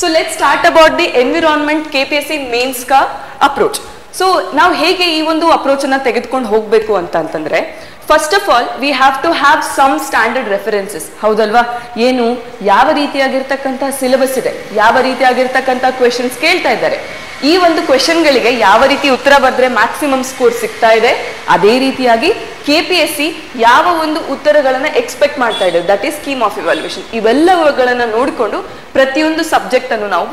So let's start about the environment KPSC mains ka approach. So ನಾವು ಹೇಗೆ ಈ ಒಂದು ಅಪ್ರೋಚ್ ಅನ್ನ ತೆಗೆದುಕೊಂಡು ಹೋಗಬೇಕು ಅಂತಂದ್ರೆ first of all we have to have some standard references. ಹೌದಲ್ವಾ? ಏನು ಯಾವ ರೀತಿಯಾಗಿರ್ತಕ್ಕಂಥ ಸಿಲೆಬಸ್ ಇದೆ, ಯಾವ ರೀತಿಯಾಗಿರ್ತಕ್ಕಂಥ ಕ್ವೆಶನ್ಸ್ ಕೇಳ್ತಾ ಇದ್ದಾರೆ, ಈ ಒಂದು ಕ್ವೆಶನ್ಗಳಿಗೆ ಯಾವ ರೀತಿ ಉತ್ತರ ಬರೆದ್ರೆ ಮ್ಯಾಕ್ಸಿಮಮ್ ಸ್ಕೋರ್ ಸಿಗ್ತಾ ಇದೆ, ಅದೇ ರೀತಿಯಾಗಿ KPSC ಯಾವ ಒಂದು ಉತ್ತರಗಳನ್ನ ಎಕ್ಸ್ಪೆಕ್ಟ್ ಮಾಡ್ತಾ ಇದೆ, that is scheme of evaluation. ಇವೆಲ್ಲವುಗಳನ್ನ ನೋಡಿಕೊಂಡು ಪ್ರತಿಯೊಂದು ಸಬ್ಜೆಕ್ಟ್ ಅನ್ನು ನಾವು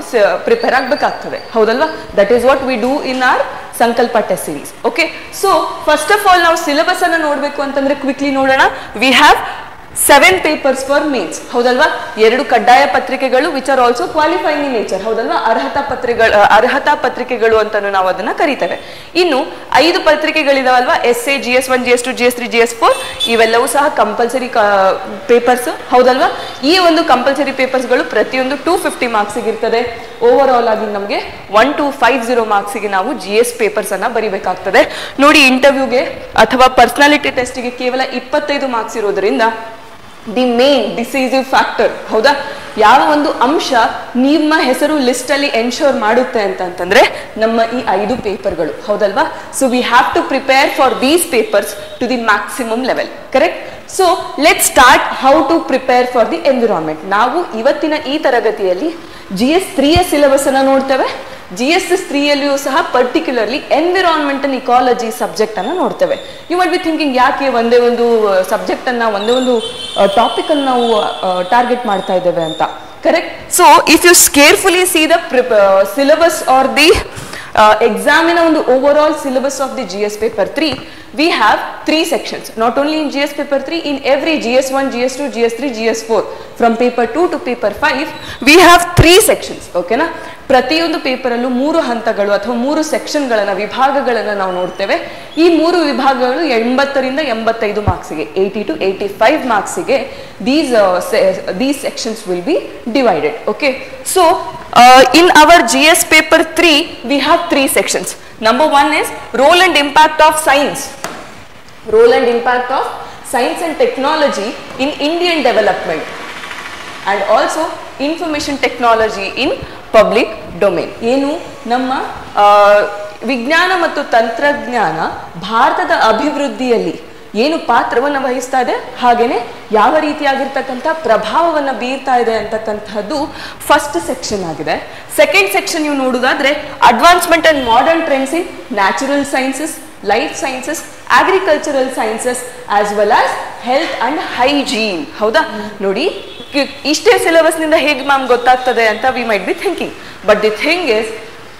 ಪ್ರಿಪೇರ್ ಆಗಬೇಕಾಗ್ತದೆ. ಹೌದಲ್ವಾ? That is what we do in our Sankalpa test series. Okay, so first of all ನಾವು ಸಿಲೆಬಸ್ ಅನ್ನ ನೋಡ್ಬೇಕು ಅಂತಂದ್ರೆ ಕ್ವಿಕ್ಲಿ ನೋಡೋಣ. We have 7 papers for mains. ಹೌದಲ್ವಾ? 2 ಕಡ್ಡಾಯ ಪತ್ರಿಕೆಗಳು which are also qualifying in nature. ಹೌದಲ್ವಾ? ಅರ್ಹತಾ ಪತ್ರಿಕೆಗಳು ಅಂತಾನು ನಾವು ಅದನ್ನ ಕರೀತೇವೆ. ಇನ್ನು 5 ಪತ್ರಿಕೆಗಳಿದಾವಲ್ವಾ, SA, GS1, GS2, GS3, GS4, ಇವೆಲ್ಲವೂ ಸಹ ಕಂಪಲ್ಸರಿ ಪೇಪರ್ಸ್. ಹೌದಲ್ವಾ? ಈ ಒಂದು ಕಂಪಲ್ಸರಿ ಪೇಪರ್ಸ್ಗಳು ಪ್ರತಿಯೊಂದು 250 ಮಾರ್ಕ್ಸಿಗೆ ಇರ್ತದೆ. ಓವರ್ ಆಲ್ ಆಗಿ ನಮಗೆ 1250 ಮಾರ್ಕ್ಸಿಗೆ ನಾವು GS ಪೇಪರ್ಸ್ ಅನ್ನ ಬರಿಬೇಕಾಗ್ತದೆ. ನೋಡಿ, ಇಂಟರ್ವ್ಯೂಗೆ ಅಥವಾ ಪರ್ಸನಾಲಿಟಿ ಟೆಸ್ಟ್ಗೆ ಕೇವಲ 25 ಮಾರ್ಕ್ಸ್ ಇರೋದ್ರಿಂದ ದಿ ಮೇನ್ ಡಿಸೈಸಿವ್ ಫ್ಯಾಕ್ಟರ್, ಹೌದಾ, ಯಾವ ಒಂದು ಅಂಶ ನಿಮ್ಮ ಹೆಸರು ಲಿಸ್ಟ್ ಅಲ್ಲಿ ಎನ್ಶೋರ್ ಮಾಡುತ್ತೆ ಅಂತಂದ್ರೆ ನಮ್ಮ ಈ 5 ಪೇಪರ್ಗಳು. ಹೌದಲ್ವಾ? So we have to prepare for these papers to the maximum level. Correct? So let start how to prepare for the environment. ನಾವು ಇವತ್ತಿನ ಈ ತರಗತಿಯಲ್ಲಿ GS3 ಯ ಸಿಲೆಬಸ್ ಅನ್ನ ನೋಡ್ತೇವೆ. GS3 ಯಲ್ಲಿಯೂ ಸಹ ಪರ್ಟಿಕ್ಯುಲರ್ಲಿ ಎನ್ವಿರಾನ್ಮೆಂಟಲ್ ಇಕಾಲಜಿ ಸಬ್ಜೆಕ್ಟ್ ಅನ್ನ ನೋಡ್ತೇವೆ. ಯು ಮೈಟ್ ಬಿ ಥಿಂಕಿಂಗ್, ಯಾಕೆ ಒಂದೇ ಒಂದು ಸಬ್ಜೆಕ್ಟ್ ಅನ್ನ, ಒಂದೇ ಒಂದು ಟಾಪಿಕ್ ಅನ್ನು ನಾವು ಟಾರ್ಗೆಟ್ ಮಾಡ್ತಾ ಇದ್ದೇವೆ ಅಂತ. Correct? So if you carefully see the syllabus are the examine on the overall syllabus of the GS paper 3, we have 3 sections. Not only in GS paper 3, in every GS1, GS2, GS3, GS4, from paper 2 to paper 5, we have 3 sections. Okay na? ಪ್ರತಿಯೊಂದು paper ಅಲ್ಲೂ 3 ಹಂತಗಳು ಅಥವಾ 3 ಸೆಕ್ಷನ್ಗಳನ್ನ, ವಿಭಾಗಗಳನ್ನ ನಾವು ನೋಡ್ತೇವೆ. ಈ 3 ವಿಭಾಗಗಳು 80 ರಿಂದ 85 ಮಾರ್ಕ್ಸ್ಗೆ, 80 to 85 ಮಾರ್ಕ್ಸ್ಗೆ these sections will be divided. Okay, so in our GS paper 3 we have 3 sections. Number 1 is role and impact of science. Role and impact of science and technology in Indian development, and also information technology in public domain. ಏನು, ನಮ್ಮ ವಿಜ್ಞಾನ ಮತ್ತು ತಂತ್ರಜ್ಞಾನ ಭಾರತದ ಅಭಿವೃದ್ಧಿಯಲ್ಲಿ ಏನು ಪಾತ್ರವನ್ನು ವಹಿಸ್ತಾ ಇದೆ, ಹಾಗೇನೆ ಯಾವ ರೀತಿಯಾಗಿರ್ತಕ್ಕಂಥ ಪ್ರಭಾವವನ್ನು ಬೀರ್ತಾ ಇದೆ ಅಂತಕ್ಕಂಥದ್ದು ಫಸ್ಟ್ ಸೆಕ್ಷನ್ ಆಗಿದೆ. ಸೆಕೆಂಡ್ ಸೆಕ್ಷನ್ ನೀವು ನೋಡೋದಾದ್ರೆ advancement and modern trends in natural sciences, life sciences, agricultural sciences as well as health and hygiene. ಹೌದಾ? ನೋಡಿ, ಇಷ್ಟೇ ಸಿಲೆಬಸ್ ನಿಂದ ಹೇಗೆ ಮ್ಯಾಮ್ ಗೊತ್ತಾಗ್ತದೆ ಅಂತ we might be thinking, but the thing is,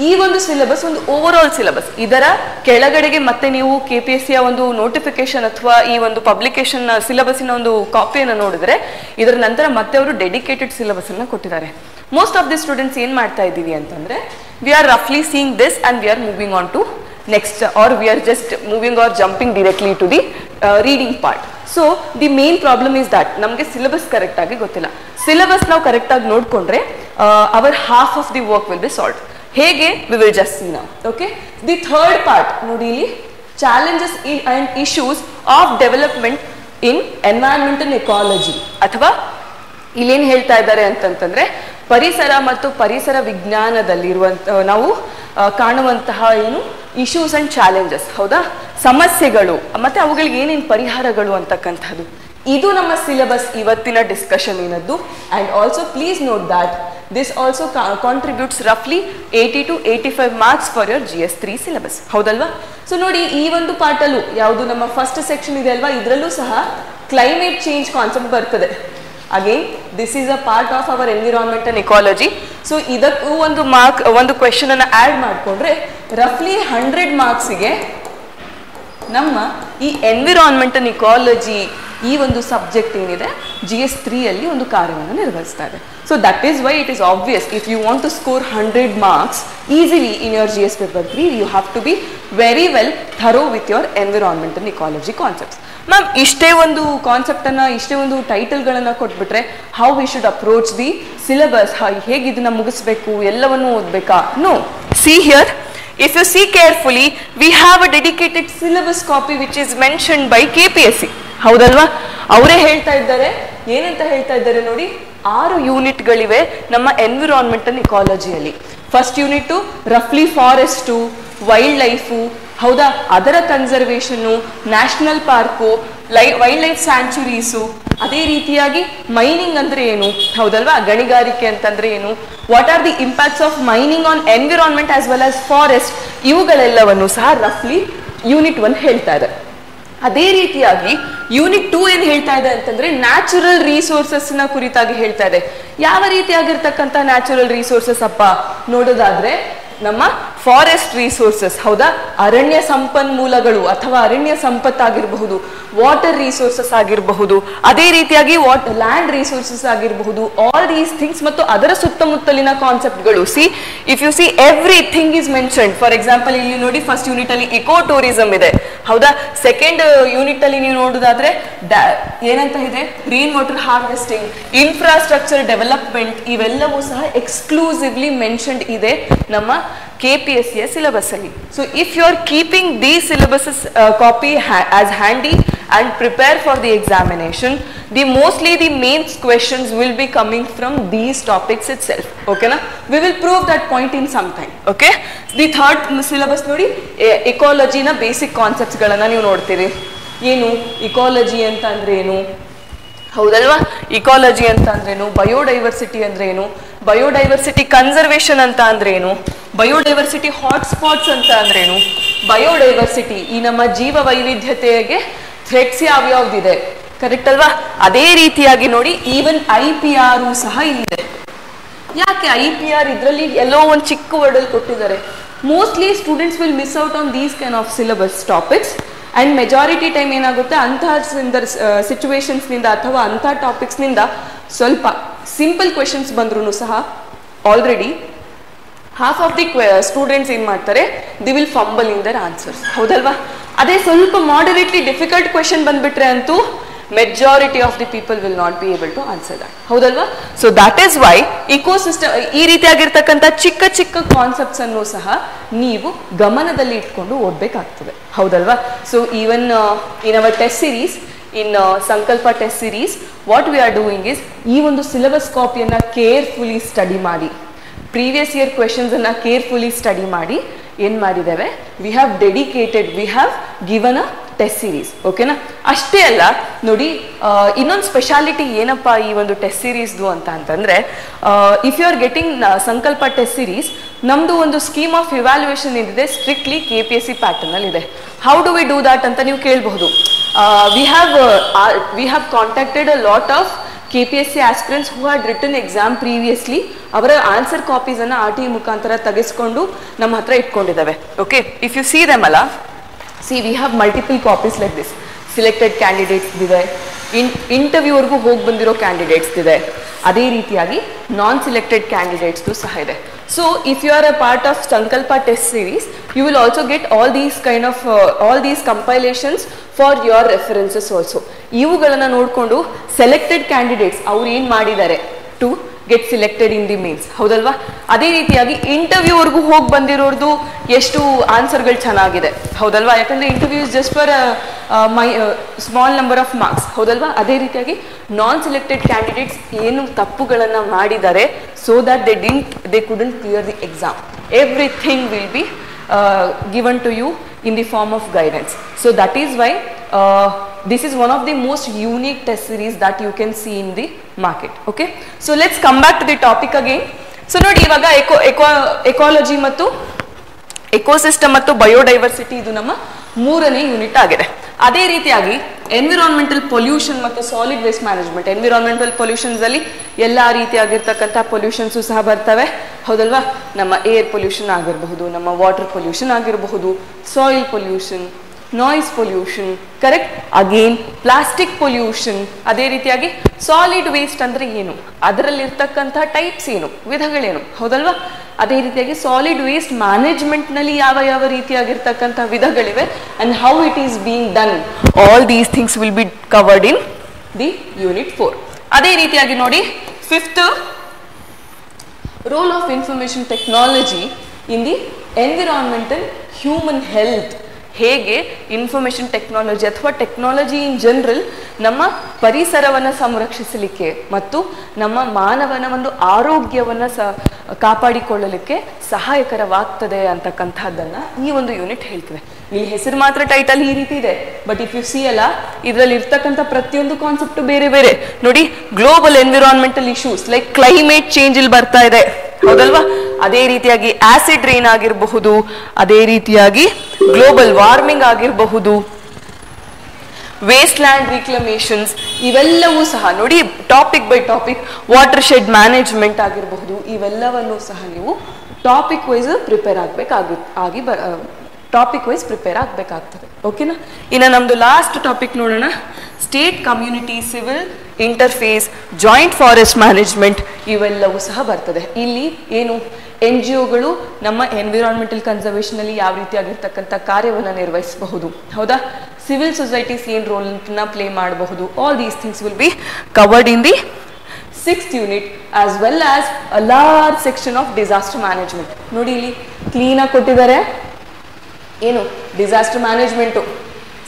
ಈ ಒಂದು ಸಿಲೆಬಸ್ ಒಂದು ಓವರ್ ಆಲ್ ಸಿಲೆಬಸ್. ಇದರ ಕೆಳಗಡೆಗೆ ಮತ್ತೆ ನೀವು KPSC ಯ ಒಂದು ನೋಟಿಫಿಕೇಶನ್ ಅಥವಾ ಈ ಒಂದು ಪಬ್ಲಿಕೇಶನ್ ಸಿಲೆಬಸ್ಸಿನ ಒಂದು ಕಾಪಿಯನ್ನು ನೋಡಿದ್ರೆ ಇದರ ನಂತರ ಮತ್ತೆ ಅವರು ಡೆಡಿಕೇಟೆಡ್ ಸಿಲೆಬಸ್ ಅನ್ನ ಕೊಟ್ಟಿದ್ದಾರೆ. ಮೋಸ್ಟ್ ಆಫ್ ದಿ ಸ್ಟೂಡೆಂಟ್ಸ್ ಏನ್ ಮಾಡ್ತಾ ಇದ್ದೀವಿ ಅಂತಂದ್ರೆ, ವಿ ಆರ್ ರಫ್ಲಿ seeing this and we are moving on to next, or we are just moving or jumping directly to the reading part. So the main problem is that ನಮಗೆ syllabus correct ಆಗಿ ಗೊತ್ತಿಲ್ಲ. Syllabus ನಾವು correct ಆಗಿ ನೋಡ್ಕೊಂಡ್ರೆ our half of the work will be solve. ಹೇಗೆ? We will just see now. Okay, the third part ನೋಡಿ, ಇಲ್ಲಿ challenges and issues of development in environmental ecology, ಅಥವಾ ಇಲ್ಲೇನು ಹೇಳ್ತಾ ಇದ್ದಾರೆ ಅಂತಂತಂದ್ರೆ ಪರಿಸರ ಮತ್ತು ಪರಿಸರ ವಿಜ್ಞಾನದಲ್ಲಿರುವಂತ ನಾವು ಕಾಣುವಂತಹ ಏನು ಇಶ್ಯೂಸ್ ಅಂಡ್ ಚಾಲೆಂಜಸ್, ಹೌದಾ, ಸಮಸ್ಯೆಗಳು ಮತ್ತೆ ಅವುಗಳಿಗೆ ಏನೇನು ಪರಿಹಾರಗಳು ಅಂತಕ್ಕಂಥದ್ದು. ಇದು ನಮ್ಮ ಸಿಲೆಬಸ್ ಇವತ್ತಿನ ಡಿಸ್ಕಷನ್ ಏನದ್ದು. And also please note that this also contributes ರಫ್ಲಿ 80 to 85 marks for your GS3 syllabus. ಹೌದಲ್ವಾ? ಸೊ ನೋಡಿ, ಈ ಒಂದು ಪಾರ್ಟಲ್ಲೂ ಯಾವುದು ನಮ್ಮ ಫಸ್ಟ್ ಸೆಕ್ಷನ್ ಇದೆ ಅಲ್ವಾ, ಇದರಲ್ಲೂ ಸಹ ಕ್ಲೈಮೇಟ್ ಚೇಂಜ್ ಕಾನ್ಸೆಪ್ಟ್ ಬರ್ತದೆ. Again this is a part of our environment and ecology. So ಇದಕ್ಕೂ ಒಂದು ಕ್ವೆಶನ್ ಅನ್ನ ಆಡ್ ಮಾಡಿಕೊಂಡ್ರೆ ರಫ್ಲಿ 100 ಮಾರ್ಕ್ಸಿಗೆ ನಮ್ಮ ಈ ಎನ್ವಿರಾನ್ಮೆಂಟ್ ಅಂಡ್ ಇಕಾಲಜಿ ಈ ಒಂದು ಸಬ್ಜೆಕ್ಟ್ ಏನಿದೆ GS3 ಅಲ್ಲಿ ಒಂದು ಕಾರ್ಯವನ್ನು ನಿರ್ವಹಿಸ್ತಾ ಇದೆ. So that is why it is obvious, if you want to score 100 marks easily in your GS paper 3, you have to be very well thorough with your environment and ecology concepts. Ma'am, ಇಷ್ಟೇ ಒಂದು concept ಅನ್ನ, ಇಷ್ಟೇ ಒಂದು ಟೈಟಲ್ಗಳನ್ನ ಕೊಟ್ಬಿಟ್ರೆ how we should approach the syllabus, ಹೇಗೆ ಇದನ್ನ ಮುಗಿಸ್ಬೇಕು, ಎಲ್ಲವನ್ನೂ ಓದ್ಬೇಕಾ? No. See here, if you see carefully, we have a dedicated syllabus copy which is mentioned by KPSC. ಹೌದಲ್ವಾ? ಅವರೇ ಹೇಳ್ತಾ ಇದ್ದಾರೆ ಏನಂತ ಹೇಳ್ತಾ ಇದ್ದಾರೆ ನೋಡಿ, 6 ಯೂನಿಟ್ಗಳಿವೆ ನಮ್ಮ ಎನ್ವಿರಾನ್ಮೆಂಟಲ್ ಇಕಾಲಜಿಯಲ್ಲಿ. ಫಸ್ಟ್ ಯೂನಿಟ್ ರಫ್ಲಿ ಫಾರೆಸ್ಟು, ವೈಲ್ಡ್ ಲೈಫು, ಹೌದಾ, ಅದರ ಕನ್ಸರ್ವೇಷನ್ನು, national park, wildlife sanctuaries, ಅದೇ ರೀತಿಯಾಗಿ ಮೈನಿಂಗ್ ಅಂದ್ರೆ ಏನು, ಹೌದಲ್ವಾ, ಗಣಿಗಾರಿಕೆ ಅಂತಂದ್ರೆ ಏನು, what are the impacts of mining on environment as well as forest, ಇವುಗಳೆಲ್ಲವನ್ನು ಸಹ ರಫ್ಲಿ ಯೂನಿಟ್ 1 ಹೇಳ್ತಾ ಇದೆ. ಅದೇ ರೀತಿಯಾಗಿ ಯೂನಿಟ್ 2 ಏನ್ ಹೇಳ್ತಾ ಇದೆ ಅಂತಂದ್ರೆ ನ್ಯಾಚುರಲ್ ರಿಸೋರ್ಸಸ್ ನ ಕುರಿತಾಗಿ ಹೇಳ್ತಾ ಇದೆ. ಯಾವ ರೀತಿಯಾಗಿರ್ತಕ್ಕಂಥ ನ್ಯಾಚುರಲ್ ರಿಸೋರ್ಸಸ್ ಅಪ್ಪ ನೋಡೋದಾದ್ರೆ ನಮ್ಮ ಫಾರೆಸ್ಟ್ ರಿಸೋರ್ಸಸ್, ಹೌದಾ, ಅರಣ್ಯ ಸಂಪನ್ಮೂಲಗಳು ಅಥವಾ ಅರಣ್ಯ ಸಂಪತ್ತಾಗಿರಬಹುದು, ವಾಟರ್ ರಿಸೋರ್ಸಸ್ ಆಗಿರಬಹುದು, ಅದೇ ರೀತಿಯಾಗಿ ಲ್ಯಾಂಡ್ ರಿಸೋರ್ಸಸ್ ಆಗಿರಬಹುದು, ಆಲ್ ದೀಸ್ ಥಿಂಗ್ಸ್ ಮತ್ತು ಅದರ ಸುತ್ತಮುತ್ತಲಿನ ಕಾನ್ಸೆಪ್ಟ್ಗಳು. See if you see everything is mentioned. For example ಇಲ್ಲಿ ನೋಡಿ, ಫಸ್ಟ್ ಯೂನಿಟ್ ಅಲ್ಲಿ ಇಕೋ ಟೂರಿಸಂ ಇದೆ, ಹೌದಾ. ಸೆಕೆಂಡ್ ಯೂನಿಟ್ ಅಲ್ಲಿ ನೀವು ನೋಡೋದಾದ್ರೆ ಏನಂತ ಇದೆ, rain water harvesting, infrastructure development, ಇವೆಲ್ಲವೂ ಸಹ ಎಕ್ಸ್ಕ್ಲೂಸಿವ್ಲಿ ಮೆನ್ಷನ್ಡ್ ಇದೆ ನಮ್ಮ KPSC syllabus ಅಲ್ಲಿ. So if you are keeping these syllabuses copy as handy and prepare for the examination, mostly the mains questions will be coming from these topics itself. Okay na? We will prove that point in some time. Okay? The third syllabus ನೋಡಿ, ecology ನ basic concepts ಗಳನ್ನ ನೀವು ನೋಡ್ತೀರಿ. ಏನು ecology ಅಂತ ಅಂದ್ರೆ ಏನು, ಹೌದಲ್ವಾ, ಇಕಾಲಜಿ ಅಂತ ಅಂದ್ರೇನು, ಬಯೋಡೈವರ್ಸಿಟಿ ಅಂದ್ರೆ ಏನು, ಬಯೋಡೈವರ್ಸಿಟಿ ಕನ್ಸರ್ವೇಷನ್ ಅಂತ ಅಂದ್ರೆ ಏನು, ಬಯೋಡೈವರ್ಸಿಟಿ ಹಾಟ್ಸ್ಪಾಟ್ಸ್ ಅಂತ ಅಂದ್ರೇನು, ಬಯೋಡೈವರ್ಸಿಟಿ ಈ ನಮ್ಮ ಜೀವ ವೈವಿಧ್ಯತೆಗೆ ಥ್ರೆಟ್ಸ್ ಯಾವ್ಯಾವ್ದಿದೆ, ಕರೆಕ್ಟ್ ಅಲ್ವಾ. ಅದೇ ರೀತಿಯಾಗಿ ನೋಡಿ, ಈವನ್ IPR ಸಹ ಇಲ್ಲಿದೆ. ಯಾಕೆ IPR ಇದರಲ್ಲಿ ಎಲ್ಲೋ ಒಂದು ಚಿಕ್ಕ ವರ್ಡಲ್ಲಿ ಕೊಟ್ಟಿದ್ದಾರೆ. Mostly students will miss out on these kind of syllabus topics. And majority time ಏನಾಗುತ್ತೆ, ಅಂತಹ ಸಿಚುವೇಶನ್ಸ್ನಿಂದ ಅಥವಾ ಅಂಥ ಟಾಪಿಕ್ಸ್ನಿಂದ ಸ್ವಲ್ಪ ಸಿಂಪಲ್ ಕ್ವೆಶನ್ಸ್ ಬಂದ್ರೂ ಸಹ already half of the students ಏನು ಮಾಡ್ತಾರೆ, they will fumble in their answers, ಹೌದಲ್ವಾ. ಅದೇ ಸ್ವಲ್ಪ ಮಾಡರೇಟ್ಲಿ ಡಿಫಿಕಲ್ಟ್ ಕ್ವೆಶನ್ ಬಂದ್ಬಿಟ್ರೆ ಅಂತೂ majority of the people will not be able to answer that, ಹೌದಲ್ವಾ. So that is why ecosystem ಈ ರೀತಿಯಾಗಿರ್ತಕ್ಕಂಥ ಚಿಕ್ಕ ಚಿಕ್ಕ ಕಾನ್ಸೆಪ್ಟ್ಸ್ ಅನ್ನು ಸಹ ನೀವು ಗಮನದಲ್ಲಿ ಇಟ್ಕೊಂಡು ಓದಬೇಕಾಗ್ತದೆ, ಹೌದಲ್ವಾ. So even in our test series, in Sankalpa test series, what we are doing is, ಈ ಒಂದು ಸಿಲೆಬಸ್ ಕಾಪಿಯನ್ನು ಕೇರ್ಫುಲಿ ಸ್ಟಡಿ ಮಾಡಿ, ಪ್ರೀವಿಯಸ್ ಇಯರ್ ಕ್ವೆಶನ್ಸ್ ಅನ್ನ ಕೇರ್ಫುಲಿ ಸ್ಟಡಿ ಮಾಡಿ ಏನು ಮಾಡಿದ್ದೇವೆ, we have dedicated, we have given a test series. ಓಕೆನಾ. ಅಷ್ಟೇ ಅಲ್ಲ ನೋಡಿ, ಇನ್ನೊಂದು ಸ್ಪೆಷಾಲಿಟಿ ಏನಪ್ಪ ಈ ಒಂದು ಟೆಸ್ಟ್ ಸೀರೀಸ್ದು ಅಂತಂದರೆ, if you are getting Sankalpa test series, ನಮ್ಮದು ಒಂದು ಸ್ಕೀಮ್ ಆಫ್ ಇವ್ಯಾಲ್ಯೂಯೇಷನ್ ಏನಿದೆ ಸ್ಟ್ರಿಕ್ಟ್ಲಿ KPSC ಪ್ಯಾಟರ್ನಲ್ಲಿ ಇದೆ. How do we do that ಅಂತ ನೀವು ಕೇಳಬಹುದು. We have contacted a lot of KPSC aspirants who had written exam previously. ಅವರ ಆನ್ಸರ್ ಕಾಪೀಸನ್ನು RTE ಮುಖಾಂತರ ತೆಗೆಸ್ಕೊಂಡು ನಮ್ಮ ಹತ್ರ ಇಟ್ಕೊಂಡಿದ್ದಾವೆ. Okay, if you see them ಅಲ್ಲ, see we have multiple copies like this. Selected candidates ಇದೆ, ಇಂಟರ್ವ್ಯೂವರೆಗೂ ಹೋಗಿ ಬಂದಿರೋ ಕ್ಯಾಂಡಿಡೇಟ್ಸ್ ಇದೆ, ಅದೇ ರೀತಿಯಾಗಿ ನಾನ್ ಸಿಲೆಕ್ಟೆಡ್ ಕ್ಯಾಂಡಿಡೇಟ್ಸ್ದು ಸಹ ಇದೆ. So if you are a part of Sankalpa test series, you will also get all these compilations for your references also. ಇವುಗಳನ್ನು ನೋಡಿಕೊಂಡು ಸೆಲೆಕ್ಟೆಡ್ ಕ್ಯಾಂಡಿಡೇಟ್ಸ್ ಅವ್ರು ಏನು ಮಾಡಿದ್ದಾರೆ to get selected in the mains, ಹೌದಲ್ವಾ. ಅದೇ ರೀತಿಯಾಗಿ ಇಂಟರ್ವ್ಯೂವರೆಗೂ ಹೋಗಿ ಬಂದಿರೋರ್ದು ಎಷ್ಟು ಆನ್ಸರ್ಗಳು ಚೆನ್ನಾಗಿದೆ, ಹೌದಲ್ವಾ. ಯಾಕಂದರೆ interview is just for small number of marks, ಹೌದಲ್ವಾ. ಅದೇ ರೀತಿಯಾಗಿ ನಾನ್ ಸಿಲೆಕ್ಟೆಡ್ ಕ್ಯಾಂಡಿಡೇಟ್ಸ್ ಏನು ತಪ್ಪುಗಳನ್ನು ಮಾಡಿದ್ದಾರೆ, so that they couldn't clear the exam, everything will be given to you in the form of guidance. So that is why this is one of the most unique test series that you can see in the market. Okay, so let's come back to the topic again. So ನೋಡಿ, ಇವಾಗ ecology ಮತ್ತು ecosystem ಮತ್ತು biodiversity ಇದು ನಮ್ಮ 3ನೇ unit ಆಗಿದೆ. ಅದೇ ರೀತಿಯಾಗಿ ಎನ್ವಿರಾನ್ಮೆಂಟಲ್ ಪೊಲ್ಯೂಷನ್ ಮತ್ತು solid waste management. Environmental pollutions ಅಲ್ಲಿ ಎಲ್ಲ ರೀತಿಯಾಗಿರ್ತಕ್ಕಂಥ ಪೊಲ್ಯೂಷನ್ಸು ಸಹ ಬರ್ತವೆ, ಹೌದಲ್ವಾ. ನಮ್ಮ ಏರ್ ಪೊಲ್ಯೂಷನ್ ಆಗಿರಬಹುದು, ನಮ್ಮ ವಾಟರ್ ಪೊಲ್ಯೂಷನ್ ಆಗಿರಬಹುದು, soil pollution, noise pollution, correct. Again plastic pollution. ಅದೇ ರೀತಿಯಾಗಿ ಸಾಲಿಡ್ ವೇಸ್ಟ್ ಅಂದ್ರೆ ಏನು, ಅದರಲ್ಲಿರ್ತಕ್ಕಂಥ ಟೈಪ್ಸ್ ಏನು, ವಿಧಗಳೇನು, ಹೌದಲ್ವಾ. ಅದೇ ರೀತಿಯಾಗಿ ಸಾಲಿಡ್ ವೇಸ್ಟ್ ಮ್ಯಾನೇಜ್ಮೆಂಟ್ನಲ್ಲಿ ಯಾವ ಯಾವ ರೀತಿಯಾಗಿರ್ತಕ್ಕಂಥ ವಿಧಗಳಿವೆ and how it is being done, all these things will be covered in the unit 4. ಅದೇ ರೀತಿಯಾಗಿ ನೋಡಿ, 5th role of information technology in the environmental human health. ಹೇಗೆ ಇನ್ಫಾರ್ಮೇಷನ್ ಟೆಕ್ನಾಲಜಿ ಅಥವಾ ಟೆಕ್ನಾಲಜಿ ಇನ್ ಜನರಲ್ ನಮ್ಮ ಪರಿಸರವನ್ನು ಸಂರಕ್ಷಿಸಲಿಕ್ಕೆ ಮತ್ತು ನಮ್ಮ ಮಾನವನ ಒಂದು ಆರೋಗ್ಯವನ್ನು ಕಾಪಾಡಿಕೊಳ್ಳಲಿಕ್ಕೆ ಸಹಾಯಕರವಾಗ್ತದೆ ಅಂತಕ್ಕಂಥದ್ದನ್ನು ಈ ಒಂದು ಯೂನಿಟ್ ಹೇಳ್ತದೆ. ಇಲ್ಲಿ ಹೆಸರು ಮಾತ್ರ ಟೈಟಲ್ ಈ ರೀತಿ ಇದೆ, ಬಟ್ ಇಫ್ ಯು ಸಿ ಅಲ್ಲ ಇದರಲ್ಲಿ ಇರ್ತಕ್ಕಂಥ ಪ್ರತಿಯೊಂದು ಕಾನ್ಸೆಪ್ಟ್ ಬೇರೆ ಬೇರೆ. ನೋಡಿ, global environmental issues like climate change ಇಲ್ಲಿ ಬರ್ತಾ ಇದೆ, ಹೌದಲ್ವಾ? ಅದೇ ರೀತಿಯಾಗಿ ಆಸಿಡ್ ರೈನ್ ಆಗಿರಬಹುದು, ಅದೇ ರೀತಿಯಾಗಿ ಗ್ಲೋಬಲ್ ವಾರ್ಮಿಂಗ್ ಆಗಿರಬಹುದು, ವೇಸ್ಟ್ ಲ್ಯಾಂಡ್ ರಿಕ್ಲಮೇಷನ್ಸ್, ಇವೆಲ್ಲವೂ ಸಹ ನೋಡಿ topic by topic, water shed management ಆಗಿರಬಹುದು, ಇವೆಲ್ಲವನ್ನು ಸಹ ನೀವು ಟಾಪಿಕ್ ವೈಸ್ ಪ್ರಿಪೇರ್ ಆಗಬೇಕಾಗ್ತದೆ. ಓಕೆನಾ? ಇನ್ನು ನಮ್ದು ಲಾಸ್ಟ್ ಟಾಪಿಕ್ ನೋಡೋಣ. State community civil interface joint forest management ಇವೆಲ್ಲವೂ ಸಹ ಬರ್ತದೆ. ಇಲ್ಲಿ ಏನು NGOಗಳು ನಮ್ಮ ಎನ್ವಿರಾನ್ಮೆಂಟಲ್ ಕನ್ಸರ್ವೇಷನ್ ಅಲ್ಲಿ ಯಾವ ರೀತಿಯಾಗಿರ್ತಕ್ಕಂಥ ಕಾರ್ಯವನ್ನು ನಿರ್ವಹಿಸಬಹುದು, ಹೌದಾ? ಸಿವಿಲ್ ಸೊಸೈಟೀಸ್ ಏನು ರೋಲ್ನ ಪ್ಲೇ ಮಾಡಬಹುದು, all these things will be covered in the 6th unit as well as a large section of disaster management. ನೋಡಿ ಇಲ್ಲಿ ಕ್ಲೀನಾಗಿ ಕೊಟ್ಟಿದ್ದಾರೆ, ಏನು disaster management,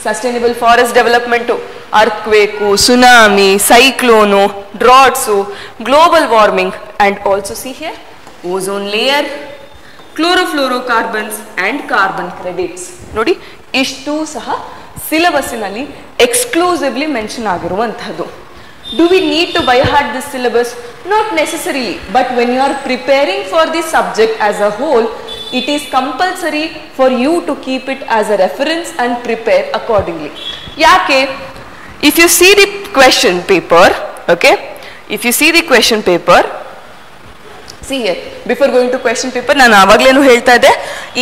sustainable forest development, earthquake, tsunami, cyclone, droughts, global warming and also see here ozone layer, chlorofluorocarbons and carbon credits. ನೋಡಿ, ಇಷ್ಟು ಸಹ ಸಿಲೆಬಸ್ಸಿನಲ್ಲಿ exclusively mention ಆಗಿರುವಂತಹದ್ದು. Do we need to by heart this syllabus? Not necessarily, but when you are preparing for the subject as a whole, it is compulsory for you to keep it as a reference and prepare accordingly. Yake, if you see the question paper, okay, if you see the question paper, see here, before going to question paper, ನಾನು ಆವಾಗಲೇನು ಹೇಳ್ತಾ ಇದ್ದೆ,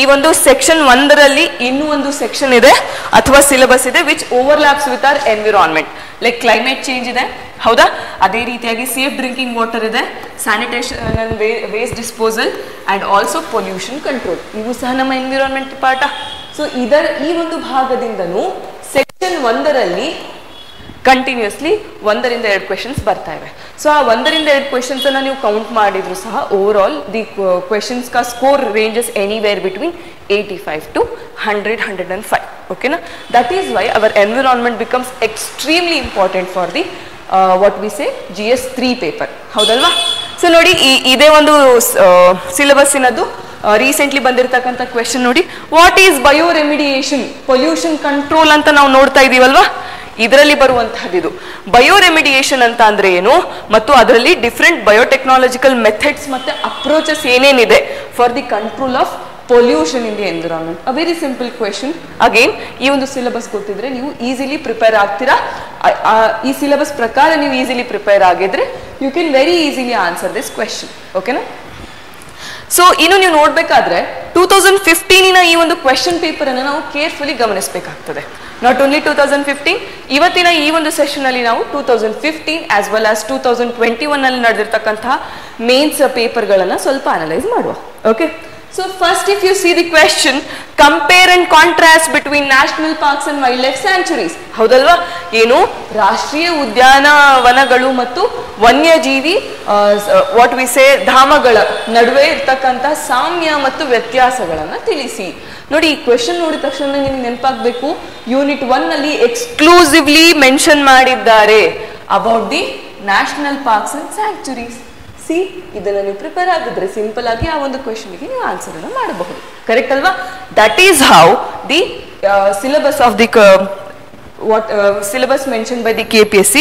ಈ ಒಂದು section 1ರಲ್ಲಿ ಇನ್ನೂ ಒಂದು section ಇದೆ ಅಥವಾ ಸಿಲೆಬಸ್ ಇದೆ which overlaps with our environment. Like climate change ಇದೆ, ಹೌದಾ? ಅದೇ ರೀತಿಯಾಗಿ ಸೇಫ್ ಡ್ರಿಂಕಿಂಗ್ ವಾಟರ್ ಇದೆ, sanitation and waste disposal and also pollution control, ಇವು ಸಹ ನಮ್ಮ ಎನ್ವಿರಾನ್ಮೆಂಟ್ ಪಾಠ. ಸೊ ಈ ಒಂದು ಭಾಗದಿಂದನೂ ಸೆಕ್ಷನ್ 1ರಲ್ಲಿ ಕಂಟಿನ್ಯೂಸ್ಲಿ 1ರಿಂದ 2 ಕ್ವೆಶನ್ಸ್ ಬರ್ತಾ ಇವೆ. ಸೊ ಆ 1ರಿಂದ 2 ಕ್ವೆಶನ್ಸ್ ಅನ್ನ ನೀವು ಕೌಂಟ್ ಮಾಡಿದ್ರು ಸಹ ಓವರ್ ಆಲ್ ದಿ ಕ್ವೆಶನ್ಸ್ ಕಾ score ranges anywhere between 85 to 100, 105. ಓಕೆನಾ? That is why our environment becomes extremely important for the what we say GS 3 paper, ಹೌದಲ್ವಾ? ಸೊ ನೋಡಿ, ಇದೇ ಒಂದು ಸಿಲೆಬಸ್ಸಿನದು ರೀಸೆಂಟ್ಲಿ ಬಂದಿರತಕ್ಕಂಥ ಕ್ವೆಶನ್ ನೋಡಿ, what is bioremediation, pollution control ಅಂತ ನಾವು ನೋಡ್ತಾ ಇದೀವಲ್ವಾ? ಇದರಲ್ಲಿ ಬರುವಂತಹದ್ದು ಬಯೋ ರೆಮಿಡಿಯೇಷನ್ ಅಂತ ಅಂದ್ರೆ ಏನು, ಮತ್ತು ಅದರಲ್ಲಿ ಡಿಫ್ರೆಂಟ್ ಬಯೋಟೆಕ್ನಾಲಜಿಕಲ್ ಮೆಥಡ್ಸ್ ಮತ್ತೆ ಅಪ್ರೋಚಸ್ ಏನೇನಿದೆ for the control of pollution in the environment. A very simple question. Again, ಈ ಒಂದು ಸಿಲೆಬಸ್ ಗೊತ್ತಿದ್ರೆ ನೀವು ಈಸಿಲಿ ಪ್ರಿಪೇರ್ ಆಗ್ತೀರಾ. ಈ ಸಿಲೆಬಸ್ ಪ್ರಕಾರ ನೀವು ಈಸಿಲಿ ಪ್ರಿಪೇರ್ ಆಗಿದ್ರೆ you can very easily answer this question. ಓಕೆನಾ? ಸೊ ಇನ್ನು ನೀವು ನೋಡ್ಬೇಕಾದ್ರೆ 2015 ಈ ಒಂದು ಕ್ವೆಶನ್ ಪೇಪರ್ ಅನ್ನು ನಾವು ಕೇರ್ಫುಲಿ ಗಮನಿಸಬೇಕಾಗ್ತದೆ. ನಾಟ್ ಓನ್ಲಿ 2015, ಇವತ್ತಿನ ಈ ಒಂದು ಸೆಷನ್ ಅಲ್ಲಿ ನಾವು 2015 ಆಸ್ ವೆಲ್ ಆಸ್ 2021 ಅಲ್ಲಿ ನಡೆದಿರ್ತಕ್ಕಂತಹ ಮೇನ್ಸ್ ಪೇಪರ್ಗಳನ್ನು ಸ್ವಲ್ಪ ಅನಲೈಸ್ ಮಾಡುವ. Okay, so first if you see the question, compare and contrast between national parks and wild life sanctuaries, ಹೌದಲ್ವಾ? ಏನು ರಾಷ್ಟ್ರೀಯ ಉದ್ಯಾನವನಗಳು ಮತ್ತು ವನ್ಯಜೀವಿ ವಾಟ್ ವಿ ಸೇ ಧಾಮಗಳ ನಡುವೆ ಇರ್ತಕ್ಕಂಥ ಸಾಮ್ಯ ಮತ್ತು ವ್ಯತ್ಯಾಸಗಳನ್ನ ತಿಳಿಸಿ. ನೋಡಿ, ಈ ಕ್ವೆಶನ್ ನೋಡಿದ ತಕ್ಷಣ ನಿಮ್ಗೆ ನೆನಪಾಗಬೇಕು, ಯೂನಿಟ್ 1 ನಲ್ಲಿ ಎಕ್ಸ್ಕ್ಲೂಸಿವ್ಲಿ ಮೆನ್ಷನ್ ಮಾಡಿದ್ದಾರೆ about the national parks and sanctuaries. C, ಇದನ್ನು ನೀವು ಪ್ರಿಪೇರ್ ಆಗಿದ್ರೆ ಸಿಂಪಲ್ ಆಗಿ ಆ ಒಂದು ಕ್ವೆಶನ್ಗೆ ನೀವು ಆನ್ಸರ್ ಅನ್ನು ಮಾಡಬಹುದು. ಕರೆಕ್ಟ್ ಅಲ್ವಾ? That is how the syllabus of the syllabus mentioned by the KPSC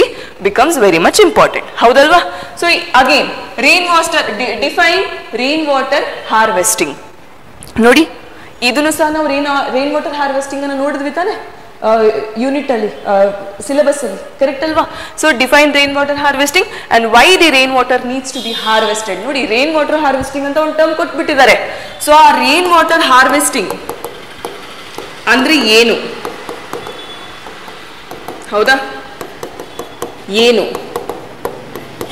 becomes very much important. ಹೌದಲ್ವಾ? So again rain water, define rain water harvesting. ನೋಡಿ, ಇದನ್ನು ಸಹ ನಾವು ರೈನ್ ವಾಟರ್ ಹಾರ್ವೆಸ್ಟಿಂಗ್ ಅನ್ನು ನೋಡಿದ್ವಿ ತಾನೆ ಯೂನಿಟ್ ಅಲ್ಲಿ, ಸಿಲೆಬಸ್ ಅಲ್ಲಿ. ಕರೆಕ್ಟ್ ಅಲ್ವಾ? So define rain water harvesting and why the rain water needs to be harvested. ನೋಡಿ, ರೈನ್ ವಾಟರ್ ಹಾರ್ವೆಸ್ಟಿಂಗ್ ಅಂತ ಒಂದು ಟರ್ಮ್ ಕೊಟ್ಬಿಟ್ಟಿದ್ದಾರೆ. ಸೊ ಆ ರೈನ್ ವಾಟರ್ ಹಾರ್ವೆಸ್ಟಿಂಗ್ ಅಂದ್ರೆ ಏನು, ಹೌದಾ? ಏನು,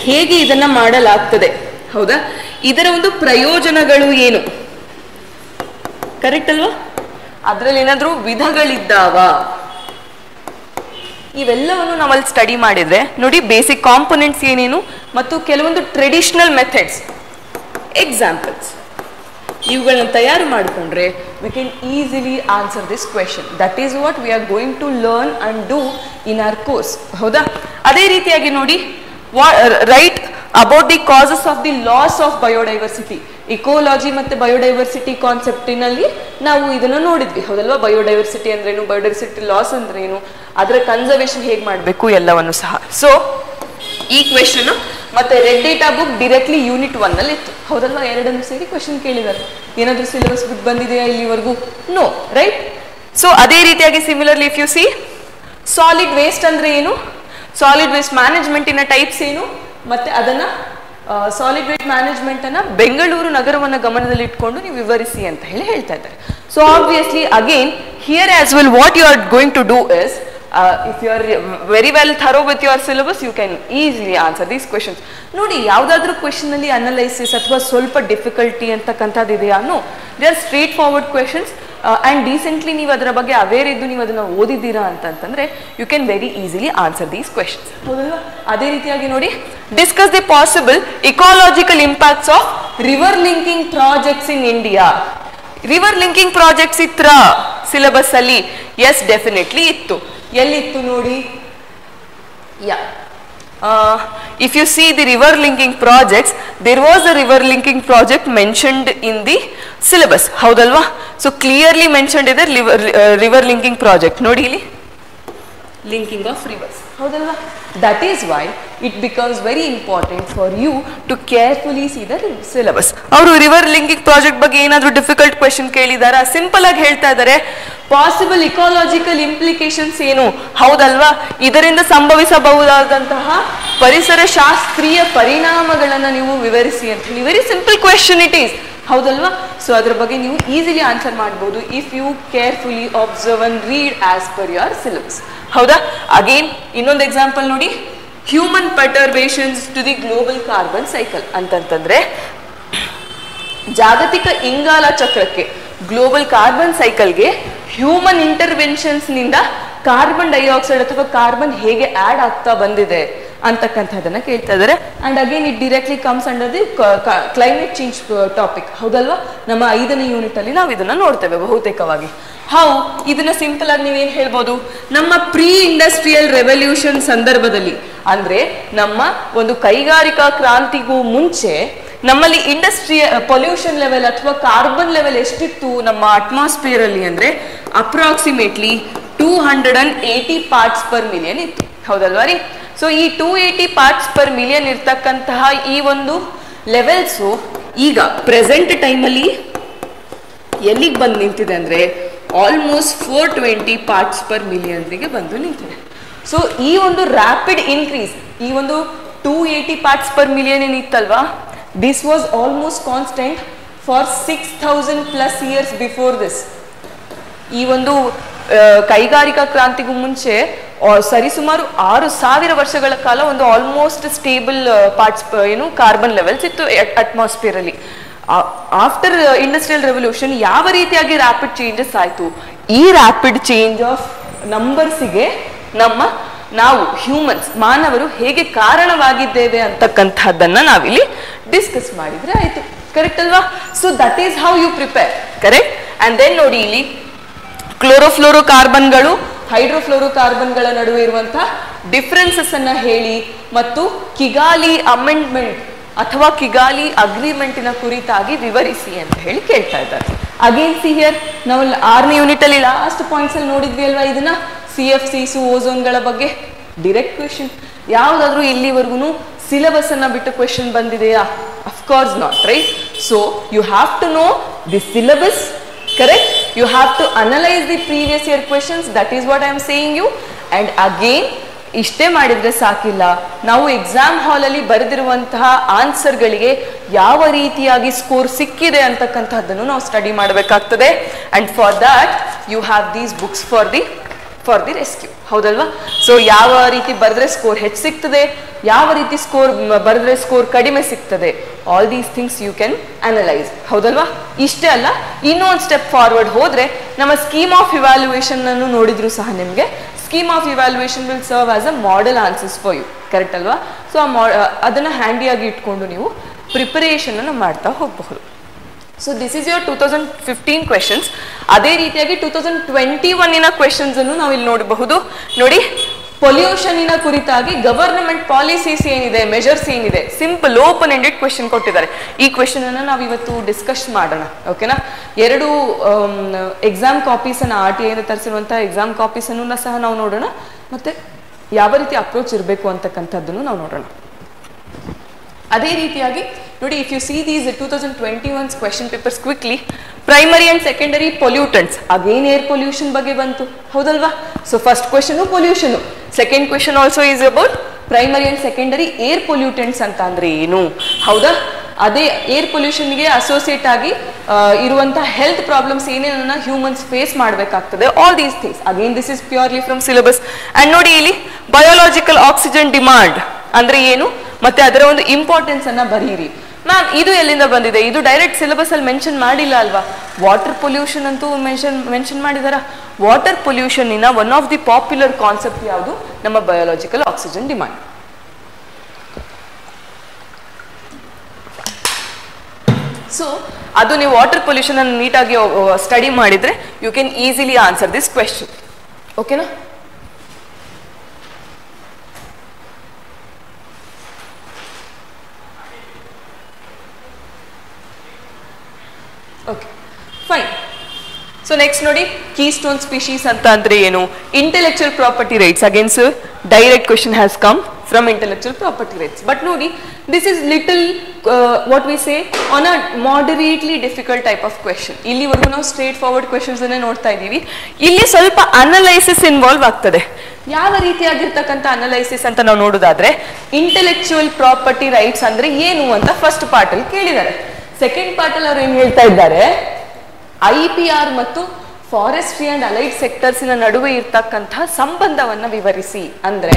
ಹೇಗೆ ಇದನ್ನ ಮಾಡಲಾಗ್ತದೆ, ಹೌದಾ? ಇದರ ಒಂದು ಪ್ರಯೋಜನಗಳು ಏನು, ಕರೆಕ್ಟ್ ಅಲ್ವಾ? ಅದರಲ್ಲಿ ಏನಾದ್ರೂ ವಿಧಗಳಿದ್ದಾವ, ಇವೆಲ್ಲವನ್ನು ನಾವಲ್ಲಿ ಸ್ಟಡಿ ಮಾಡಿದ್ರೆ ನೋಡಿ ಬೇಸಿಕ್ ಕಾಂಪೊನೆಂಟ್ಸ್ ಏನೇನು ಮತ್ತು ಕೆಲವೊಂದು ಟ್ರೆಡಿಷನಲ್ ಮೆಥಡ್ಸ್. ಎಕ್ಸಾಂಪಲ್ಸ್ ಇವುಗಳನ್ನ ತಯಾರು ಮಾಡಿಕೊಂಡ್ರೆ we can easily answer this question. That is what we are going to learn and do in our course. ಹೌದಾ? ಅದೇ ರೀತಿಯಾಗಿ ನೋಡಿ, write about the causes of the loss of biodiversity. ಇಕೋಲಾಜಿ ಮತ್ತೆ biodiversity ಕಾನ್ಸೆಪ್ಟಿನಲ್ಲಿ ನಾವು ಇದನ್ನು ನೋಡಿದ್ವಿ, ಹೌದಲ್ವಾ? ಬಯೋಡೈವರ್ಸಿಟಿ ಅಂದ್ರೇನು, ಬಯೋಡೈವರ್ಸಿಟಿ ಲಾಸ್ ಅಂದ್ರೇನು, ಅದರ ಕನ್ಸರ್ವೇಷನ್ ಹೇಗೆ ಮಾಡಬೇಕು ಎಲ್ಲವನ್ನು ಸಹ. ಸೊ ಈ ಕ್ವೆಶನ್ ಮತ್ತೆ red data book directly unit 1 ಅಲ್ಲಿ ಇತ್ತು, ಹೌದಲ್ವಾ? ಎರಡನ್ನು ಸೇರಿ ಕ್ವೆಶನ್ ಕೇಳಿದ್ದಾರೆ. ಏನಾದರೂ ಸಿಲೆಬಸ್ ಬಿಟ್ಟು ಬಂದಿದೆಯಾ ಇಲ್ಲಿವರೆಗೂ? No, right? ಸೊ ಅದೇ ರೀತಿಯಾಗಿ similarly if you C solid waste ಅಂದ್ರೆ ಏನು, ಸಾಲಿಡ್ ವೇಸ್ಟ್ ಮ್ಯಾನೇಜ್ಮೆಂಟಿನ ಟೈಪ್ಸ್ ಏನು, ಮತ್ತೆ ಅದನ್ನ ಸಾಲಿಡ್ ವೇಸ್ಟ್ ಮ್ಯಾನೇಜ್ಮೆಂಟ್ ಅನ್ನ ಬೆಂಗಳೂರು ನಗರವನ್ನು ಗಮನದಲ್ಲಿ ಇಟ್ಕೊಂಡು ನೀವು ವಿವರಿಸಿ ಅಂತ ಹೇಳಿ ಹೇಳ್ತಾ ಇದ್ದಾರೆ. So obviously again here as well what you are going to do is if you are very well thorough with your syllabus, you can easily answer these questions. ನೋಡಿ, ಯಾವುದಾದ್ರೂ ಕ್ವೆಶನ್ ಅಲ್ಲಿ ಅನಲೈಸಿಸ್ ಅಥವಾ ಸ್ವಲ್ಪ ಡಿಫಿಕಲ್ಟಿ ಅಂತಕ್ಕಂಥದ್ದು ಇದೆಯಾ? No, they are straight forward questions and decently ನೀವು ಅದರ ಬಗ್ಗೆ ಅವೇರ್ ಇದ್ದು ನೀವು ಅದನ್ನು ಓದಿದ್ದೀರಾ ಅಂತಂತಂದರೆ you can very easily answer these questions, ಹೌದಲ್ವಾ? ಅದೇ ರೀತಿಯಾಗಿ ನೋಡಿ, discuss the possible ecological impacts of river linking projects in India. River linking projects ಇತ್ರ ಸಿಲೆಬಸ್ ಅಲ್ಲಿ? ಎಸ್, ಡೆಫಿನೆಟ್ಲಿ ಇತ್ತು. ಎಲ್ಲಿತ್ತು ನೋಡಿ? ಯಾ, if you see the river linking projects, there was a river linking project mentioned in the syllabus, ಹೌದಲ್ವಾ? So clearly mentioned ಇದೆ river linking project. ನೋಡಿ ಇಲ್ಲಿ, linking of rivers, ಹೌದಲ್ವಾ? That is why it becomes very important for you to carefully see the syllabus. ಅವರು river linking project ಬಗ್ಗೆ ಏನಾದರೂ difficult question ಕೇಳಿದಾರಾ? Simple ಆಗಿ ಹೇಳ್ತಾ ಇದ್ದಾರೆ, ಪಾಸಿಬಲ್ ಇಕಾಲಜಿಕಲ್ ಇಂಪ್ಲಿಕೇಶನ್ಸ್ ಏನು, ಹೌದಲ್ವಾ? ಇದರಿಂದ ಸಂಭವಿಸಬಹುದಾದಂತಹ ಪರಿಸರ ಶಾಸ್ತ್ರೀಯ ಪರಿಣಾಮಗಳನ್ನು ನೀವು ವಿವರಿಸಿ ಅಂತ ಹೇಳಿ. Very simple question it is, ಹೌದಲ್ವಾ? ಸೊ ಅದ್ರ ಬಗ್ಗೆ ನೀವು ಈಸಿಲಿ ಆನ್ಸರ್ ಮಾಡ್ಬೋದು if you carefully observe and read as per your syllabus, ಹೌದಾ? ಅಗೇನ್ ಇನ್ನೊಂದು ಎಕ್ಸಾಂಪಲ್ ನೋಡಿ, human perturbations to the global carbon cycle ಅಂತಂತಂದ್ರೆ ಜಾಗತಿಕ ಇಂಗಾಲ ಚಕ್ರಕ್ಕೆ, ಗ್ಲೋಬಲ್ ಕಾರ್ಬನ್ ಸೈಕಲ್ಗೆ ಹ್ಯೂಮನ್ ಇಂಟರ್ವೆನ್ಷನ್ಸ್ ನಿಂದ ಕಾರ್ಬನ್ ಡೈಆಕ್ಸೈಡ್ ಅಥವಾ ಕಾರ್ಬನ್ ಹೇಗೆ ಆಡ್ ಆಗ್ತಾ ಬಂದಿದೆ ಅಂತಕ್ಕಂಥದ್ದನ್ನ ಕೇಳ್ತಾ ಇದ್ದಾರೆ. And again it directly comes under the climate change topic, ಹೌದಲ್ವಾ? ನಮ್ಮ 5ನೇ ಯೂನಿಟ್ ಅಲ್ಲಿ ನಾವು ಇದನ್ನ ನೋಡ್ತೇವೆ ಬಹುತೇಕವಾಗಿ. ಹೌ ಇದನ್ನ ಸಿಂಪಲ್ ಆಗಿ ನೀವೇನ್ ಹೇಳ್ಬೋದು, ನಮ್ಮ ಪ್ರೀ ಇಂಡಸ್ಟ್ರಿಯಲ್ ರೆವಲ್ಯೂಷನ್ ಸಂದರ್ಭದಲ್ಲಿ, ಅಂದ್ರೆ ನಮ್ಮ ಒಂದು ಕೈಗಾರಿಕಾ ಕ್ರಾಂತಿಗೂ ಮುಂಚೆ ನಮ್ಮಲ್ಲಿ ಇಂಡಸ್ಟ್ರಿಯ ಪೊಲ್ಯೂಷನ್ ಲೆವೆಲ್ ಅಥವಾ ಕಾರ್ಬನ್ ಲೆವೆಲ್ ಎಷ್ಟಿತ್ತು ನಮ್ಮ ಅಟ್ಮಾಸ್ಫಿಯರ್ ಅಲ್ಲಿ ಅಂದ್ರೆ ಅಪ್ರಾಕ್ಸಿಮೇಟ್ಲಿ 280 ಪಾರ್ಟ್ಸ್ ಪರ್ ಮಿಲಿಯನ್ ಇತ್ತು, ಹೌದಲ್ವಾ ರೀ? ಸೊ ಈ 280 ಪಾರ್ಟ್ಸ್ ಪರ್ ಮಿಲಿಯನ್ ಇರ್ತಕ್ಕಂತಹ ಈ ಒಂದು ಲೆವೆಲ್ಸು ಈಗ ಪ್ರೆಸೆಂಟ್ ಟೈಮಲ್ಲಿ ಎಲ್ಲಿಗೆ ಬಂದು ನಿಂತಿದೆ ಅಂದ್ರೆ ಆಲ್ಮೋಸ್ಟ್ 420 ಪಾರ್ಟ್ಸ್ ಪರ್ ಮಿಲಿಯನ್ಗೆ ಬಂದು ನಿಂತಿದೆ. ಸೊ ಈ ಒಂದು ರ್ಯಾಪಿಡ್ ಇನ್ಕ್ರೀಸ್, ಈ ಒಂದು 280 ಪಾರ್ಟ್ಸ್ ಪರ್ ಮಿಲಿಯನ್ ಏನಿತ್ತಲ್ವಾ, this was almost constant for 6000 plus years before this. ಈ ಒಂದು ಕೈಗಾರಿಕಾ ಕ್ರಾಂತಿಗೂ ಮುಂಚೆ ಸರಿಸುಮಾರು 6000 ವರ್ಷಗಳ ಕಾಲ ಒಂದು ಆಲ್ಮೋಸ್ಟ್ ಸ್ಟೇಬಲ್ ಪಾರ್ಟ್ಸ್ ಏನು ಕಾರ್ಬನ್ ಲೆವೆಲ್ಸ್ ಇತ್ತು ಅಟ್ಮಾಸ್ಫಿಯರ್ ಅಲ್ಲಿ. ಆಫ್ಟರ್ ಇಂಡಸ್ಟ್ರಿಯಲ್ ರೆವಲ್ಯೂಷನ್ ಯಾವ ರೀತಿಯಾಗಿ ರ್ಯಾಪಿಡ್ ಚೇಂಜಸ್ ಆಯಿತು, ಈ ರ್ಯಾಪಿಡ್ ಚೇಂಜ್ ಆಫ್ ನಂಬರ್ಸಿಗೆ ನಾವು ಹ್ಯೂಮನ್ಸ್ ಮಾನವರು ಹೇಗೆ ಕಾರಣವಾಗಿದ್ದೇವೆ ಅಂತಕ್ಕಂಥದ್ದನ್ನ ನಾವಿಲ್ಲಿ ಡಿಸ್ಕಸ್ ಮಾಡಿದ್ರೆ ಆಯ್ತು, ಕರೆಕ್ಟ್ ಅಲ್ವಾ? So that is how you prepare, correct? And then ನೋಡಿ ಇಲ್ಲಿ ಕ್ಲೋರೋಫ್ಲೋರೋ ಕಾರ್ಬನ್ಗಳು ಹೈಡ್ರೋಫ್ಲೋರೋ ಕಾರ್ಬನ್ಗಳ ನಡುವೆ ಇರುವಂತಹ ಡಿಫರೆನ್ಸಸ್ ಅನ್ನ ಹೇಳಿ ಮತ್ತು ಕಿಗಾಲಿ ಅಮೆಂಡ್ಮೆಂಟ್ ಅಥವಾ ಕಿಗಾಲಿ ಅಗ್ರಿಮೆಂಟಿನ ಕುರಿತಾಗಿ ವಿವರಿಸಿ ಅಂತ ಹೇಳಿ ಕೇಳ್ತಾ ಇದ್ದಾರೆ. ಅಗೇನ್ ಸಿ ಹಿಯರ್ ನಾವು 6ನೇ ಯೂನಿಟ್ ಅಲ್ಲಿ ಲಾಸ್ಟ್ ಪಾಯಿಂಟ್ಸ್ ಅಲ್ಲಿ ನೋಡಿದ್ವಿ ಅಲ್ವಾ, ಇದನ್ನ CFCs ಓಝೋನ್ಗಳ ಬಗ್ಗೆ ಡೈರೆಕ್ಟ್ ಕ್ವೆಶನ್. ಯಾವುದಾದ್ರೂ ಇಲ್ಲಿವರೆಗೂ ಸಿಲೆಬಸ್ ಅನ್ನ ಬಿಟ್ಟು ಕ್ವೆಶನ್ ಬಂದಿದೆಯಾ? Of course not, right? So you have to know the syllabus, correct? You have to analyse the previous year questions, that is what I am saying you. And again ಇಷ್ಟೇ ಮಾಡಿದ್ರೆ ಸಾಕಿಲ್ಲ, ನಾವು exam hall ಅಲ್ಲಿ ಬರೆದಿರುವಂತಹ ಆನ್ಸರ್ಗಳಿಗೆ ಯಾವ ರೀತಿಯಾಗಿ score ಸಿಕ್ಕಿದೆ ಅಂತಕ್ಕಂಥದ್ದನ್ನು ನಾವು ಸ್ಟಡಿ ಮಾಡಬೇಕಾಗ್ತದೆ. And for that you have these books for the rescue, ಹೌದಲ್ವಾ? ಸೊ ಯಾವ ರೀತಿ ಬರೆದ್ರೆ ಸ್ಕೋರ್ ಹೆಚ್ಚು ಸಿಗ್ತದೆ, ಯಾವ ರೀತಿ ಬರೆದ್ರೆ ಸ್ಕೋರ್ ಕಡಿಮೆ ಸಿಗ್ತದೆ, all these things you can analyse, ಹೌದಲ್ವಾ? ಇಷ್ಟೇ ಅಲ್ಲ, ಇನ್ನೊಂದು ಸ್ಟೆಪ್ ಫಾರ್ವರ್ಡ್ ಹೋದ್ರೆ ನಮ್ಮ ಸ್ಕೀಮ್ ಆಫ್ ಇವ್ಯಾಲ್ಯೂಯೇಷನ್ ಅನ್ನು ನೋಡಿದ್ರು ಸಹ ನಿಮಗೆ scheme of evaluation will serve as a model answers for you, correct ಅಲ್ವಾ? ಸೊ ಅದನ್ನ ಹ್ಯಾಂಡಿಯಾಗಿ ಇಟ್ಕೊಂಡು ನೀವು ಪ್ರಿಪರೇಷನ್ ಅನ್ನು ಮಾಡ್ತಾ ಹೋಗಬಹುದು. So this is your 2015 questions. ಅದೇ ರೀತಿಯಾಗಿ 2021 ಕ್ವೆಶನ್ಸ್ ಅನ್ನು ನಾವು ಇಲ್ಲಿ ನೋಡಬಹುದು. ನೋಡಿ, ಪೊಲ್ಯೂಷನ್ ಕುರಿತಾಗಿ ಗವರ್ನಮೆಂಟ್ ಪಾಲಿಸೀಸ್ ಏನಿದೆ, ಮೆಜರ್ಸ್ ಏನಿದೆ, ಸಿಂಪಲ್ ಓಪನ್ ಎಂಡೆಡ್ ಕ್ವೆಶನ್ ಕೊಟ್ಟಿದ್ದಾರೆ. ಈ ಕ್ವೆಶನ್ ಅನ್ನು ನಾವು ಇವತ್ತು ಡಿಸ್ಕಸ್ ಮಾಡೋಣ. ಓಕೆನಾ? 2 ಎಕ್ಸಾಮ್ ಕಾಪೀಸ್ ಅನ್ನು RTI ಇಂದ ತರಿಸಿರುವಂತಹ ಎಕ್ಸಾಮ್ ಕಾಪೀಸ್ ಅನ್ನು ಸಹ ನಾವು ನೋಡೋಣ. ಮತ್ತೆ ಯಾವ ರೀತಿ ಅಪ್ರೋಚ್ ಇರಬೇಕು ಅಂತಕ್ಕಂಥದ್ದನ್ನು ನಾವು ನೋಡೋಣ. ಅದೇ ರೀತಿಯಾಗಿ ನೋಡಿ, if you see these 2021 question papers quickly, primary and secondary pollutants, again air pollution ಬಗ್ಗೆ ಬಂತು, ಹೌದಲ್ವಾ? So first question pollution, second question also is about primary and secondary air pollutants ಅಂತ ಅಂದ್ರೆ ಏನು, ಹೌದಾ? ಅದೇ ಏರ್ ಪೊಲ್ಯೂಷನ್ಗೆ ಅಸೋಸಿಯೇಟ್ ಆಗಿ ಇರುವಂತಹ ಹೆಲ್ತ್ ಪ್ರಾಬ್ಲಮ್ಸ್ ಏನೇನನ್ನ ಹ್ಯೂಮನ್ಸ್ ಫೇಸ್ ಮಾಡಬೇಕಾಗ್ತದೆ, all these things. Again this is purely from syllabus. And ನೋಡಿ, ಇಲ್ಲಿ ಬಯೋಲಾಜಿಕಲ್ ಆಕ್ಸಿಜನ್ ಡಿಮಾಂಡ್ ಅಂದ್ರೆ ಏನು ಮತ್ತೆ ಅದರ ಒಂದು ಇಂಪಾರ್ಟೆನ್ಸ್ ಅನ್ನ ಬರೀರಿ. ಮ್ಯಾಮ್, ಇದು ಎಲ್ಲಿಂದ ಬಂದಿದೆ? ಇದು ಡೈರೆಕ್ಟ್ ಸಿಲೆಬಸ್ ಅಲ್ಲಿ ಮೆನ್ಷನ್ ಮಾಡಿಲ್ಲ ಅಲ್ವಾ? ವಾಟರ್ ಪೊಲ್ಯೂಷನ್ ಅಂತೂ ಮೆನ್ಷನ್ ಮಾಡಿದಾರ. ವಾಟರ್ ಪೊಲ್ಯೂಷನ್ ಇನ one of the popular concept ಯಾವುದು? ನಮ್ಮ ಬಯೋಲಾಜಿಕಲ್ ಆಕ್ಸಿಜನ್ ಡಿಮಾಂಡ್. ಸೊ ಅದು ನೀವು ವಾಟರ್ ಪೊಲ್ಯೂಷನ್ ಅನ್ನು ನೀಟಾಗಿ ಸ್ಟಡಿ ಮಾಡಿದ್ರೆ you can easily answer this question. ಓಕೆನಾ? Okay, fine. ಸೊ ನೆಕ್ಸ್ಟ್ ನೋಡಿ, ಕೀಸ್ಟೋನ್ ಸ್ಪೀಶೀಸ್ ಅಂತ ಅಂದ್ರೆ ಏನು? Intellectual property rights. Again sir, direct question has come from intellectual property rights. But ನೋಡಿ, this is little what we say on a moderately difficult type of question. ಇಲ್ಲಿವರೆಗೂ ನಾವು straight forward questions ಅನ್ನೇ ನೋಡ್ತಾ ಇದ್ದೀವಿ. ಇಲ್ಲಿ ಸ್ವಲ್ಪ ಅನಲೈಸಿಸ್ ಇನ್ವಾಲ್ವ್ ಆಗ್ತದೆ. ಯಾವ ರೀತಿಯಾಗಿರ್ತಕ್ಕಂಥ ಅನಲೈಸಿಸ್ ಅಂತ ನಾವು ನೋಡೋದಾದ್ರೆ, ಇಂಟೆಲೆಕ್ಚುಯಲ್ ಪ್ರಾಪರ್ಟಿ ರೈಟ್ಸ್ ಅಂದ್ರೆ ಏನು ಅಂತ ಫಸ್ಟ್ ಪಾರ್ಟ್ ಅಲ್ಲಿ ಕೇಳಿದ್ದಾರೆ. ಸೆಕೆಂಡ್ ಪಾರ್ಟ್ ಅಲ್ಲಿ ಅವ್ರು ಏನ್ ಹೇಳ್ತಾ ಇದ್ದಾರೆ, IPR ಮತ್ತು ಫಾರೆಸ್ಟ್ರಿ ಅಂಡ್ ಅಲೈಡ್ ಸೆಕ್ಟರ್ಸ್ ನಡುವೆ ಇರ್ತಕ್ಕಂತಹ ಸಂಬಂಧವನ್ನ ವಿವರಿಸಿ. ಅಂದ್ರೆ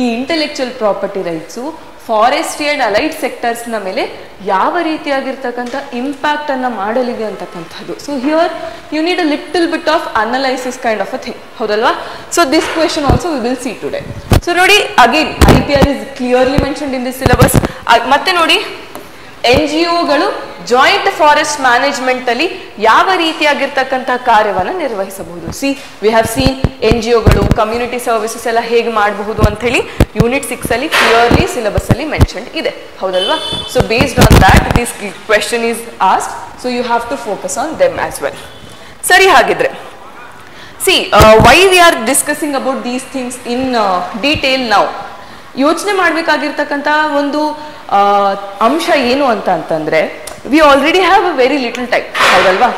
ಈ intellectual property rights forestry and allied sectors ನ ಮೇಲೆ ಯಾವ ರೀತಿಯಾಗಿರ್ತಕ್ಕಂಥ ಇಂಪ್ಯಾಕ್ಟ್ ಅನ್ನ ಮಾಡಲಿದೆ ಅಂತಕ್ಕಂಥದ್ದು. So here you need a little bit of analysis kind of a thing, ಹೌದಲ್ವಾ? So this question also we will see today. So ನೋಡಿ, again IPR is clearly mentioned in this syllabus. ಮತ್ತೆ ನೋಡಿ, NGOಗಳು joint forest management ಅಲ್ಲಿ ಯಾವ ರೀತಿಯಾಗಿರ್ತಕ್ಕಂತಹ ಕಾರ್ಯವನ್ನು ನಿರ್ವಹಿಸಬಹುದು. See, we have seen NGOಗಳು ಕಮ್ಯುನಿಟಿ ಸರ್ವಿಸಸ್ ಎಲ್ಲ ಹೇಗೆ ಮಾಡಬಹುದು ಅಂತ ಹೇಳಿ ಯೂನಿಟ್ 6 ಅಲ್ಲಿ ಕ್ಲಿಯರ್ಲಿ ಸಿಲೆಬಸ್ ಅಲ್ಲಿ ಮೆನ್ಷನ್ಡ್ ಇದೆ, ಹೌದಲ್ವಾ? So based on that this question is asked, so you have to focus on them as well. ಸರಿ, ಹಾಗಿದ್ರೆ see why we are discussing about these things in detail now. ಯೋಚನೆ ಮಾಡಬೇಕಾಗಿರ್ತಕ್ಕಂಥ ಒಂದು ಅಂಶ ಏನು ಅಂತಂದ್ರೆ, we already have a very little time, ಹೌದಲ್ವಾ?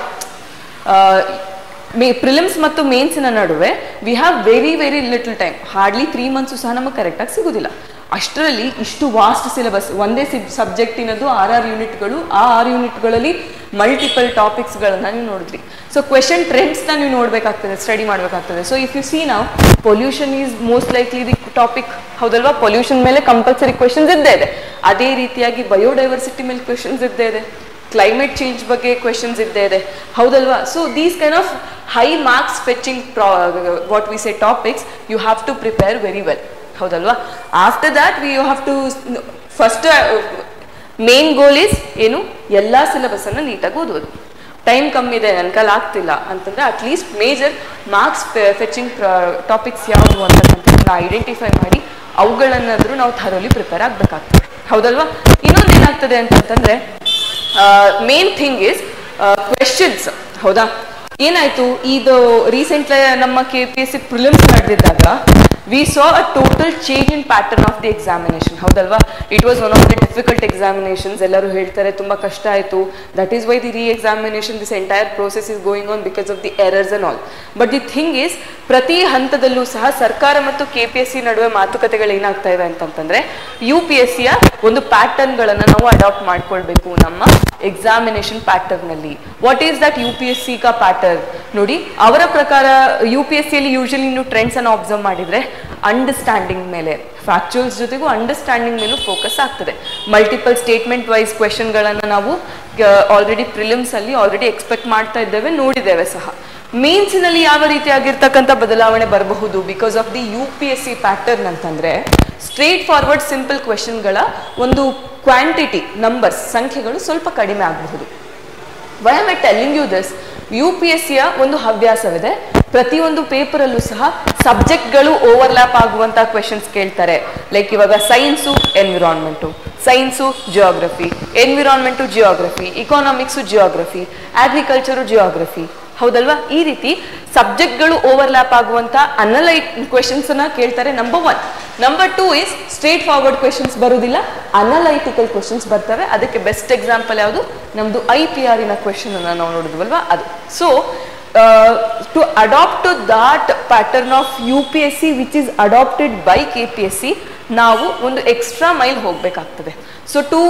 Prelims ಮತ್ತು ಮೇನ್ಸಿನ ನಡುವೆ we have very very little time. Hardly 3 months ಸಹ ನಮಗೆ ಕರೆಕ್ಟಾಗಿ ಸಿಗೋದಿಲ್ಲ. ಅಷ್ಟರಲ್ಲಿ ಇಷ್ಟು ವಾಸ್ಟ್ ಸಿಲೆಬಸ್, ಒಂದೇ ಸಬ್ಜೆಕ್ಟಿನದು 6 ಯೂನಿಟ್ಗಳು, ಆ 6 ಯೂನಿಟ್ಗಳಲ್ಲಿ ಮಲ್ಟಿಪಲ್ ಟಾಪಿಕ್ಸ್ಗಳನ್ನ ನೀವು ನೋಡಿದ್ರಿ. ಸೊ ಕ್ವೆಶನ್ ಟ್ರೆಂಡ್ಸ್ನ ನೀವು ನೋಡಬೇಕಾಗ್ತದೆ, ಸ್ಟಡಿ ಮಾಡಬೇಕಾಗ್ತದೆ. ಸೊ ಇಫ್ ಯು ಸಿ ನಾವು, pollution is most likely the topic, ಹೌದಲ್ವಾ? ಪೊಲ್ಯೂಷನ್ ಮೇಲೆ ಕಂಪಲ್ಸರಿ ಕ್ವೆಶನ್ಸ್ ಇದ್ದೇ ಇದೆ. ಅದೇ ರೀತಿಯಾಗಿ ಬಯೋಡೈವರ್ಸಿಟಿ ಮೇಲೆ ಕ್ವೆಶನ್ಸ್ ಇದ್ದೇ ಇದೆ, ಕ್ಲೈಮೇಟ್ ಚೇಂಜ್ ಬಗ್ಗೆ ಕ್ವೆಶನ್ಸ್ ಇದ್ದೇ ಇದೆ, ಹೌದಲ್ವಾ? So these kind of high marks fetching what we say topics you have to prepare very well, ಹೌದಲ್ವಾ? After that we you have to first main goal is ಏನು? ಎಲ್ಲ syllabus ಅನ್ನು ನೀಟಾಗಿ ಓದೋದು. ಟೈಮ್ ಕಮ್ಮಿ ಇದೆ, ನನ್ನ ಕೈಲಿ ಆಗ್ತಿಲ್ಲ ಅಂತಂದ್ರೆ at least major marks fetching topics ಯಾವುದು ಅಂತಕ್ಕಂಥದ್ದನ್ನ ಐಡೆಂಟಿಫೈ ಮಾಡಿ ಅವುಗಳನ್ನಾದ್ರೂ ನಾವು ಥರೋಲಿ ಪ್ರಿಪೇರ್ ಆಗಬೇಕಾಗ್ತದೆ, ಹೌದಲ್ವಾ? ಇನ್ನೊಂದು ಏನಾಗ್ತದೆ ಅಂತಂದ್ರೆ, ಮೇನ್ ಥಿಂಗ್ ಇಸ್ ಕ್ವೆಶನ್ಸ್, ಹೌದಾ? ಏನಾಯ್ತು, ಇದು ರೀಸೆಂಟ್ ನಮ್ಮ KPSC ಪ್ರಿಲಿಮ್ಸ್ ನಡೆದಿದ್ದಾಗ we saw a total change in pattern of the examination, ಹೌದಲ್ವಾ? It was one of the difficult examinations. ಎಲ್ಲರೂ ಹೇಳ್ತಾರೆ ತುಂಬಾ ಕಷ್ಟ ಆಯಿತು. That is why the re-examination, this entire process is going on because of the errors and all. But the thing is, ಪ್ರತಿ ಹಂತದಲ್ಲೂ ಸಹ ಸರ್ಕಾರ ಮತ್ತು KPSC ನಡುವೆ ಮಾತುಕತೆಗಳು ಏನಾಗ್ತಾ ಇವೆ ಅಂತಂದ್ರೆ, UPSCಯ ಒಂದು ಪ್ಯಾಟರ್ನ್ಗಳನ್ನು ನಾವು ಅಡಾಪ್ಟ್ ಮಾಡ್ಕೊಳ್ಬೇಕು ನಮ್ಮ ಎಕ್ಸಾಮಿನೇಷನ್ ಪ್ಯಾಟರ್ನ್ ನಲ್ಲಿ. ವಾಟ್ ಈಸ್ ದಟ್ UPSC ಕಾ ಪ್ಯಾಟರ್ನ್? ನೋಡಿ, ಅವರ ಪ್ರಕಾರ UPSCಯಲ್ಲಿ ಯೂಶಲಿ ನೀವು ಟ್ರೆಂಡ್ಸ್ ಅನ್ನು ಅಬ್ಸರ್ವ್ ಮಾಡಿದ್ರೆ ಅಂಡರ್ಸ್ಟ್ಯಾಂಡಿಂಗ್ ಮೇಲೆ, ಫ್ಯಾಕ್ಚುಯಲ್ಸ್ ಜೊತೆಗೂ ಅಂಡರ್ಸ್ಟ್ಯಾಂಡಿಂಗ್ ಮೇಲೂ ಫೋಕಸ್ ಆಗ್ತದೆ. ಮಲ್ಟಿಪಲ್ ಸ್ಟೇಟ್ಮೆಂಟ್ ವೈಸ್ ಕ್ವೆಶನ್ಗಳನ್ನು ನಾವು ಆಲ್ರೆಡಿ ಪ್ರಿಲಿಮ್ಸ್ ಅಲ್ಲಿ ಆಲ್ರೆಡಿ ಎಕ್ಸ್ಪೆಕ್ಟ್ ಮಾಡ್ತಾ ಇದ್ದೇವೆ, ನೋಡಿದ್ದೇವೆ ಸಹ. ಮೇನ್ಸಿನಲ್ಲಿ ಯಾವ ರೀತಿಯಾಗಿರ್ತಕ್ಕಂಥ ಬದಲಾವಣೆ ಬರಬಹುದು because of the UPSC pattern ಅಂತಂದ್ರೆ, ಸ್ಟ್ರೇಟ್ ಫಾರ್ವರ್ಡ್ ಸಿಂಪಲ್ ಕ್ವೆಶನ್ಗಳ ಒಂದು ಕ್ವಾಂಟಿಟಿ, ನಂಬರ್ಸ್, ಸಂಖ್ಯೆಗಳು ಸ್ವಲ್ಪ ಕಡಿಮೆ ಆಗಬಹುದು. Why am I telling you this? UPSCಯ ಒಂದು ಹವ್ಯಾಸವಿದೆ, ಪ್ರತಿಯೊಂದು ಪೇಪರಲ್ಲೂ ಸಹ ಸಬ್ಜೆಕ್ಟ್ಗಳು ಓವರ್ಲ್ಯಾಪ್ ಆಗುವಂಥ ಕ್ವೆಶನ್ಸ್ ಕೇಳ್ತಾರೆ. ಲೈಕ್ ಇವಾಗ science environment, science geography, environment geography, economics geography, agriculture geography, ಹೌದಲ್ವಾ? ಈ ರೀತಿ ಸಬ್ಜೆಕ್ಟ್ಗಳು ಓವರ್ಲ್ಯಾಪ್ ಆಗುವಂಥ ಅನಲೈಟ್ ಕ್ವೆಶನ್ಸ್ ಅನ್ನ ಕೇಳ್ತಾರೆ. Number 1. Number 2 is straight forward questions ಬರುವುದಿಲ್ಲ, ಅನಲೈಟಿಕಲ್ ಕ್ವೆಶನ್ಸ್ ಬರ್ತವೆ. ಅದಕ್ಕೆ ಬೆಸ್ಟ್ ಎಕ್ಸಾಂಪಲ್ ಯಾವುದು? ನಮ್ದು IPR ಕ್ವೆಶನ್ ಅನ್ನ ನಾವು ನೋಡಿದ್ವಲ್ವಾ ಅದು. So to adopt to that pattern of UPSC which is adopted by KPSC, ನಾವು ಒಂದು ಎಕ್ಸ್ಟ್ರಾ ಮೈಲ್ ಹೋಗಬೇಕಾಗ್ತದೆ. So to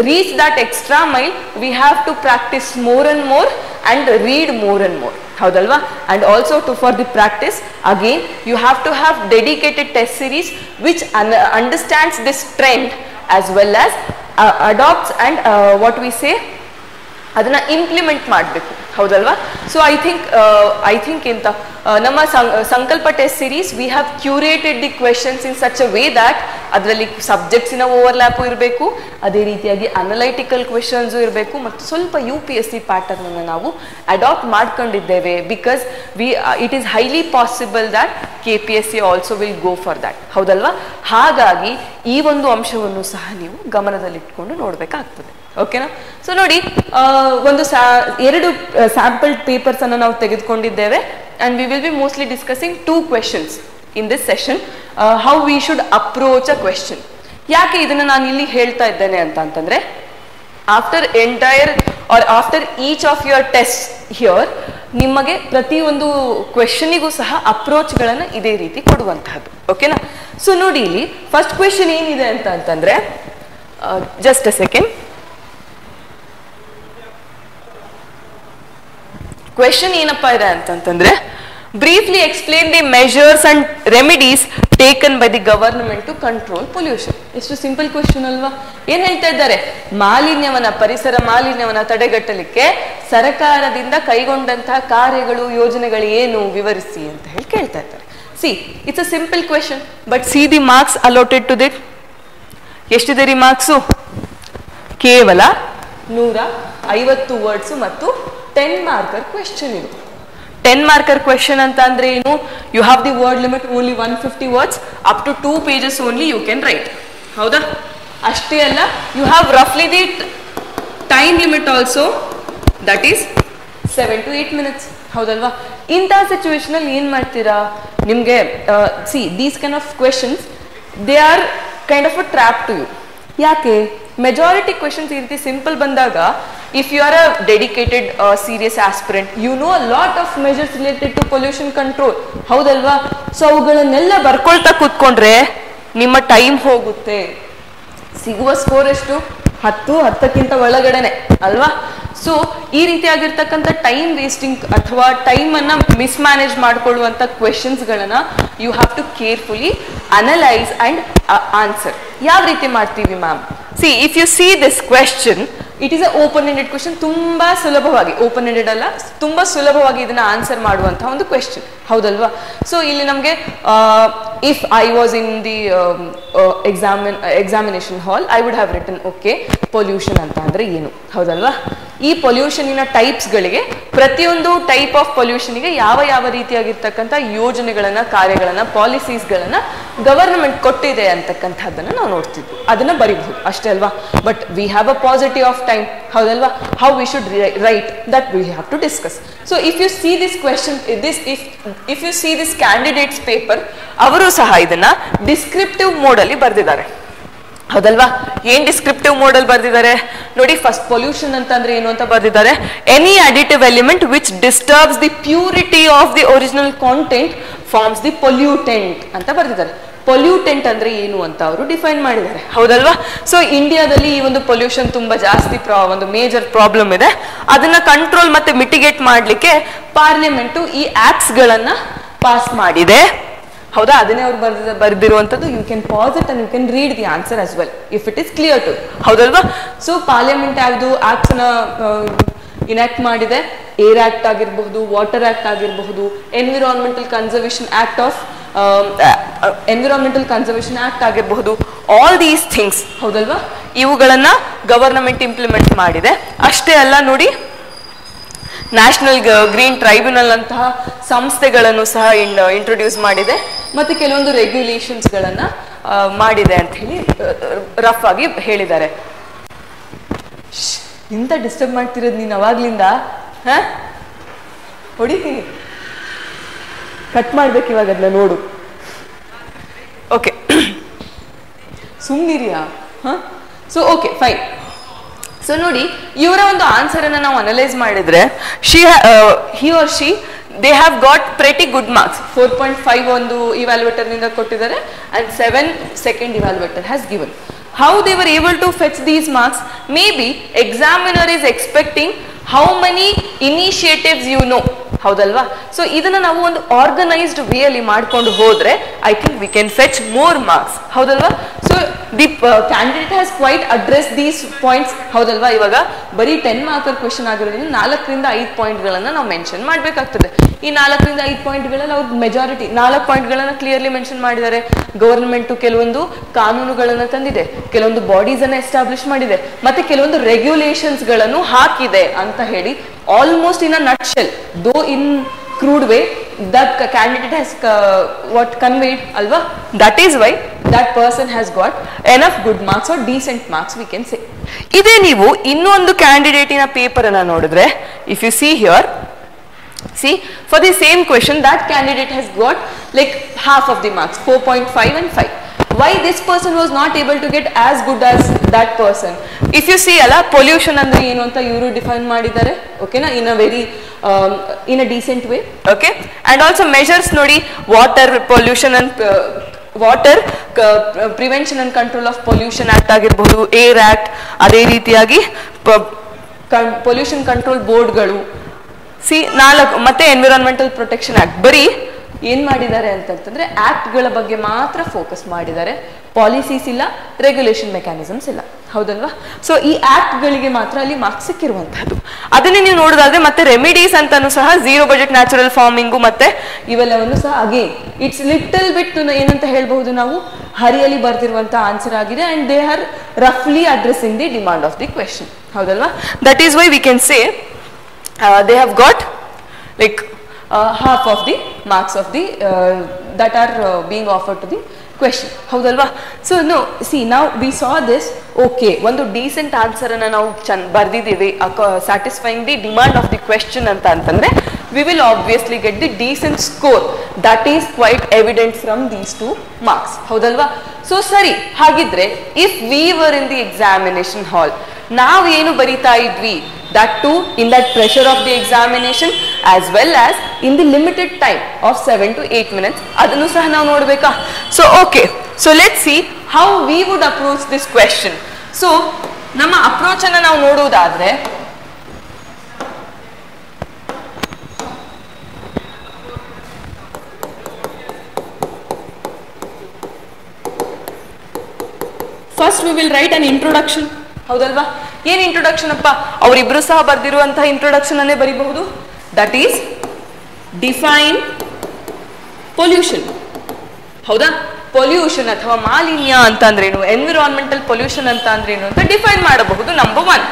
reach that extra mile we have to practise more and more and read more and more, ಹೌದಲ್ವಾ? And also to for the practice again you have to have dedicated test series which understands this trend as well as adapts and what we say ಅದನ್ನ implement ಮಾಡಬೇಕು, ಹೌದಲ್ವಾ? So I think ಎಂತ ನಮ್ಮ ಸಂಕಲ್ಪ test series we have curated the questions in such a way that ಅದರಲ್ಲಿ ಸಬ್ಜೆಕ್ಟ್ಸಿನ ಓವರ್ಲ್ಯಾಪು ಇರಬೇಕು, ಅದೇ ರೀತಿಯಾಗಿ ಅನಲೈಟಿಕಲ್ ಕ್ವೆಶನ್ಸು ಇರಬೇಕು, ಮತ್ತು ಸ್ವಲ್ಪ UPSC ಪ್ಯಾಟರ್ನ್ ಅನ್ನು ನಾವು ಅಡಾಪ್ಟ್ ಮಾಡ್ಕೊಂಡಿದ್ದೇವೆ. Because it is highly possible that KPSC also will go for that, ಹೌದಲ್ವಾ? ಹಾಗಾಗಿ ಈ ಒಂದು ಅಂಶವನ್ನು ಸಹ ನೀವು ಗಮನದಲ್ಲಿಟ್ಕೊಂಡು ನೋಡಬೇಕಾಗ್ತದೆ. ಓಕೆನಾ? ಸೊ ನೋಡಿ, ಒಂದು 2 ಸ್ಯಾಂಪಲ್ ಪೇಪರ್ಸ್ ಅನ್ನು ನಾವು ತೆಗೆದುಕೊಂಡಿದ್ದೇವೆ. and we will be mostly discussing 2 questions in this session, how we should approach a question. ಯಾಕೆ ಇದನ್ನ ನಾನು ಇಲ್ಲಿ ಹೇಳ್ತಾ ಇದ್ದೇನೆ ಅಂತಂದ್ರೆ, after entire or after each of your tests here ನಿಮಗೆ ಪ್ರತಿಯೊಂದು ಕ್ವೆಶನಿಗೂ ಸಹ ಅಪ್ರೋಚ್ಗಳನ್ನು ಇದೇ ರೀತಿ ಕೊಡುವಂತಹದ್ದು. ಓಕೆನಾ? ಸೊ ನೋಡಿ, ಇಲ್ಲಿ ಫಸ್ಟ್ ಕ್ವೆಶನ್ ಏನಿದೆ ಅಂತಂದ್ರೆ, ಜಸ್ಟ್ ಅ ಸೆಕೆಂಡ್. ಕ್ವೆಶನ್ ಏನಪ್ಪಾ ಇದೆ ಅಂತಂದ್ರೆ, briefly explain the measures and remedies taken by the government to control pollution. ಎಷ್ಟು ಸಿಂಪಲ್ ಕ್ವೆಶನ್ ಅಲ್ವಾ? ಏನ್ ಹೇಳ್ತಾ ಇದ್ದಾರೆ? ಪರಿಸರ ಮಾಲಿನ್ಯವನ್ನ ತಡೆಗಟ್ಟಲಿಕ್ಕೆ ಸರ್ಕಾರದಿಂದ ಕೈಗೊಂಡಂತಹ ಕಾರ್ಯಗಳು, ಯೋಜನೆಗಳು ಏನು ವಿವರಿಸಿ ಅಂತ ಹೇಳಿ ಕೇಳ್ತಾ ಇದ್ದಾರೆ. See, it's a simple question, but see the marks allotted to that. ಎಷ್ಟಿದೆ ರೀ ಮಾರ್ಕ್ಸು? ಕೇವಲ 150 ವರ್ಡ್ಸ್ ಮತ್ತು 10 ಮಾರ್ಕರ್ ಕ್ವೆಶನ್ ಇದು. 10 ಮಾರ್ಕರ್ ಕ್ವೆಶನ್ ಅಂತ ಅಂದ್ರೆ ಏನು? You have the word limit only 150 words, up to 2 pages only you can write. ಹೌದಾ? ಅಷ್ಟೇ ಅಲ್ಲ, ಯು ಹ್ಯಾವ್ ರಫ್ಲಿ the time limit also, that is 7 to 8 minutes. ಹೌದಲ್ವಾ? ಇಂತಹ ಸಿಚುವೇಶನ್ ಅಲ್ಲಿ ಏನ್ ಮಾಡ್ತೀರಾ? ನಿಮ್ಗೆ see these kind of questions they are kind of a trap to you. ಯಾಕೆ? ಮೆಜಾರಿಟಿ ಕ್ವೆಶನ್ಸ್ ಈ ರೀತಿ ಸಿಂಪಲ್ ಬಂದಾಗ, if you are a dedicated serious aspirant, you know a lot of measures related to pollution control, ಹೌದಲ್ವಾ? So ಅವುಗಳನ್ನೆಲ್ಲ ಬರ್ಕೊಳ್ತಾ ಕೂತ್ಕೊಂಡ್ರೆ ನಿಮ್ಮ time ಹೋಗುತ್ತೆ. ಸಿಗುವ ಸ್ಕೋರ್ ಎಷ್ಟು? 10-10ಕ್ಕಿಂತ ಒಳಗಡೆನೆ ಅಲ್ವಾ? ಸೊ ಈ ರೀತಿಯಾಗಿರ್ತಕ್ಕಂಥ ಟೈಮ್ ವೇಸ್ಟಿಂಗ್ ಅಥವಾ ಟೈಮ್ ಅನ್ನ ಮಿಸ್ಮ್ಯಾನೇಜ್ ಮಾಡ್ಕೊಳ್ಳುವಂಥ ಕ್ವೆಶನ್ಸ್ಗಳನ್ನ you have to carefully analyse and answer. ಯಾವ ರೀತಿ ಮಾಡ್ತೀವಿ ma'am? See, if you see this question, it is a open ended question. ತುಂಬಾ ಸುಲಭವಾಗಿ, ಓಪನ್ ಎಂಡೆಡ್ ಅಲ್ಲ, ತುಂಬಾ ಸುಲಭವಾಗಿ ಇದನ್ನ ಆನ್ಸರ್ ಮಾಡುವಂತಹ ಒಂದು ಕ್ವೆಶನ್, ಹೌದಲ್ವಾ? ಸೊ ಇಲ್ಲಿ ನಮಗೆ if I was in the examination hall, I would have written okay pollution ಅಂತ ಅಂದ್ರೆ ಏನು, ಹೌದಲ್ವಾ? ಈ ಪೊಲ್ಯೂಷನಿನ ಟೈಪ್ಸ್ಗಳಿಗೆ, ಪ್ರತಿಯೊಂದು ಟೈಪ್ ಆಫ್ ಪೊಲ್ಯೂಷನ್ಗೆ ಯಾವ ಯಾವ ರೀತಿಯಾಗಿರ್ತಕ್ಕಂಥ ಯೋಜನೆಗಳನ್ನ, ಕಾರ್ಯಗಳನ್ನ, ಪಾಲಿಸೀಸ್ಗಳನ್ನ ಗವರ್ನಮೆಂಟ್ ಕೊಟ್ಟಿದೆ ಅಂತಕ್ಕಂಥದ್ದನ್ನ ನಾವು ನೋಡ್ತಿದ್ವಿ. ಅದನ್ನ ಬರೀಬಹುದು ಅಷ್ಟೇ ಅಲ್ವಾ? But we have a positive of time, ಹೌದಲ್ವಾ? How we should write that we have to discuss. So if you see this question, if you see this candidates paper, ಅವರು ಸಹ ಇದನ್ನ ಡಿಸ್ಕ್ರಿಪ್ಟಿವ್ ಮೋಡ್ ಅಲ್ಲಿ ಬರೆದಿದ್ದಾರೆ, ಹೌದಲ್ವಾ? ಏನ್ ಡಿಸ್ಕ್ರಿಪ್ಟಿವ್ ಮೋಡಲ್ ಬರ್ದಿದ್ದಾರೆ ನೋಡಿ. ಫಸ್ಟ್ ಪೊಲ್ಯೂಷನ್ ಅಂತಂದ್ರೆ ಏನು ಅಂತ ಬರ್ದಿದ್ದಾರೆ. Any additive element which disturbs the purity of the original content forms the pollutant ಅಂತ ಬರ್ದಿದ್ದಾರೆ. ಪೊಲ್ಯೂಟೆಂಟ್ ಅಂದ್ರೆ ಏನು ಅಂತ ಅವರು ಡಿಫೈನ್ ಮಾಡಿದ್ದಾರೆ, ಹೌದಲ್ವಾ? ಸೊ ಇಂಡಿಯಾದಲ್ಲಿ ಈ ಒಂದು ಪೊಲ್ಯೂಷನ್ ತುಂಬಾ ಜಾಸ್ತಿ ಒಂದು ಮೇಜರ್ ಪ್ರಾಬ್ಲಮ್ ಇದೆ. ಅದನ್ನ ಕಂಟ್ರೋಲ್ ಮತ್ತೆ ಮಿಟಿಗೇಟ್ ಮಾಡ್ಲಿಕ್ಕೆ ಪಾರ್ಲಿಮೆಂಟ್ ಈ ಆಕ್ಟ್ಸ್ ಗಳನ್ನ ಪಾಸ್ ಮಾಡಿದೆ, ಹೌದಾ? ಅದನ್ನೇ ಅವ್ರು ಬರ್ದಿರುವಂತದ್ದು. You can pass it and you can read the answer as well if it is clear to, ಹೌದಲ್ವಾ? ಸೊ ಪಾರ್ಲಿಮೆಂಟ್ ಯಾವುದು ಆಕ್ಟ್ಸ್ ನ ಇನಾಕ್ಟ್ ಮಾಡಿದೆ? ಏರ್ ಆಕ್ಟ್ ಆಗಿರಬಹುದು, ವಾಟರ್ ಆಕ್ಟ್ ಆಗಿರಬಹುದು, ಎನ್ವಿರಾನ್ಮೆಂಟಲ್ ಕನ್ಸರ್ವೇಷನ್ ಆಕ್ಟ್ ಆಗಿರಬಹುದು. ಆಲ್ ದೀಸ್ ಥಿಂಗ್ಸ್, ಹೌದಲ್ವಾ? ಇವುಗಳನ್ನ government implement ಮಾಡಿದೆ. ಅಷ್ಟೇ ಅಲ್ಲ ನೋಡಿ, ನ್ಯಾಷನಲ್ ಗ್ರೀನ್ ಟ್ರೈಬ್ಯುನಲ್ ಅಂತಹ ಸಂಸ್ಥೆಗಳನ್ನು ಸಹ ಇಂಟ್ರೊಡ್ಯೂಸ್ ಮಾಡಿದೆ ಮತ್ತೆ ಕೆಲವೊಂದು ರೆಗ್ಯುಲೇಷನ್ಸ್ಗಳನ್ನು ಮಾಡಿದೆ ಅಂತ ಹೇಳಿ ರಫ್ ಆಗಿ ಹೇಳಿದ್ದಾರೆ. ಇಂತ ಡಿಸ್ಟರ್ಬ್ ಮಾಡ್ತಿರೋದು ನೀನು ಅವಾಗ್ಲಿಂದ ಹೊಡಿತೀನಿ, ಕಟ್ ಮಾಡ್ಬೇಕು ಇವಾಗ ಅದನ್ನ ನೋಡು. ಓಕೆ ಸುಮ್ಮನಿರಿಯಾ? So okay fine. ಸೊ ನೋಡಿ, ಇವರ ಒಂದು ಆನ್ಸರ್ ಅನ್ನ ನಾವು ಅನಲೈಸ್ ಮಾಡಿದ್ರೆ he or she they have got pretty good marks. 4.5 ಒಂದು evaluator ನಿಂದ ಕೊಟ್ಟಿದ್ದಾರೆ and 7 second evaluator has given. How they were able to fetch these marks? Maybe examiner is expecting how many initiatives you know. ಹೌದಲ್ವಾ? So ಇದನ್ನ ನಾವು ಒಂದು organised way ಅಲ್ಲಿ ಮಾಡ್ಕೊಂಡು ಹೋದ್ರೆ I think we can fetch more marks. ಹೌದಲ್ವಾ? So the candidate has quite address these points. ಹೌದಲ್ವಾ? ಇವಾಗ ಬರೀ 10 ಮಾರ್ಕರ್ ಕ್ವೆಶನ್ ಆಗಿರೋದ್ರಿಂದ 4ರಿಂದ 5 ಪಾಯಿಂಟ್ಗಳನ್ನ ನಾವು ಮೆನ್ಷನ್ ಮಾಡಬೇಕಾಗ್ತದೆ. ಈ 4ರಿಂದ 5 ಪಾಯಿಂಟ್ಗಳಲ್ಲಿ ಅವ್ರ ಮೆಜಾರಿಟಿ 4 ಪಾಯಿಂಟ್ಗಳನ್ನ ಕ್ಲಿಯರ್ಲಿ ಮೆನ್ಷನ್ ಮಾಡಿದ್ದಾರೆ. ಗವರ್ನಮೆಂಟ್ ಕೆಲವೊಂದು ಕಾನೂನುಗಳನ್ನ ತಂದಿದೆ, ಕೆಲವೊಂದು ಬಾಡೀಸ್ ಅನ್ನ ಎಸ್ಟಾಬ್ಲಿಷ್ ಮಾಡಿದೆ, ಮತ್ತೆ ಕೆಲವೊಂದು ರೆಗ್ಯುಲೇಷನ್ಸ್ ಗಳನ್ನು ಹಾಕಿದೆ ಅಂತ ಹೇಳಿ almost in a nutshell, though in crude way, that candidate has what conveyed alva. That is why that person has got enough good marks or decent marks we can say. Ide ನೀವು ಇನ್ನೊಂದು candidate ಇನ paper ಅನ್ನು ನೋಡಿದ್ರೆ, if you see here, see for the same question that candidate has got like half of the marks, 4.5 and 5. Why this person was not able to get as good as that person? If you see ಅಲ್ಲ, pollution ಅಂದ್ರೆ ಏನು ಅಂತ ಇವರು define ಮಾಡಿದ್ದಾರೆ. ಓಕೆನಾ? In a very in a decent way. Okay, and also measures ನೋಡಿ, water pollution and water prevention and control of pollution act ಆಗಿರಬಹುದು, air act, ಅದೇ ರೀತಿಯಾಗಿ ಪೊಲ್ಯೂಷನ್ ಕಂಟ್ರೋಲ್ ಬೋರ್ಡ್ಗಳು, ಮತ್ತೆ ಎನ್ವಿರಾನ್ಮೆಂಟಲ್ ಪ್ರೊಟೆಕ್ಷನ್ ಆಕ್ಟ್. ಬರೀ ಏನ್ ಮಾಡಿದ್ದಾರೆ ಅಂತಂದ್ರೆ ಆಕ್ಟ್ಗಳ ಬಗ್ಗೆ ಮಾತ್ರ ಫೋಕಸ್ ಮಾಡಿದ್ದಾರೆ. ಪಾಲಿಸೀಸ್ ಇಲ್ಲ, ರೆಗ್ಯುಲೇಷನ್ ಮೆಕ್ಯಾನಿಸಮ್ಸ್ ಇಲ್ಲ. ಹೌದಲ್ವಾ? ಸೊ ಈ ಆಕ್ಟ್ಗಳಿಗೆ ಮಾತ್ರ ಅಲ್ಲಿ ಮಾರ್ಕ್ಸ್ ಸಿಕ್ಕಿರುವಂತಹದ್ದು. ಅದನ್ನೇ ನೀವು ನೋಡೋದಾದ್ರೆ ಮತ್ತೆ ರೆಮಿಡೀಸ್ ಅಂತಾನು ಸಹ ಝೀರೋ ಬಜೆಟ್ ನ್ಯಾಚುರಲ್ ಫಾರ್ಮಿಂಗು ಮತ್ತೆ ಇವೆಲ್ಲವನ್ನು ಸಹ ಅಗೇನ್ ಇಟ್ಸ್ ಲಿಟಲ್ ಬಿಟ್ ಏನಂತ ಹೇಳ್ಬಹುದು ನಾವು, ಹರಿಯಲ್ಲಿ ಬರ್ತಿರುವಂತಹ ಆನ್ಸರ್ ಆಗಿದೆ. ಅಂಡ್ ದೇ ಆರ್ ರಫ್ಲಿ addressing the demand of the question. ಹೌದಲ್ವಾ? That is why we can say they have got like half of the marks of the that are being offered to the question. ಹೌದಲ್ವಾ? So no see ನಾವು we saw this. Okay, ಒಂದು decent answer ಅನ್ನ ನಾವು ಬರ್ದಿದ್ದೀವಿ, satisfying the demand of the question ಅಂತ ಅಂತಂದ್ರೆ we will obviously get the decent score. That is quite evident from these 2 marks. ಹೌದಲ್ವಾ? So ಸರಿ, ಹಾಗಿದ್ರೆ if we were in the examination hall, ನಾವು ಏನು ಬರಿತಾ ಇದ್ವಿ, that too in that pressure of the examination as well as in the limited time of 7 to 8 minutes, ಅದನ್ನು ಸಹ ನಾವು ನೋಡಬೇಕಾ? So okay, so let's see how we would approach this question. So ನಮ್ಮ approach ಅನ್ನ ನಾವು ನೋಡುವುದಾದ್ರೆ, first we will write an introduction. ಹೌದಲ್ವಾ? ಏನ್ ಇಂಟ್ರೊಡಕ್ಷನ್ ಅಪ್ಪ? ಅವರಿಬ್ರು ಸಹ ಬರ್ದಿರುವಂತಹ ಇಂಟ್ರೊಡಕ್ಷನ್ ಅನ್ನೇ ಬರೀಬಹುದು. That is define pollution. ಹೌದಾ? ಪೊಲ್ಯೂಷನ್ ಅಥವಾ ಮಾಲಿನ್ಯ ಅಂತ ಅಂದ್ರೇನು, ಎನ್ವಿರಾನ್ಮೆಂಟಲ್ ಪೊಲ್ಯೂಷನ್ ಅಂತ ಅಂದ್ರೇನು ಅಂತ ಡಿಫೈನ್ ಮಾಡಬಹುದು. Number 1.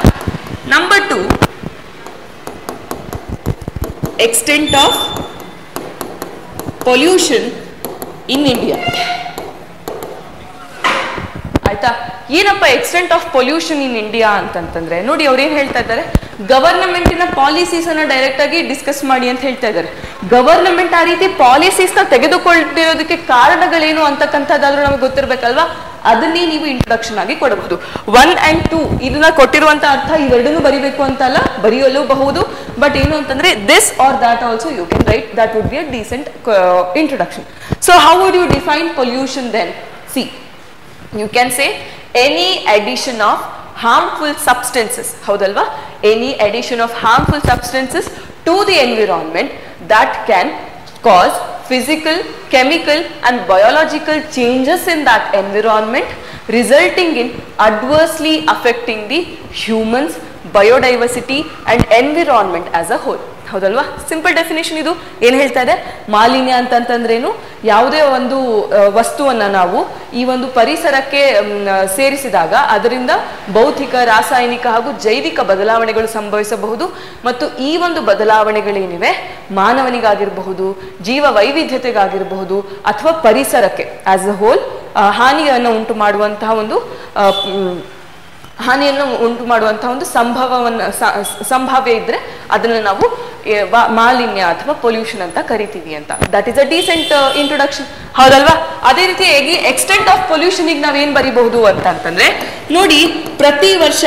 Number 2, extent of pollution in India. ಆಯ್ತಾ? ಏನಪ್ಪ extent of pollution in India ಅಂತಂತಂದ್ರೆ, ನೋಡಿ ಅವ್ರು ಏನ್ ಹೇಳ್ತಾ ಇದ್ದಾರೆ, ಗವರ್ನಮೆಂಟಿನ ಪಾಲಿಸೀಸ್ ಅನ್ನ ಡೈರೆಕ್ಟ್ ಆಗಿ ಡಿಸ್ಕಸ್ ಮಾಡಿ ಅಂತ ಹೇಳ್ತಾ ಇದ್ದಾರೆ. ಗವರ್ನಮೆಂಟ್ ಆ ರೀತಿ ಪಾಲಿಸೀಸ್ ನ ತೆಗೆದುಕೊಳ್ತಿರೋದಕ್ಕೆ ಕಾರಣಗಳೇನು ಅಂತಕ್ಕಂಥದ್ದಾದ್ರೂ ನಮಗೆ ಗೊತ್ತಿರ್ಬೇಕಲ್ವಾ? ಅದನ್ನೇ ನೀವು ಇಂಟ್ರೊಡಕ್ಷನ್ ಆಗಿ ಕೊಡಬಹುದು. 1 and 2 ಇದನ್ನ ಕೊಟ್ಟಿರುವಂತ ಅರ್ಥ ಇವೆರಡನ್ನೂ ಬರಿಬೇಕು ಅಂತ ಅಲ್ಲ, ಬರೆಯಲೂಬಹುದು. ಬಟ್ ಏನು ಅಂತಂದ್ರೆ this are that also you can write. That would be a decent introduction. So how would you define pollution then? See, you can say any addition of harmful substances. ಹೌದಲ್ವಾ? any addition of harmful substances to the environment that can cause physical, chemical and biological changes in that environment, resulting in adversely affecting the humans, biodiversity and environment as a whole. ಹೌದಲ್ವಾ? Simple definition ಇದು. ಏನ್ ಹೇಳ್ತಾ ಇದೆ? ಮಾಲಿನ್ಯ ಅಂತಂತಂದ್ರೇನು? ಯಾವುದೇ ಒಂದು ವಸ್ತುವನ್ನ ನಾವು ಈ ಒಂದು ಪರಿಸರಕ್ಕೆ ಸೇರಿಸಿದಾಗ ಅದರಿಂದ ಭೌತಿಕ, ರಾಸಾಯನಿಕ ಹಾಗೂ ಜೈವಿಕ ಬದಲಾವಣೆಗಳು ಸಂಭವಿಸಬಹುದು. ಮತ್ತು ಈ ಒಂದು ಬದಲಾವಣೆಗಳೇನಿವೆ ಮಾನವನಿಗಾಗಿರಬಹುದು, ಜೀವ ವೈವಿಧ್ಯತೆಗಾಗಿರಬಹುದು, ಅಥವಾ ಪರಿಸರಕ್ಕೆ ಆಸ್ ಅ ಹೋಲ್ ಹಾನಿಯನ್ನು ಉಂಟು ಮಾಡುವಂತಹ ಒಂದು ಸಂಭಾವ್ಯ ಇದ್ರೆ ಅದನ್ನ ನಾವು ಮಾಲಿನ್ಯ ಅಥವಾ ಪೊಲ್ಯೂಷನ್ ಅಂತ ಕರಿತೀವಿ ಅಂತ. That is a decent introduction, ಹೌದಲ್ವಾ? ಅದೇ ರೀತಿಯಾಗಿ ಎಕ್ಸ್ಟೆಂಟ್ ಆಫ್ ಪೊಲ್ಯೂಷನ್ ನಾವೇನ್ ಬರಿಬಹುದು ಅಂತಂದ್ರೆ, ನೋಡಿ, ಪ್ರತಿ ವರ್ಷ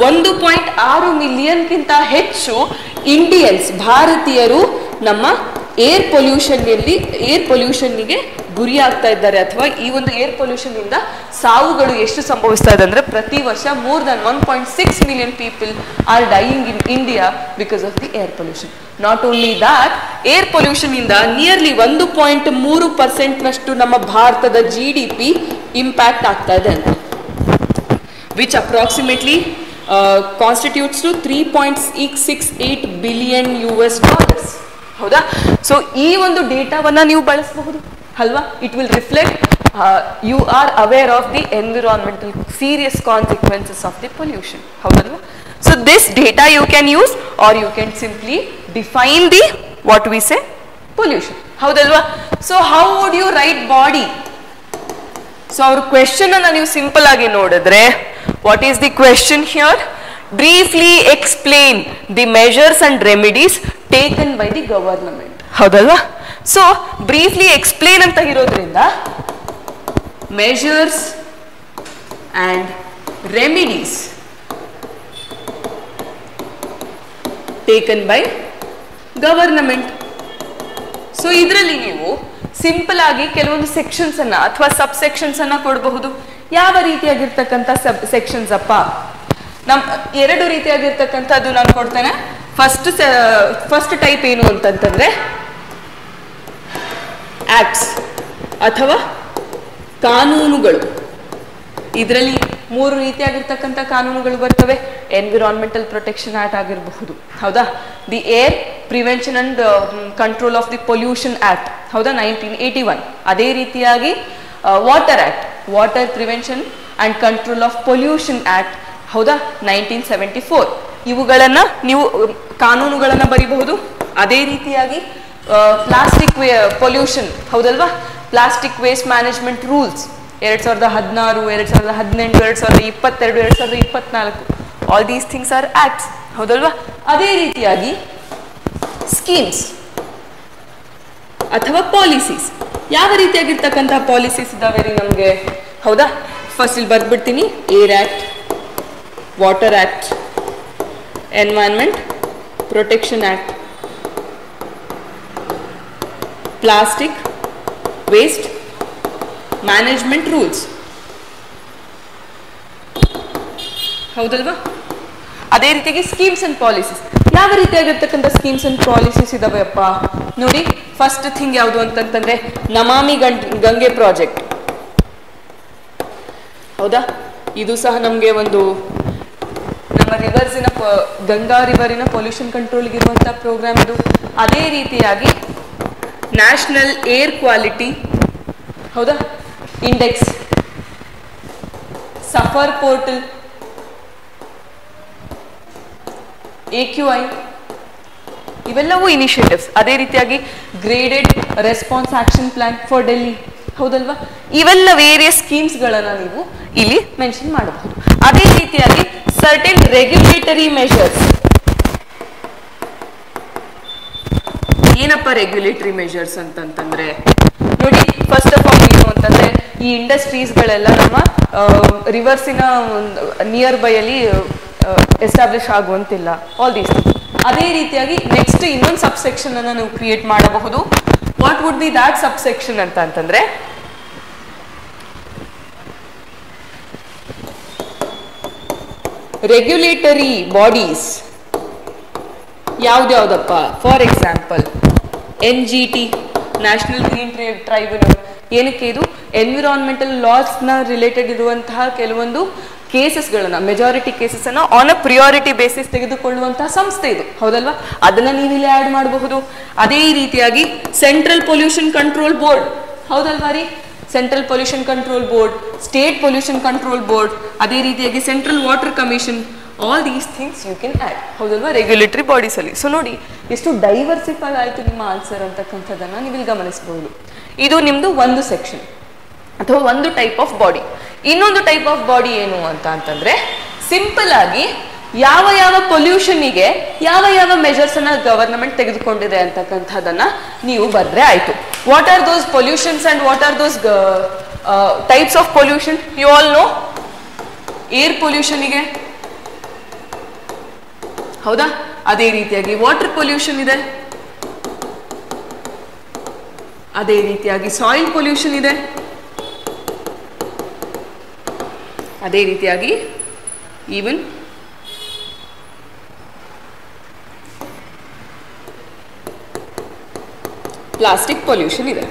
1.6 ಮಿಲಿಯನ್ಗಿಂತ ಹೆಚ್ಚು ಇಂಡಿಯನ್ಸ್, ಭಾರತೀಯರು ನಮ್ಮ ಏರ್ ಪೊಲ್ಯೂಷನ್ಗೆ ಗುರಿ ಆಗ್ತಾ ಇದ್ದಾರೆ, ಅಥವಾ ಈ ಒಂದು ಏರ್ ಪೊಲ್ಯೂಷನ್ ಇಂದ ಸಾವುಗಳು ಎಷ್ಟು ಸಂಭವಿಸ್ತಾ ಇದೆ ಅಂದ್ರೆ ಪ್ರತಿ ವರ್ಷ more than 1.6 million people are dying in India because of the air pollution. Not only that, air pollution ಇಂದ ನಿಯರ್ಲಿ 1.3% ನಷ್ಟು ನಮ್ಮ ಭಾರತದ GDP ಇಂಪ್ಯಾಕ್ಟ್ ಆಗ್ತಾ ಇದೆ ಅಂತ, which approximately constitutes to $3.668 billion. ಹೌದಾ? ಸೊ ಈ ಒಂದು ಡೇಟಾವನ್ನ ನೀವು ಬಳಸಬಹುದು ಅಲ್ವಾ? It will reflect you are aware of the environmental serious consequences of the pollution, ಹೌದಲ್ವಾ? So this data you can use or you can simply define the what we say pollution, ಹೌದಲ್ವಾ? So how would you write body? So ಅವ್ರ question ಅನ್ನ ನೀವು simple ಆಗಿ ನೋಡಿದ್ರೆ, what is the question here? Briefly explain the measures and remedies taken by the government, ಹೌದಲ್ವಾ? So briefly explain ಅಂತ ಇರೋದ್ರಿಂದ measures and remedies taken by government. So ಇದರಲ್ಲಿ ನೀವು ಸಿಂಪಲ್ ಆಗಿ ಕೆಲವೊಂದು ಸೆಕ್ಷನ್ಸ್ ಅನ್ನ ಅಥವಾ ಸಬ್ ಸೆಕ್ಷನ್ಸ್ ಅನ್ನ ಕೊಡಬಹುದು. ಯಾವ ರೀತಿಯಾಗಿರ್ತಕ್ಕಂಥ ಸಬ್ ಸೆಕ್ಷನ್ಸ್ ಅಪ್ಪ? ಎರಡು ರೀತಿಯಾಗಿರ್ತಕ್ಕಂಥದ್ದು ನಾನು ಕೊಡ್ತೇನೆ. ಫಸ್ಟ್ ಟೈಪ್ ಏನು ಅಂತಂತಂದ್ರೆ ಆಕ್ಟ್ಸ್ ಅಥವಾ ಕಾನೂನುಗಳು. ಇದರಲ್ಲಿ 3 ರೀತಿಯಾಗಿರ್ತಕ್ಕಂಥ ಕಾನೂನುಗಳು ಬರ್ತವೆ. ಎನ್ವಿರಾನ್ಮೆಂಟಲ್ ಪ್ರೊಟೆಕ್ಷನ್ ಆಕ್ಟ್ ಆಗಿರಬಹುದು, ಹೌದಾ? The air prevention and control of the pollution act, ಹೌದಾ, 1981. ಅದೇ ರೀತಿಯಾಗಿ water act, water prevention and control of pollution act, ಹೌದಾ, 1974. ಇವುಗಳನ್ನ ನೀವು ಕಾನೂನುಗಳನ್ನ ಬರೀಬಹುದು. ಅದೇ ರೀತಿಯಾಗಿ ಪ್ಲಾಸ್ಟಿಕ್ ಪೊಲ್ಯೂಷನ್, ಹೌದಲ್ವಾ, plastic waste management rules 2016, 2018, 2022, 2024, all these things are acts, ಹೌದಲ್ವಾ? ಅದೇ ರೀತಿಯಾಗಿ ಸ್ಕೀಮ್ಸ್ ಅಥವಾ ಪಾಲಿಸೀಸ್. ಯಾವ ರೀತಿಯಾಗಿರ್ತಕ್ಕಂಥ ಪಾಲಿಸೀಸ್ ಇದಾವೆ ರೀ ನಮಗೆ, ಹೌದಾ? ಫಸ್ಟ್ ಇಲ್ಲಿ ಬರ್ದ್ಬಿಡ್ತೀನಿ. Air act, water act, environment protection act, plastic waste management rules, ಹೌದಲ್ವಾ? ಅದೇ ರೀತಿಯಾಗಿ ಸ್ಕೀಮ್ಸ್ ಅಂಡ್ ಪಾಲಿಸೀಸ್. ಯಾವ ರೀತಿಯಾಗಿರ್ತಕ್ಕಂಥ ಸ್ಕೀಮ್ಸ್ ಅಂಡ್ ಪಾಲಿಸೀಸ್ ಇದಾವೆ ಅಪ್ಪ? ನೋಡಿ, ಫಸ್ಟ್ ಥಿಂಗ್ ಯಾವುದು ಅಂತಂತಂದ್ರೆ ನಮಾಮಿ ಗಂಗೆ ಪ್ರಾಜೆಕ್ಟ್, ಹೌದಾ? ಇದು ಸಹ ನಮಗೆ ಒಂದು ನಮ್ಮ ರಿವರ್ಸಿನ ಗಂಗಾ ರಿವರಿನ ಪೊಲ್ಯೂಷನ್ ಕಂಟ್ರೋಲ್ಗೆ ಇರುವಂತಹ ಪ್ರೋಗ್ರಾಮ್ ಇದು. ಅದೇ ರೀತಿಯಾಗಿ ನ್ಯಾಷನಲ್ ಏರ್ ಕ್ವಾಲಿಟಿ, ಹೌದಾ, ಇಂಡೆಕ್ಸ್, ಸಫರ್ ಪೋರ್ಟಲ್, AQI, ಇವೆಲ್ಲವೂ ಇನಿಷಿಯೇಟಿವ್ಸ್. ಅದೇ ರೀತಿಯಾಗಿ graded response action plan for Delhi, ಹೌದಲ್ವಾ? ಇವೆಲ್ಲ ವೇರಿಯಸ್ ಸ್ಕೀಮ್ಸ್ಗಳನ್ನ ನೀವು ಇಲ್ಲಿ ಮೆನ್ಷನ್ ಮಾಡಬಹುದು. ಅದೇ ರೀತಿಯಾಗಿ ಸರ್ಟೆನ್ ರೆಗ್ಯುಲೇಟರಿ ಮೆಷರ್ಸ್. ಏನಪ್ಪ ರೆಗ್ಯುಲೇಟರಿ ಮೆಷರ್ಸ್ ಅಂತಂತಂದ್ರೆ, ನೋಡಿ, ಫಸ್ಟ್ ಆಫ್ ಆಲ್ ಏನು ಅಂತಂದ್ರೆ ಈ ಇಂಡಸ್ಟ್ರೀಸ್ಗಳೆಲ್ಲ ನಮ್ಮ ರಿವರ್ಸಿನ ನಿಯರ್ ಬೈ ಅಲ್ಲಿ ಎಸ್ಟಾಬ್ಲಿಷ್ ಆಗುವಂತಿಲ್ಲ, ಆಲ್ ದೀಸ್. ಅದೇ ರೀತಿಯಾಗಿ ನೆಕ್ಸ್ಟ್ ಇನ್ನೊಂದು ಸಬ್ ಸೆಕ್ಷನ್ ಅನ್ನ ನಾವು ಕ್ರಿಯೇಟ್ ಮಾಡಬಹುದು. What would be that sub section ಅಂತಂದ್ರೆ ರೆಗ್ಯುಲೇಟರಿ ಬಾಡೀಸ್ ಯಾವ್ದ್ಯಾವ್ದಪ್ಪ? For example NGT, National Green Tribunal. ಏನಕ್ಕೆ? ಇದು ಎನ್ವಿರಾನ್ಮೆಂಟಲ್ ಲಾಸ್ ನ ರಿಲೇಟೆಡ್ ಇರುವಂತಹ ಕೆಲವೊಂದು ಕೇಸಸ್ಗಳನ್ನ ಮೆಜಾರಿಟಿ ಕೇಸಸ್ ಅನ್ನ ಆನ್ ಅ ಪ್ರಿಯಾರಿಟಿ ಬೇಸಿಸ್ ತೆಗೆದುಕೊಳ್ಳುವಂತಹ ಸಂಸ್ಥೆ ಇದು, ಹೌದಲ್ವಾ? ಅದನ್ನ ನೀವು ಇಲ್ಲಿ ಆಡ್ ಮಾಡಬಹುದು. ಅದೇ ರೀತಿಯಾಗಿ ಸೆಂಟ್ರಲ್ ಪೊಲ್ಯೂಷನ್ ಕಂಟ್ರೋಲ್ ಬೋರ್ಡ್, ಹೌದಲ್ವಾ ರೀ? Central pollution control board, state pollution control board, ಅದೇ ರೀತಿಯಾಗಿ central water commission, all these things you can add, ಹೌದಲ್ವಾ? ರೆಗ್ಯುಲೇಟರಿ ಬಾಡೀಸ್ ಅಲ್ಲಿ. ಸೊ ನೋಡಿ ಎಷ್ಟು ಡೈವರ್ಸಿಫೈ ಆಯಿತು ನಿಮ್ಮ ಆನ್ಸರ್ ಅಂತಕ್ಕಂಥದ್ದನ್ನ ನೀವು ಇಲ್ಲಿ ಗಮನಿಸಬಹುದು. ಇದು ನಿಮ್ದು ಒಂದು ಸೆಕ್ಷನ್ ಅಥವಾ ಒಂದು ಟೈಪ್ ಆಫ್ ಬಾಡಿ. ಇನ್ನೊಂದು ಟೈಪ್ ಆಫ್ ಬಾಡಿ ಏನು ಅಂತಂದ್ರೆ ಸಿಂಪಲ್ ಆಗಿ ಯಾವ ಯಾವ ಪೊಲ್ಯೂಷನ್ಗೆ ಯಾವ ಯಾವ ಮೆಜರ್ಸ್ ಅನ್ನ ಗವರ್ನಮೆಂಟ್ ತೆಗೆದುಕೊಂಡಿದೆ ಅಂತಕ್ಕಂಥದ್ದನ್ನ ನೀವು ಬರ್ದ್ರೆ ಆಯ್ತು. What are those pollutions and what are those types of pollution? You all know air ಪೊಲ್ಯೂಷನ್ಗೆ, ಹೌದಾ? ಅದೇ ರೀತಿಯಾಗಿ ವಾಟರ್ ಪೊಲ್ಯೂಷನ್ ಇದೆ, ಅದೇ ರೀತಿಯಾಗಿ ಸಾಯಿಲ್ ಪೊಲ್ಯೂಷನ್ ಇದೆ, ಅದೇ ರೀತಿಯಾಗಿ ಈವನ್ ಪ್ಲಾಸ್ಟಿಕ್ ಪೊಲ್ಯೂಷನ್ ಇದೆ.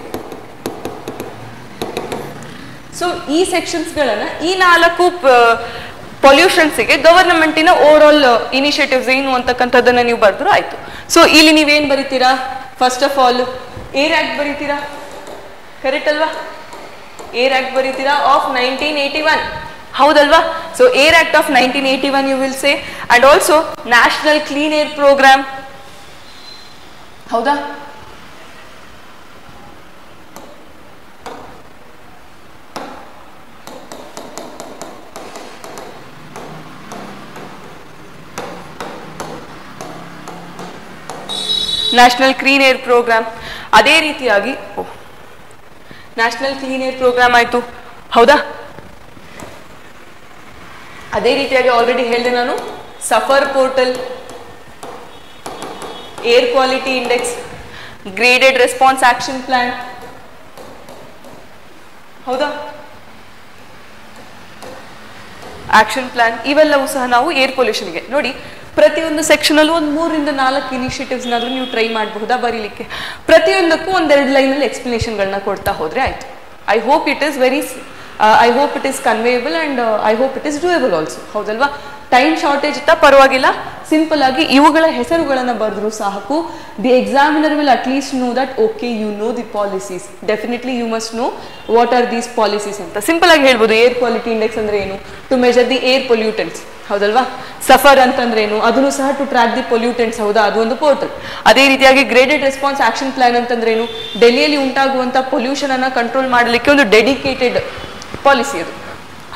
ಸೊ ಈ ಸೆಕ್ಷನ್ಸ್ಗಳನ್ನ, ಈ 4 ಪೊಲ್ಯೂಷನ್ಸ್ಗೆ ಗವರ್ನಮೆಂಟಿನ ಓವರ್ ಆಲ್ ಇನಿಷಿಯೇಟಿವ್ಸ್ ಏನು ಅಂತಕ್ಕಂಥದ್ದನ್ನ ನೀವು ಬರೆದ್ರು ಆಯ್ತು. ಸೊ ಇಲ್ಲಿ ನೀವೇನ್ ಬರೀತೀರಾ? First of all air act ಬರೀತೀರಾ, ಕರೆಕ್ಟ್ ಅಲ್ವಾ? ಏರ್ ಆಕ್ಟ್ ಬರೀತೀರಾ ಆಫ್ 1981, ಹೌದಲ್ವಾ? So air act of 1981 you will say, and also national clean air programme, ಹೌದಾ? ನ್ಯಾಷನಲ್ ಕ್ಲೀನ್ ಏರ್ ಪ್ರೋಗ್ರಾಮ್, ಅದೇ ರೀತಿಯಾಗಿ ನ್ಯಾಷನಲ್ ಕ್ಲೀನ್ ಏರ್ ಪ್ರೋಗ್ರಾಮ್ ಆಯ್ತು, ಹೌದಾ? ಅದೇ ರೀತಿಯಾಗಿ ಆಲ್ರೆಡಿ ಹೇಳಿದೆ ನಾನು, suffer portal, air quality index, graded response action plan, ಹೌದಾ? ಆಕ್ಷನ್ ಪ್ಲಾನ್, ಇವೆಲ್ಲವೂ ಸಹ ನಾವು ಏರ್ ಪೊಲ್ಯೂಷನ್ಗೆ ನೋಡಿ. ಪ್ರತಿಯೊಂದು ಸೆಕ್ಷನ್ ಅಲ್ಲೂ ಒಂದು 3 ರಿಂದ 4 ಇನಿಷಿಯೇಟಿವ್ಸ್ ನಾದ್ರೂ ನೀವು ಟ್ರೈ ಮಾಡಬಹುದಾ ಬರೀಲಿಕ್ಕೆ? ಪ್ರತಿಯೊಂದಕ್ಕೂ 1-2 ಲೈನಲ್ಲಿ ಎಕ್ಸ್ಪ್ಲನೇಷನ್ಗಳನ್ನ ಕೊಡ್ತಾ ಹೋದ್ರೆ ಆಯ್ತು. I hope it is very I hope it is conveyable and I hope it is doable also, ಹೌದಲ್ವಾ? ಟೈಮ್ ಶಾರ್ಟೇಜ್ ಇತ್ತ ಪರವಾಗಿಲ್ಲ, ಸಿಂಪಲ್ ಆಗಿ ಇವುಗಳ ಹೆಸರುಗಳನ್ನ ಬರೆದ್ರು ಸಾಕು. The examiner will at least know that okay you know the policies, definitely you must know what are these policies ಅಂತ simple ಆಗಿ ಹೇಳ್ಬೋದು. ಏರ್ ಕ್ವಾಲಿಟಿ ಇಂಡೆಕ್ಸ್ ಅಂದ್ರೆ ಏನು? To measure the air pollutants, ಹೌದಲ್ವಾ? ಸಫರ್ ಅಂತಂದ್ರೆ ಏನು? ಅದನ್ನು ಸಹ ಟು ಟ್ರ್ಯಾಕ್ ದಿ ಪೊಲ್ಯೂಟೆಂಟ್ಸ್, ಹೌದಾ? ಅದು ಒಂದು ಪೋರ್ಟಲ್. ಅದೇ ರೀತಿಯಾಗಿ ಗ್ರೇಡೆಡ್ ರೆಸ್ಪಾನ್ಸ್ ಆಕ್ಷನ್ ಪ್ಲಾನ್ ಅಂತಂದ್ರೆ ಏನು? ಡೆಲ್ಲಿಯಲ್ಲಿ ಉಂಟಾಗುವಂತ ಪೊಲ್ಯೂಷನ್ ಅನ್ನ ಕಂಟ್ರೋಲ್ ಮಾಡಲಿಕ್ಕೆ ಒಂದು ಡೆಡಿಕೇಟೆಡ್ ಪಾಲಿಸಿ ಅದು,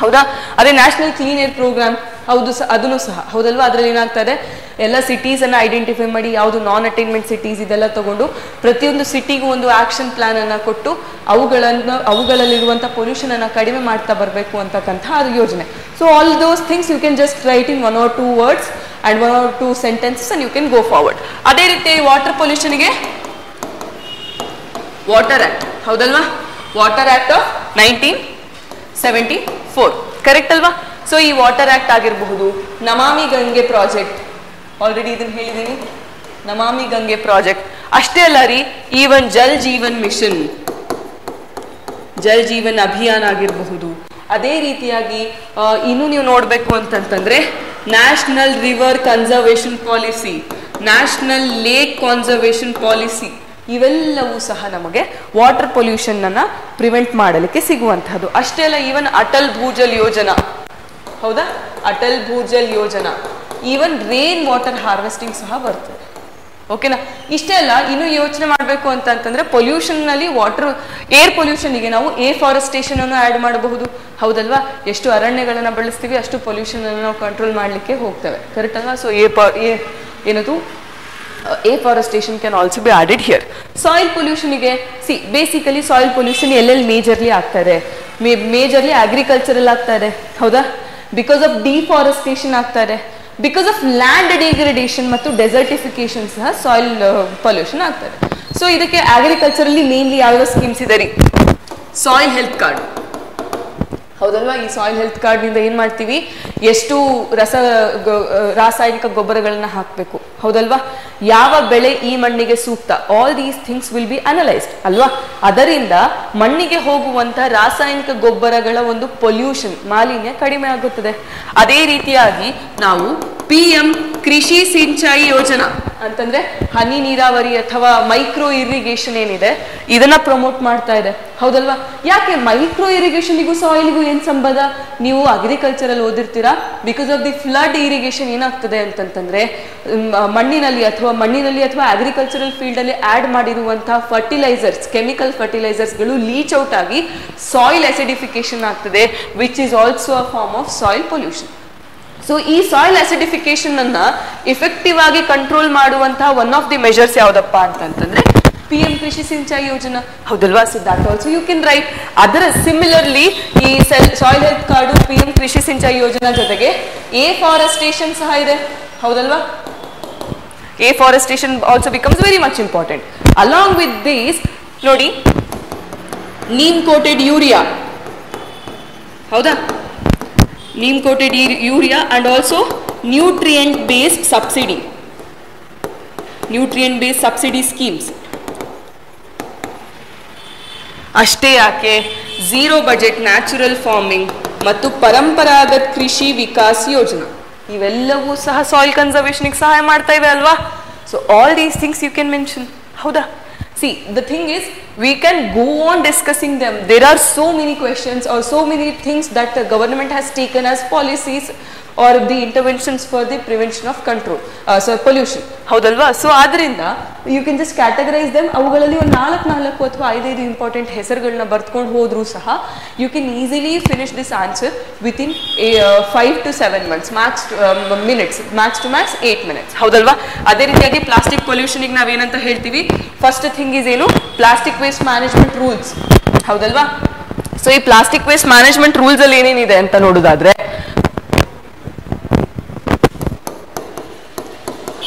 ಹೌದಾ? ಅದೇ ನ್ಯಾಷನಲ್ ಕ್ಲೀನ್ ಏರ್ ಪ್ರೋಗ್ರಾಮ್, ಹೌದು, ಅದನ್ನು ಸಹ, ಹೌದಲ್ವಾ? ಅದರಲ್ಲಿ ಏನಾಗ್ತದೆ, ಎಲ್ಲ ಸಿಟೀಸ್ ಅನ್ನ ಐಡೆಂಟಿಫೈ ಮಾಡಿ, ಯಾವುದು ನಾನ್ ಅಟೈನ್ಮೆಂಟ್ ಸಿಟೀಸ್ ಇದೆಲ್ಲ ತಗೊಂಡು ಪ್ರತಿಯೊಂದು ಸಿಟಿಗೂ ಒಂದು ಆಕ್ಷನ್ ಪ್ಲಾನ್ ಅನ್ನ ಕೊಟ್ಟು ಅವುಗಳಲ್ಲಿರುವಂತ ಪೊಲ್ಯೂಷನ್ ಅನ್ನ ಕಡಿಮೆ ಮಾಡ್ತಾ ಬರಬೇಕು ಅಂತಕ್ಕಂಥ ಅದು ಯೋಜನೆ. So all those things you can just write in 1 or 2 words and 1 or 2 sentences and you can go forward. ಅದೇ ರೀತಿ ವಾಟರ್ ಪೊಲ್ಯೂಷನ್ಗೆ ವಾಟರ್ ಆಕ್ಟ್, ಹೌದಲ್ವಾ? ವಾಟರ್ ಆಕ್ಟ್ ಆಫ್ 1974, ಕರೆಕ್ಟ್ ಅಲ್ವಾ? ಸೊ ಈ ವಾಟರ್ ಆಕ್ಟ್ ಆಗಿರಬಹುದು, ನಮಾಮಿ ಗಂಗೆ ಪ್ರಾಜೆಕ್ಟ್, ಆಲ್ರೆಡಿ ಇದನ್ನ ಹೇಳಿದ್ದೀನಿ, Namami Gange project ಅಷ್ಟೇ ಅಲ್ಲ ರೀ, ಈವನ್ ಜಲ್ ಜೀವನ್ ಮಿಷನ್, ಜಲ್ ಜೀವನ್ ಅಭಿಯಾನ ಆಗಿರಬಹುದು. ಅದೇ ರೀತಿಯಾಗಿ ಇನ್ನು ನೀವು ನೋಡಬೇಕು ಅಂತಂತಂದ್ರೆ national river conservation policy, national lake conservation policy, ಇವೆಲ್ಲವೂ ಸಹ ನಮಗೆ ವಾಟರ್ ಪೊಲ್ಯೂಷನ್ ಅನ್ನ ಪ್ರಿವೆಂಟ್ ಮಾಡಲಿಕ್ಕೆ ಸಿಗುವಂತಹದ್ದು. ಅಷ್ಟೇ ಅಲ್ಲ, ಈವನ್ ಅಟಲ್ ಭೂಜಲ್ ಯೋಜನಾ, ಹೌದಾ? ಅಟಲ್ ಭೂಜಲ್ ಯೋಜನಾ, ಈವನ್ ರೇನ್ ವಾಟರ್ ಹಾರ್ವೆಸ್ಟಿಂಗ್ ಸಹ ಬರ್ತದೆ, ಓಕೆನಾ? ಇಷ್ಟೇ ಅಲ್ಲ, ಇನ್ನು ಯೋಚನೆ ಮಾಡಬೇಕು ಅಂತಂದ್ರೆ ಪೊಲ್ಯೂಷನ್ ನಲ್ಲಿ ಏರ್ ಪೊಲ್ಯೂಷನ್ಗೆ ನಾವು ಎಫಾರೆಸ್ಟೇಷನ್ ಅನ್ನು ಆಡ್ ಮಾಡಬಹುದು, ಹೌದಲ್ವಾ? ಎಷ್ಟು ಅರಣ್ಯಗಳನ್ನ ಬಳಸ್ತೀವಿ ಅಷ್ಟು ಪೊಲ್ಯೂಷನ್ ಅನ್ನು ನಾವು ಕಂಟ್ರೋಲ್ ಮಾಡ್ಲಿಕ್ಕೆ ಹೋಗ್ತೇವೆ, ಕರೆಕ್ಟ್ ಅಲ್ವಾ? ಸೊ ಏನದು afforestation can also be added here. Soil ಪೊಲ್ಯೂಷನ್ಗೆ ಬೇಸಿಕಲಿ ಸಾಯಿಲ್ ಪೊಲ್ಯೂಷನ್ ಎಲ್ಲೆಲ್ಲಿ ಮೇಜರ್ಲಿ ಆಗ್ತಾ ಇದೆ? ಮೇಜರ್ಲಿ ಅಗ್ರಿಕಲ್ಚರಲ್ ಆಗ್ತಾ ಇದೆ, ಹೌದಾ? ಬಿಕಾಸ್ ಆಫ್ ಡಿಫಾರೆಸ್ಟೇಷನ್ ಆಗ್ತಾ ಇದೆ, ಬಿಕಾಸ್ ಆಫ್ ಲ್ಯಾಂಡ್ ಡಿಗ್ರೇಡೇಷನ್ ಮತ್ತು ಡೆಸರ್ಟಿಫಿಕೇಶನ್ ಸಹ ಸಾಯಿಲ್ ಪೊಲ್ಯೂಷನ್ ಆಗ್ತದೆ. ಸೊ ಇದಕ್ಕೆ ಅಗ್ರಿಕಲ್ಚರಲ್ಲಿ ಮೇನ್ಲಿ ಯಾವ ಸ್ಕೀಮ್ಸ್ ಇದೆ ರೀ? ಸಾಯಿಲ್ ಹೆಲ್ತ್ ಕಾರ್ಡ್, ಹೌದಲ್ವಾ? ಈ ಸಾಯಿಲ್ ಹೆಲ್ತ್ ಕಾರ್ಡ್ ನಿಂದ ಏನ್ ಮಾಡ್ತೀವಿ, ಎಷ್ಟು ರಾಸಾಯನಿಕ ಗೊಬ್ಬರಗಳನ್ನ ಹಾಕಬೇಕು, ಹೌದಲ್ವಾ? ಯಾವ ಬೆಳೆ ಈ ಮಣ್ಣಿಗೆ ಸೂಕ್ತ, all these things will B analysed ಅಲ್ವಾ? ಅದರಿಂದ ಮಣ್ಣಿಗೆ ಹೋಗುವಂತ ರಾಸಾಯನಿಕ ಗೊಬ್ಬರಗಳ ಒಂದು ಪೊಲ್ಯೂಷನ್, ಮಾಲಿನ್ಯ ಕಡಿಮೆ ಆಗುತ್ತದೆ. ಅದೇ ರೀತಿಯಾಗಿ ನಾವು PM ಕೃಷಿ ಸಿಂಚಾಯಿ ಯೋಜನಾ ಅಂತಂದ್ರೆ ಹನಿ ನೀರಾವರಿ ಅಥವಾ ಮೈಕ್ರೋ ಇರಿಗೇಷನ್ ಏನಿದೆ ಇದನ್ನ ಪ್ರಮೋಟ್ ಮಾಡ್ತಾ ಇದೆ, ಹೌದಲ್ವಾ? ಯಾಕೆ ಮೈಕ್ರೋ ಇರಿಗೇಷನ್ಗೂ ಸಾಯಿಲ್ಗೂ ಏನ್ ಸಂಬಂಧ? ನೀವು ಅಗ್ರಿಕಲ್ಚರ್ ಓದಿರ್ತೀರಾ. Because of the flood irrigation ಏನಾಗ್ತದೆ ಅಂತಂತಂದ್ರೆ ಮಣ್ಣಿನಲ್ಲಿ ಅಥವಾ ಅಗ್ರಿಕಲ್ಚರಲ್ ಫೀಲ್ಡ್ ಅಲ್ಲಿ ಆಡ್ ಮಾಡಿರುವಂತಹ ಫರ್ಟಿಲೈಸರ್ಸ್, ಕೆಮಿಕಲ್ ಫರ್ಟಿಲೈಸರ್ಸ್ಗಳು ಲೀಚ್ ಔಟ್ ಆಗಿ ಸಾಯಿಲ್ ಅಸಿಡಿಫಿಕೇಶನ್ ಆಗ್ತದೆ, which is also a form of soil pollution. So ಈ ಸಾಯಿಲ್ ಅಸಿಡಿಫಿಕೇಶನ್ ಅನ್ನ ಇಫೆಕ್ಟಿವ್ ಆಗಿ ಕಂಟ್ರೋಲ್ ಮಾಡುವಂತಹ ಒನ್ ಆಫ್ ದಿ ಮೆಜರ್ಸ್ ಯಾವ್ದಪ್ಪ ಅಂತಂದ್ರೆ PM ಕೃಷಿ ಸಿಂಚಾಯಿ ಯೋಜನಾ, ಹೌದಲ್ವಾ? So that also you can write. ಅದರ ಸಿಮಿಲರ್ಲಿ ಈ soil health card PM Krishi Sinchayee Yojana ಜೊತೆಗೆ ಎಫಾರೆಸ್ಟೇಷನ್ ಸಹ ಇದೆ, ಹೌದಲ್ವಾ? Afforestation also becomes very much important. Along with these ನೋಡಿ, ನೀಮ್ ಕೋಟೆಡ್ ಯೂರಿಯಾ, ಹೌದಾ? neem coated urea and also nutrient based subsidy schemes. ಅಷ್ಟೇ ಯಾಕೆ, ಝೀರೋ ಬಜೆಟ್ ನ್ಯಾಚುರಲ್ ಫಾರ್ಮಿಂಗ್ ಮತ್ತು ಪರಂಪರಾಗತ ಕೃಷಿ ವಿಕಾಸ್ ಯೋಜನಾ ಇವೆಲ್ಲವೂ ಸಹ ಸಾಯಿಲ್ ಕನ್ಸರ್ವೇಷನ್ಗೆ ಸಹಾಯ ಮಾಡ್ತಾ ಇವೆ ಅಲ್ವಾ? So all these things you can mention, ಹೌದಾ? See, the thing is, we can go on discussing them. There are so many questions or so many things that the government has taken as policies or the interventions for the prevention of control, pollution. ಹೌದಲ್ವಾ? So ಆದ್ರಿಂದ you can just categorize them. ಅವುಗಳಲ್ಲಿ ಒಂದು 4 ಅಥವಾ 5 important ಹೆಸರುಗಳನ್ನ ಬರ್ತ್ಕೊಂಡು ಹೋದ್ರೂ ಸಹ you can easily finish this answer within 5 to 7 months, max to max 8 minutes, ಹೌದಲ್ವಾ? ಅದೇ ರೀತಿಯಾಗಿ ಪ್ಲಾಸ್ಟಿಕ್ ಪೊಲ್ಯೂಷನ್ಗೆ ನಾವೇನಂತ ಹೇಳ್ತೀವಿ, ಫಸ್ಟ್ ಥಿಂಗ್ ಈಸ್ ಏನು, ಪ್ಲಾಸ್ಟಿಕ್ ವೇಸ್ಟ್ ಮ್ಯಾನೇಜ್ಮೆಂಟ್ ರೂಲ್ಸ್, ಹೌದಲ್ವಾ? ಸೊ ಈ ಪ್ಲಾಸ್ಟಿಕ್ ವೇಸ್ಟ್ ಮ್ಯಾನೇಜ್ಮೆಂಟ್ ರೂಲ್ಸ್ ಅಲ್ಲಿ ಏನೇನಿದೆ ಅಂತ ನೋಡೋದಾದ್ರೆ,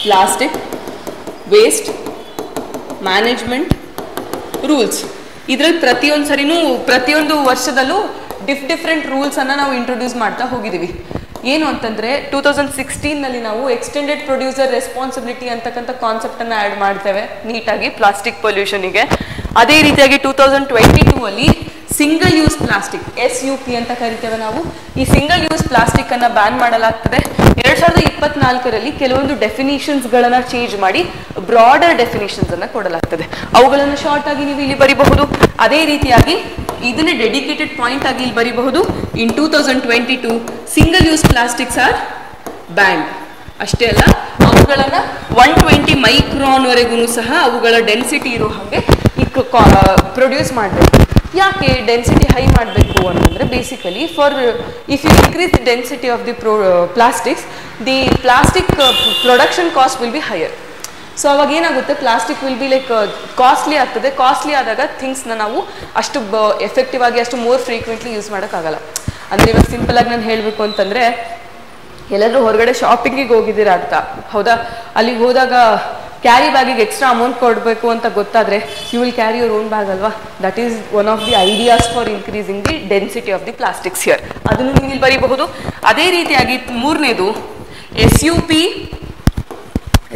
ಪ್ಲಾಸ್ಟಿಕ್ ವೇಸ್ಟ್ ಮ್ಯಾನೇಜ್ಮೆಂಟ್ ರೂಲ್ಸ್, ಇದ್ರಲ್ಲಿ ಪ್ರತಿಯೊಂದು ವರ್ಷದಲ್ಲೂ ಡಿಫ್ರೆಂಟ್ ರೂಲ್ಸ್ ಅನ್ನ ನಾವು ಇಂಟ್ರೊಡ್ಯೂಸ್ ಮಾಡ್ತಾ ಹೋಗಿದ್ದೀವಿ. ಏನು ಅಂತಂದ್ರೆ 2016 ನಲ್ಲಿ ನಾವು ಎಕ್ಸ್ಟೆಂಡೆಡ್ ಪ್ರೊಡ್ಯೂಸರ್ ರೆಸ್ಪಾನ್ಸಿಬಿಲಿಟಿ ಅಂತಕ್ಕಂಥ ಕಾನ್ಸೆಪ್ಟ್ ಅನ್ನ ಆಡ್ ಮಾಡ್ತೇವೆ ನೀಟಾಗಿ ಪ್ಲಾಸ್ಟಿಕ್ ಪೊಲ್ಯೂಷನ್ಗೆ. ಅದೇ ರೀತಿಯಾಗಿ 2022 ಅಲ್ಲಿ ಸಿಂಗಲ್ ಯೂಸ್ ಪ್ಲಾಸ್ಟಿಕ್ SUP ಅಂತ ಕರಿತೇವೆ ನಾವು. ಈ ಸಿಂಗಲ್ ಯೂಸ್ ಪ್ಲಾಸ್ಟಿಕ್ ಅನ್ನ ಬ್ಯಾನ್ ಮಾಡಲಾಗ್ತದೆ. 2024ರಲ್ಲಿ ಕೆಲವೊಂದು ಡೆಫಿನಿಷನ್ಸ್ ಗಳನ್ನ ಚೇಂಜ್ ಮಾಡಿ ಬ್ರಾಡರ್ ಡೆಫಿನಿಷನ್ಸ್ ಅನ್ನ ಕೊಡಲಾಗ್ತದೆ. ಅವುಗಳನ್ನು ಶಾರ್ಟ್ ಆಗಿ ನೀವು ಇಲ್ಲಿ ಬರೀಬಹುದು. ಅದೇ ರೀತಿಯಾಗಿ ಇದನ್ನೇ ಡೆಡಿಕೇಟೆಡ್ ಪಾಯಿಂಟ್ ಆಗಿ ಇಲ್ಲಿ ಬರೀಬಹುದು. In 2022 single use plastics are banned. ಅಷ್ಟೇ ಅಲ್ಲ, ಅವುಗಳನ್ನ 120 ಮೈಕ್ರಾನ್ ವರೆಗೂ ಸಹ ಅವುಗಳ ಡೆನ್ಸಿಟಿ ಇರೋ ಹಾಗೆ ಪ್ರೊಡ್ಯೂಸ್ ಮಾಡಬೇಕು. ಯಾಕೆ ಡೆನ್ಸಿಟಿ ಹೈ ಮಾಡಬೇಕು ಅಂತಂದ್ರೆ, basically for if you increase the density of the plastics, the plastic production cost will be higher. So ಅವಾಗ ಏನಾಗುತ್ತೆ, plastic will be like costly ಆಗ್ತದೆ. ಕಾಸ್ಟ್ಲಿ ಆದಾಗ ಥಿಂಗ್ಸ್ನ ನಾವು ಅಷ್ಟು ಎಫೆಕ್ಟಿವ್ ಆಗಿ ಅಷ್ಟು ಮೋರ್ ಫ್ರೀಕ್ವೆಂಟ್ಲಿ ಯೂಸ್ ಮಾಡೋಕ್ಕಾಗಲ್ಲ. ಅಂದರೆ ಇವಾಗ ಸಿಂಪಲ್ ಆಗಿ ನಾನು ಹೇಳಬೇಕು ಅಂತಂದರೆ, ಎಲ್ಲಾದ್ರೂ ಹೊರಗಡೆ ಶಾಪಿಂಗಿಗೆ ಹೋಗಿದ್ದೀರಾ ಅಂತ, ಹೌದಾ? ಅಲ್ಲಿಗೆ ಹೋದಾಗ ಕ್ಯಾರಿ ಬ್ಯಾಗಿಗೆ ಎಕ್ಸ್ಟ್ರಾ ಅಮೌಂಟ್ ಕೊಡಬೇಕು ಅಂತ ಗೊತ್ತಾದರೆ you will carry your own bag ಅಲ್ವಾ? That is one of the ideas for increasing the density of the plastics here. ಅದನ್ನು ನೀವು ಇಲ್ಲಿ ಬರೀಬಹುದು. ಅದೇ ರೀತಿಯಾಗಿ ಮೂರನೇದು SUP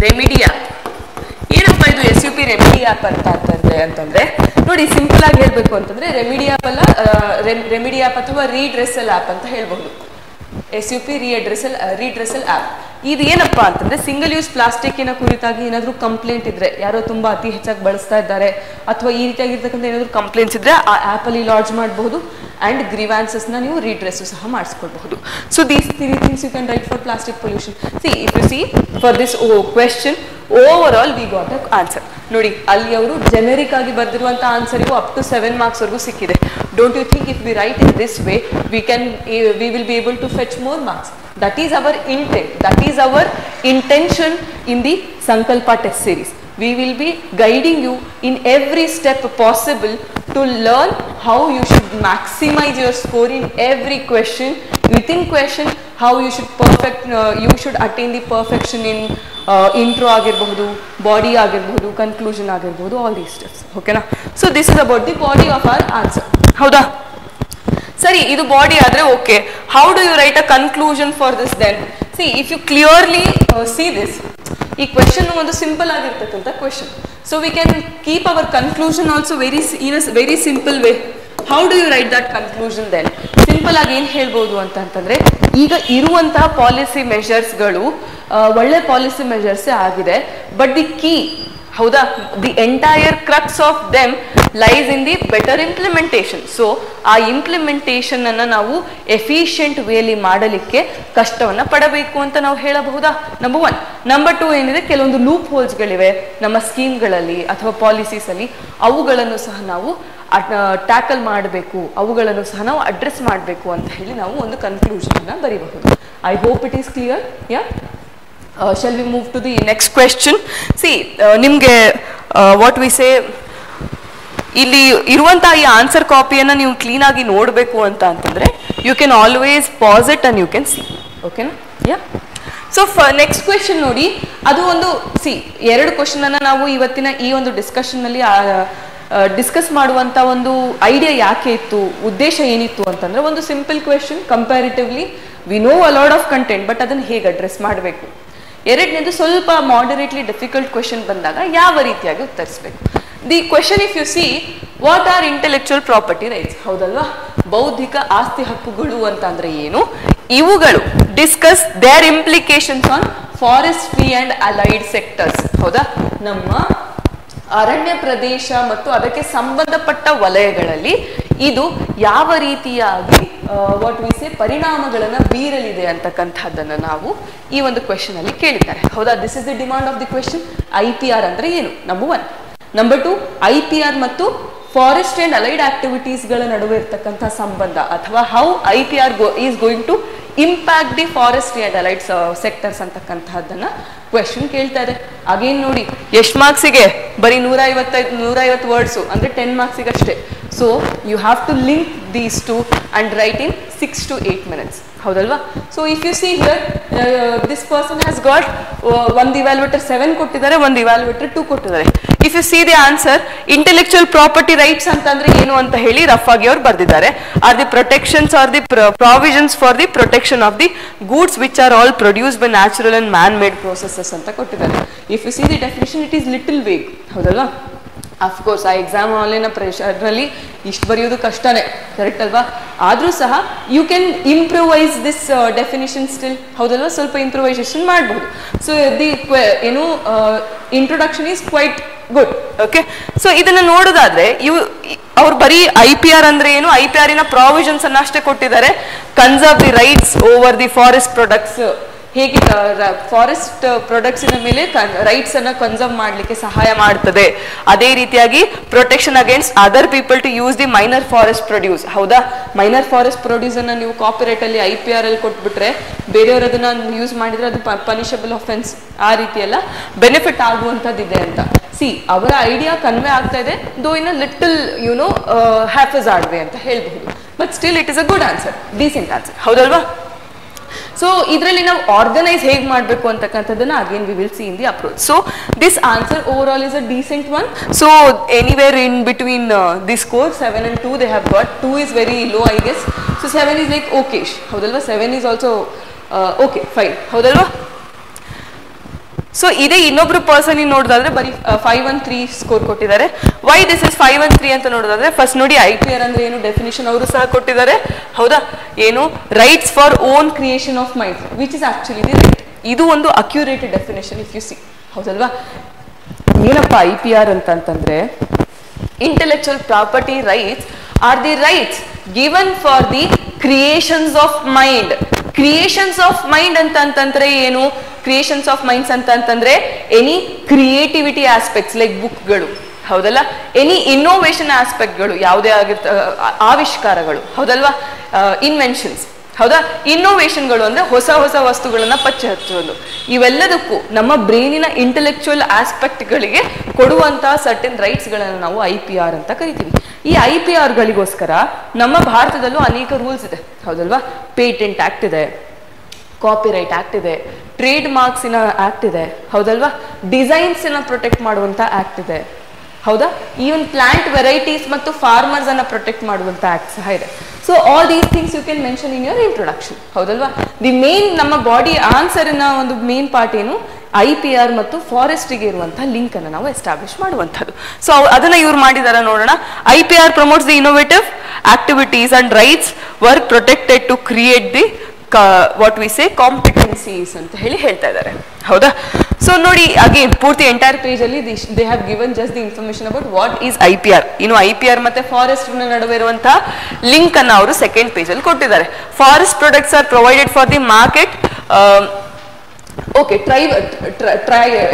ರೆಮಿಡಿ ಆ್ಯಪ್. ಏನಪ್ಪ ಇದು SUP ರೆಮಿಡಿ ಆ್ಯಪ್ ಅಂತಂದ್ರೆ ನೋಡಿ, ಸಿಂಪಲ್ ಆಗಿ ಹೇಳ್ಬೇಕು ಅಂತಂದ್ರೆ ರೆಮಿಡಿ ಆ್ಯಪ್ ಅಲ್ಲ, ರೆಮಿಡಿ ಆ್ಯಪ್ ಅಥವಾ ರೀಡ್ರೆಸಲ್ ಆ್ಯಪ್ ಅಂತ ಹೇಳ್ಬಹುದು. SUP ರೀಡ್ರೆಸಲ್ ಆ್ಯಪ್ ಇದು ಏನಪ್ಪಾ ಅಂತಂದ್ರೆ, ಸಿಂಗಲ್ ಯೂಸ್ ಪ್ಲಾಸ್ಟಿಕ್ಕಿನ ಕುರಿತಾಗಿ ಏನಾದರೂ ಕಂಪ್ಲೇಂಟ್ ಇದ್ರೆ, ಯಾರೋ ತುಂಬಾ ಅತಿ ಹೆಚ್ಚಾಗಿ ಬಳಸ್ತಾ ಇದ್ದಾರೆ ಅಥವಾ ಈ ರೀತಿಯಾಗಿರ್ತಕ್ಕಂಥ ಏನಾದರೂ ಕಂಪ್ಲೇಂಟ್ಸ್ ಇದ್ರೆ ಆ ಆ್ಯಪಲ್ಲಿ ಲಾಂಚ್ ಮಾಡಬಹುದು. ಆ್ಯಂಡ್ ಗ್ರೀವಾನ್ಸಸ್ನ ನೀವು ರೀಡ್ರೆಸ್ ಸಹ ಮಾಡಿಸ್ಕೊಳ್ಬಹುದು. So these 3 things you can write for plastic pollution. If you see for this question overall we got a answer. ನೋಡಿ, ಅಲ್ಲಿ ಅವರು ಜೆನೆರಿಕ್ ಆಗಿ ಬರೆದಿರುವಂಥ ಆನ್ಸರಿಗೂ ಅಪ್ ಟು 7 marks ವರೆಗೂ ಸಿಕ್ಕಿದೆ. Don't you think if we write in this way we will be able to fetch more marks? That is our intent. That is our intention in the Sankalpa test series. We will be guiding you in every step possible to learn how you should maximize your score in every question. Within question, how you should attain the perfection in intro agirbodu, body agirbodu, conclusion agirbodu, all these steps. Okay na? So this is about the body of our answer. Howda? ಸರಿ ಇದು body ಆದ್ರೆ okay, how do you write a conclusion for this then? See if you clearly see this, ಈ question ಒಂದು simple ಆಗಿರ್ತಕ್ಕಂಥ question. So we can keep our conclusion also in a very simple way. How do you write that conclusion then? Simple ಆಗಿ ಏನ್ ಹೇಳ್ಬೋದು ಅಂತಂದ್ರೆ, ಈಗ ಇರುವಂತಹ policy ಮೆಷರ್ಸ್ಗಳು ಒಳ್ಳೆ ಪಾಲಿಸಿ ಮೆಷರ್ಸೇ ಆಗಿದೆ, ಬಟ್ ದಿ ಕೀ, ಹೌದಾ, the entire crux of them lies in the better implementation. So ಆ ಇಂಪ್ಲಿಮೆಂಟೇಷನ್ ಅನ್ನ ನಾವು ಎಫಿಷಿಯಂಟ್ ವೇಲಿ ಮಾಡಲಿಕ್ಕೆ ಕಷ್ಟವನ್ನ ಪಡಬೇಕು ಅಂತ ನಾವು ಹೇಳಬಹುದಾ? ನಂಬರ್ 1. ನಂಬರ್ 2 ಏನಿದೆ, ಕೆಲವೊಂದು ಲೂಪ್ ಹೋಲ್ಸ್ಗಳಿವೆ ನಮ್ಮ ಸ್ಕೀಮ್ಗಳಲ್ಲಿ ಅಥವಾ ಪಾಲಿಸೀಸ್ ಅಲ್ಲಿ, ಅವುಗಳನ್ನು ಸಹ ನಾವು ಟ್ಯಾಕಲ್ ಮಾಡಬೇಕು, ಅವುಗಳನ್ನು ಸಹ ನಾವು ಅಡ್ರೆಸ್ ಮಾಡಬೇಕು ಅಂತ ಹೇಳಿ ನಾವು ಒಂದು ಕನ್ಕ್ಲೂಷನ್ ಅನ್ನ ಬರೀಬಹುದು. I hope it is clear. Yeah, shall we move to the next question? See, ನಿಮ್ಗೆ ವಾಟ್ ವಿ ಸೇ, ಇಲ್ಲಿ ಇರುವಂತಹ ಈ ಆನ್ಸರ್ ಕಾಪಿಯನ್ನ ನೀವು ಕ್ಲೀನ್ ಆಗಿ ನೋಡಬೇಕು ಅಂತಂದ್ರೆ you can always pass it and you can see. ಓಕೆನಾ? ಯಾ. ಸೊ ನೆಕ್ಸ್ಟ್ ಕ್ವೆಶನ್ ನೋಡಿ, ಅದು ಒಂದು ಎರಡು ಕ್ವೆಶನ್ ಅನ್ನ ನಾವು ಇವತ್ತಿನ ಈ ಒಂದು ಡಿಸ್ಕಷನ್ ನಲ್ಲಿ ಡಿಸ್ಕಸ್ ಮಾಡುವಂತ ಒಂದು ಐಡಿಯಾ ಯಾಕೆ ಇತ್ತು, ಉದ್ದೇಶ ಏನಿತ್ತು ಅಂತಂದ್ರೆ, ಒಂದು simple question, comparatively we know a lot of content, but ಅದನ್ನ ಹೇಗೆ ಅಡ್ರೆಸ್ ಮಾಡಬೇಕು. ಎರಡನೇದು ಸ್ವಲ್ಪ ಮಾಡರೇಟ್ಲಿ ಡಿಫಿಕಲ್ಟ್ ಕ್ವೆಶನ್ ಬಂದಾಗ ಯಾವ ರೀತಿಯಾಗಿ ಉತ್ತರಿಸಬೇಕು. The question if you see, what are intellectual property rights? ಹೌದಲ್ವಾ, ಬೌದ್ಧಿಕ ಆಸ್ತಿ ಹಕ್ಕುಗಳು ಅಂತ ಅಂದ್ರೆ ಏನು, ಇವುಗಳು discuss their implications on forestry and allied sectors. ಹೌದಾ, ನಮ್ಮ ಅರಣ್ಯ ಪ್ರದೇಶ ಮತ್ತು ಅದಕ್ಕೆ ಸಂಬಂಧಪಟ್ಟ ವಲಯಗಳಲ್ಲಿ ಇದು ಯಾವ ರೀತಿಯಾಗಿ ವಾಟ್ ವಿ ಸೇ ಪರಿಣಾಮಗಳನ್ನ ಬೀರಲಿದೆ ಅಂತಕ್ಕಂಥದ್ದನ್ನ ನಾವು ಈ ಒಂದು ಕ್ವೆಶನ್ ಅಲ್ಲಿ ಕೇಳಿದ್ದಾರೆ. ಹೌದಾ, this is the demand of the question. IPR ಅಂದ್ರೆ ಏನು? ನಂಬರ್ 1. ನಂಬರ್ 2, IPR ಮತ್ತು ಫಾರೆಸ್ಟ್ ಅಂಡ್ ಅಲೈಡ್ ಆಕ್ಟಿವಿಟೀಸ್ ಗಳ ನಡುವೆ ಇರ್ತಕ್ಕಂಥ ಸಂಬಂಧ, ಅಥವಾ how IPR is going to impact the forestry and allied sectors ಅಂತಕ್ಕಂಥದ್ದನ್ನ ಕ್ವೆಶನ್ ಕೇಳ್ತಾ ಇದೆ. ಅಗೇನ್ ನೋಡಿ, ಎಷ್ಟು ಮಾರ್ಕ್ಸಿಗೆ? ಬರೀ 150 ವರ್ಡ್ಸು, ಅಂದ್ರೆ 10 ಮಾರ್ಕ್ಸಿಗೆ ಅಷ್ಟೇ. So you have to link these two and write in 6 to 8 minutes. ಹೌದಲ್ವಾ? So if you see here, this person has got ಒಂದು ಇವ್ಯಾಲ್ಯೂಯೇಟರ್ 7 ಕೊಟ್ಟಿದ್ದಾರೆ, ಒಂದು ಇವ್ಯಾಲ್ಯೂಯೇಟರ್ 2 ಕೊಟ್ಟಿದ್ದಾರೆ. If you see the answer, intellectual property rights ಅಂತಂದ್ರೆ ಏನು ಅಂತ ಹೇಳಿ rough ಆಗಿ ಅವ್ರು ಬರ್ದಿದ್ದಾರೆ. R the protections R the provisions for the protection of the goods which are all produced by natural and man made processes ಅಂತ ಕೊಟ್ಟಿದ್ದಾರೆ. If you see the definition, it is little vague. ಹೌದಲ್ವಾ? Of course ಆ exam online ಪ್ರೆಷರ್ನಲ್ಲಿ ಇಷ್ಟು ಬರೆಯೋದು ಕಷ್ಟನೇ, correct ಅಲ್ವಾ? ಆದ್ರೂ ಸಹ you can improvise this definition still. ಹೌದಲ್ವಾ? ಸ್ವಲ್ಪ ಇಂಪ್ರೂವೈಸೇಷನ್ ಮಾಡಬಹುದು. ಸೊ ದಿ ಏನು introduction is quite good. Okay, so ಇದನ್ನ ನೋಡೋದಾದ್ರೆ ಅವ್ರು ಬರೀ IPR ಅಂದ್ರೆ ಏನು, IPR ನ ಪ್ರಾವಿಷನ್ಸ್ ಅನ್ನ ಅಷ್ಟೇ ಕೊಟ್ಟಿದ್ದಾರೆ. Conserve the rights over the forest products, ಹೇಗೆ ಫಾರೆಸ್ಟ್ ಪ್ರೊಡಕ್ಟ್ಸಿನ ಮೇಲೆ ರೈಟ್ಸ್ ಅನ್ನ ಕನ್ಸರ್ವ್ ಮಾಡಲಿಕ್ಕೆ ಸಹಾಯ ಮಾಡ್ತದೆ. ಅದೇ ರೀತಿಯಾಗಿ protection against other people to use the minor forest produce. ಹೌದಾ, ಮೈನರ್ ಫಾರೆಸ್ಟ್ ಪ್ರೊಡ್ಯೂಸ್ ಅನ್ನ ನೀವು ಕಾಪಿರೈಟ್ ಅಲ್ಲಿ IPR ಅಲ್ಲಿ ಕೊಟ್ಬಿಟ್ರೆ ಬೇರೆಯವರು ಅದನ್ನ ಯೂಸ್ ಮಾಡಿದ್ರೆ ಅದು ಪನಿಷಬಲ್ ಅಫೆನ್ಸ್. ಆ ರೀತಿ ಎಲ್ಲ ಬೆನಿಫಿಟ್ ಆಗುವಂತದ್ದಿದೆ ಅಂತ ಅವರ ಐಡಿಯಾ ಕನ್ವೆ ಆಗ್ತಾ ಇದೆ, ದೋ ಇನ್ ಅ ಲಿಟಲ್ ಹ್ಯಾಫಜಾರ್ಡ್ ವೇ ಅಂತ ಹೇಳ್ಬಹುದು. But still it is a good answer, decent answer. ಹೌದಲ್ವಾ? ಸೊ ಇದರಲ್ಲಿ ನಾವು ಆರ್ಗನೈಸ್ ಹೇಗೆ ಮಾಡಬೇಕು ಅಂತಕ್ಕಂಥದ್ದನ್ನ again we will C in the approach. So this answer over all is a decent one. So anywhere in between the score 7 and 2 they have got. 2 is very low I guess. So 7 is like okay. ಹೌದಲ್ವಾ? 7 is also okay, fine. ಹೌದಲ್ವಾ? So ಇದೇ ಇನ್ನೊಬ್ರು person ನೋಡೋದಾದ್ರೆ ಬರೀ 5 and 3 score ಕೊಟ್ಟಿದ್ದಾರೆ. Why this is 5 and 3 ಅಂತ ನೋಡೋದಾದ್ರೆ, first ನೋಡಿ IPR ಅಂದ್ರೆ ಏನು ಡೆಫಿನಿಷನ್ ಅವರು ಸಹ ಕೊಟ್ಟಿದ್ದಾರೆ. ಹೌದಾ? ಏನು, rights for own creation of mind which is actually the right. ಇದು ಒಂದು ಅಕ್ಯುರೇಟೆಡ್ ಡೆಫಿನೇಷನ್ ಇಫ್ ಯು ಸಿ. ಹೌದಲ್ವಾ? ಏನಪ್ಪ IPR ಅಂತಂದ್ರೆ, intellectual property rights R the rights given for the creations of mind. Creations of mind ಅಂತಂದ್ರೆ ಏನು? Creations of minds ಅಂತಂದ್ರೆ any creativity aspects like ಬುಕ್ಗಳು. ಹೌದಲ್ಲ? ಎನಿ ಇನ್ನೋವೇಷನ್ ಆಸ್ಪೆಕ್ಟ್ಗಳು, ಯಾವುದೇ ಆಗಿರ್ತ ಆವಿಷ್ಕಾರಗಳು. ಹೌದಲ್ವಾ? ಇನ್ವೆನ್ಷನ್ಸ್. ಹೌದಾ? ಇನ್ನೋವೇಷನ್ಗಳು ಅಂದ್ರೆ ಹೊಸ ಹೊಸ ವಸ್ತುಗಳನ್ನ ಪತ್ತೆ ಹಚ್ಚೋದು. ಇವೆಲ್ಲದಕ್ಕೂ ನಮ್ಮ ಬ್ರೈನಿನ ಇಂಟೆಲೆಕ್ಚುಯಲ್ ಆಸ್ಪೆಕ್ಟ್ಗಳಿಗೆ ಕೊಡುವಂತಹ ಸರ್ಟೆನ್ ರೈಟ್ಸ್ ಗಳನ್ನ ನಾವು IPR ಅಂತ ಕರಿತೀವಿ. ಈ IPR ಗಳಿಗೋಸ್ಕರ ನಮ್ಮ ಭಾರತದಲ್ಲೂ ಅನೇಕ ರೂಲ್ಸ್ ಇದೆ. ಹೌದಲ್ವಾ? ಪೇಟೆಂಟ್ ಆಕ್ಟ್ ಇದೆ, ಕಾಪಿರೈಟ್ ಆಕ್ಟ್ ಇದೆ, ಟ್ರೇಡ್ ಮಾರ್ಕ್ಸಿನ ಆಕ್ಟ್ ಇದೆ. ಹೌದಲ್ವಾ? ಡಿಸೈನ್ಸ್ ಪ್ರೊಟೆಕ್ಟ್ ಮಾಡುವಂತ ಆಕ್ಟ್ ಇದೆ. ಹೌದಾ? ಈವನ್ ಪ್ಲಾಂಟ್ ವೆರೈಟೀಸ್ ಮತ್ತು ಫಾರ್ಮರ್ಸ್ ಅನ್ನ ಪ್ರೊಟೆಕ್ಟ್ ಮಾಡುವಂತ ಆಕ್ಟ್ ಸಹ ಇದೆ. So all these things you can mention in your introduction. ಹೌದಲ್ವಾ? ದಿ ಮೇನ್ ನಮ್ಮ ಬಾಡಿ ಆನ್ಸರ್ನ ಒಂದು ಮೇನ್ ಪಾರ್ಟ್ ಏನು, IPR ಮತ್ತು ಫಾರೆಸ್ಟ್ರಿಗೆ ಇರುವಂತಹ ಲಿಂಕ್ ಅನ್ನು ನಾವು ಎಸ್ಟಾಬ್ಲಿಷ್ ಮಾಡುವಂಥದ್ದು. ಸೊ ಅದನ್ನ ಇವ್ರು ಮಾಡಿದಾರ ನೋಡೋಣ. IPR promotes the innovative activities and rights work protected to create the what we say competencies ಅಂತ ಹೇಳಿ ಹೇಳ್ತಾ ಇದ್ದಾರೆ. ಹೌದಾ? ಸೊ ನೋಡಿ ಅಗೇನ್ ಪೂರ್ತಿ ಎಂಟೈರ್ ಪೇಜ್ ಅಲ್ಲಿ they have given just the information about what is IPR. ಇನ್ನು IPR ಮತ್ತೆ ಫಾರೆಸ್ಟ್ ನಡುವೆ ಇರುವಂತಹ ಲಿಂಕ್ ಅನ್ನು ಅವರು ಸೆಕೆಂಡ್ ಪೇಜ್ ಅಲ್ಲಿ ಕೊಟ್ಟಿದ್ದಾರೆ. Forest products are provided for the market. Okay,